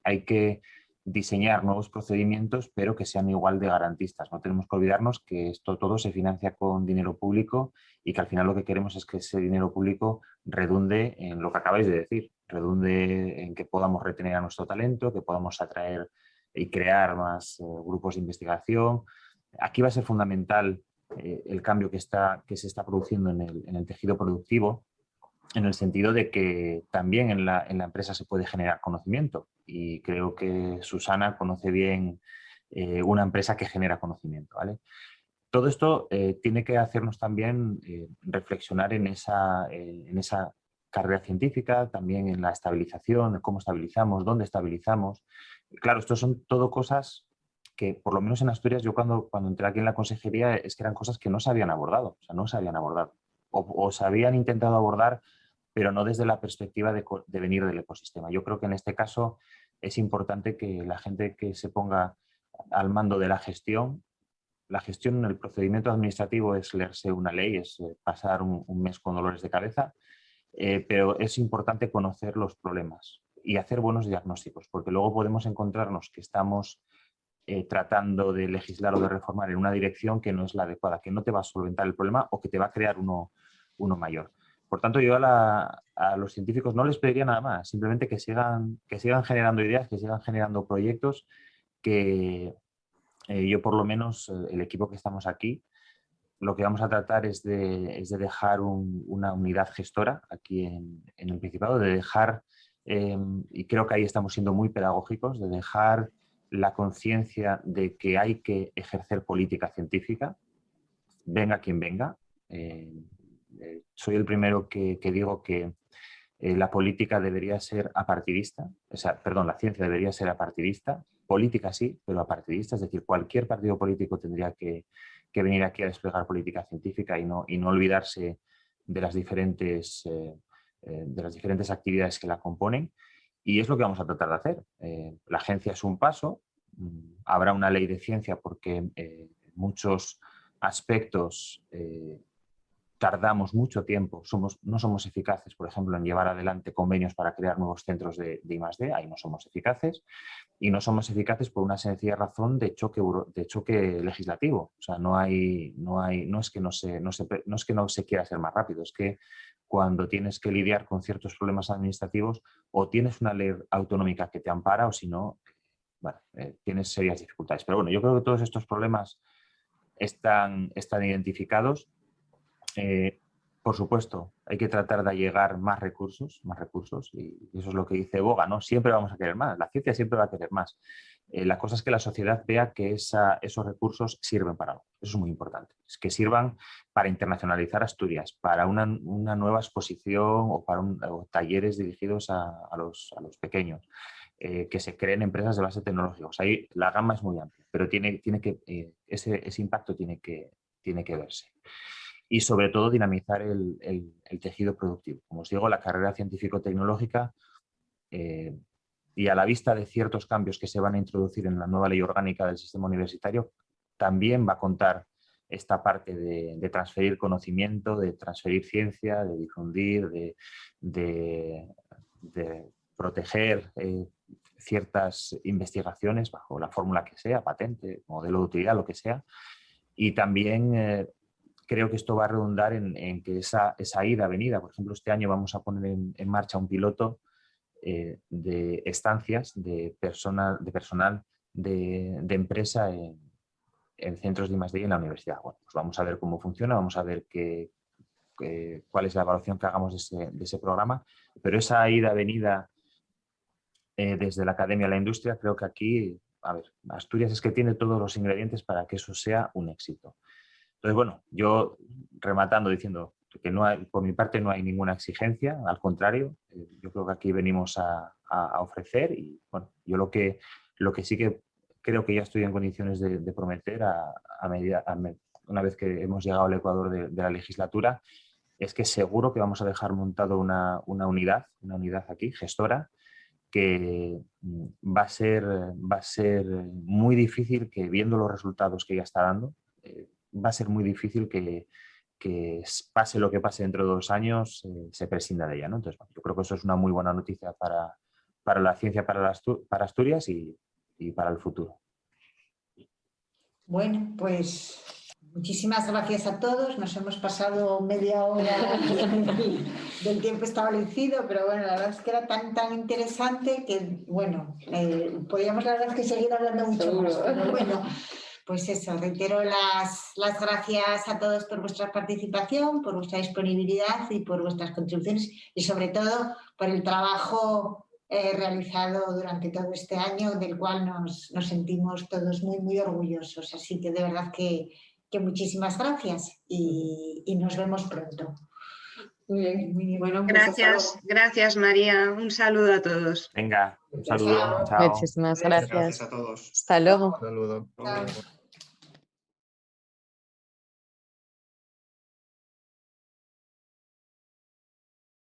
hay que diseñar nuevos procedimientos, pero que sean igual de garantistas. No tenemos que olvidarnos que esto todo se financia con dinero público y que al final lo que queremos es que ese dinero público redunde en lo que acabáis de decir, redunde en que podamos retener a nuestro talento, que podamos atraer y crear más grupos de investigación. Aquí va a ser fundamental el cambio que se está produciendo en el tejido productivo, en el sentido de que también en la empresa se puede generar conocimiento, y creo que Susana conoce bien una empresa que genera conocimiento, ¿vale? Todo esto tiene que hacernos también reflexionar en esa carrera científica, también en la estabilización, de cómo estabilizamos, dónde estabilizamos. Claro, esto son todo cosas que, por lo menos en Asturias, yo cuando entré aquí en la consejería, es que eran cosas que no se habían abordado, o sea, no se habían abordado. O se habían intentado abordar, pero no desde la perspectiva de venir del ecosistema. Yo creo que en este caso es importante que la gente que se ponga al mando de la gestión, el procedimiento administrativo es leerse una ley, es pasar un mes con dolores de cabeza, pero es importante conocer los problemas y hacer buenos diagnósticos, porque luego podemos encontrarnos que estamos tratando de legislar o de reformar en una dirección que no es la adecuada, que no te va a solventar el problema o que te va a crear uno mayor. Por tanto, yo a los científicos no les pediría nada más, simplemente que sigan generando ideas, que sigan generando proyectos, que yo por lo menos, el equipo que estamos aquí, lo que vamos a tratar es de dejar una unidad gestora aquí en el Principado, de dejar, y creo que ahí estamos siendo muy pedagógicos, de dejar la conciencia de que hay que ejercer política científica, venga quien venga. Soy el primero que digo que la política debería ser apartidista, o sea, perdón, la ciencia debería ser apartidista, política sí, pero apartidista, es decir, cualquier partido político tendría que venir aquí a desplegar política científica y no olvidarse de las diferentes actividades que la componen, y es lo que vamos a tratar de hacer. La agencia es un paso, habrá una ley de ciencia porque en muchos aspectos tardamos mucho tiempo, no somos eficaces, por ejemplo, en llevar adelante convenios para crear nuevos centros de I+D, ahí no somos eficaces, y no somos eficaces por una sencilla razón de choque legislativo. O sea, no es que no se quiera ser más rápido, es que cuando tienes que lidiar con ciertos problemas administrativos, o tienes una ley autonómica que te ampara, o si no, bueno, tienes serias dificultades. Pero bueno, yo creo que todos estos problemas están identificados. Por supuesto, hay que tratar de allegar más recursos, y eso es lo que dice Boga, ¿no? Siempre vamos a querer más, la ciencia siempre va a querer más. La cosa es que la sociedad vea que esos recursos sirven para algo. Eso es muy importante, es que sirvan para internacionalizar Asturias, para una nueva exposición o para talleres dirigidos a los pequeños, que se creen empresas de base tecnológica. O sea, ahí la gama es muy amplia, pero ese impacto tiene que verse. Y sobre todo dinamizar el tejido productivo. Como os digo, la carrera científico-tecnológica, y a la vista de ciertos cambios que se van a introducir en la nueva ley orgánica del sistema universitario, también va a contar esta parte de transferir conocimiento, de transferir ciencia, de difundir, de proteger ciertas investigaciones bajo la fórmula que sea, patente, modelo de utilidad, lo que sea. Y también creo que esto va a redundar en que esa ida-venida, por ejemplo, este año vamos a poner en marcha un piloto de estancias de personal de empresa en centros de I+D y en la universidad. Bueno, pues vamos a ver cómo funciona, vamos a ver cuál es la evaluación que hagamos de ese programa, pero esa ida-venida desde la academia a la industria, creo que aquí, a ver, Asturias es que tiene todos los ingredientes para que eso sea un éxito. Entonces, bueno, yo rematando diciendo que por mi parte no hay ninguna exigencia, al contrario, yo creo que aquí venimos a ofrecer, y bueno, yo lo que sí que creo que ya estoy en condiciones de prometer una vez que hemos llegado al Ecuador de la legislatura, es que seguro que vamos a dejar montado una unidad aquí, gestora, que va a ser muy difícil que, viendo los resultados que ya está dando, va a ser muy difícil que pase lo que pase dentro de 2 años, se prescinda de ella, ¿no? Entonces, bueno, yo creo que eso es una muy buena noticia para la ciencia, para Asturias y para el futuro. Bueno, pues Muchísimas gracias a todos. Nos hemos pasado media hora del tiempo establecido, pero bueno, la verdad es que era tan interesante que, bueno, podríamos la verdad es que seguir hablando mucho más. Pero bueno, pues eso, reitero las gracias a todos por vuestra participación, por vuestra disponibilidad y por vuestras contribuciones y sobre todo por el trabajo realizado durante todo este año, del cual nos sentimos todos muy orgullosos. Así que de verdad que muchísimas gracias y nos vemos pronto. Muy bien. Bueno, pues Gracias María. Un saludo a todos. Venga, un saludo. Chao. Muchísimas gracias. Gracias a todos. Hasta luego. Un saludo. Chao.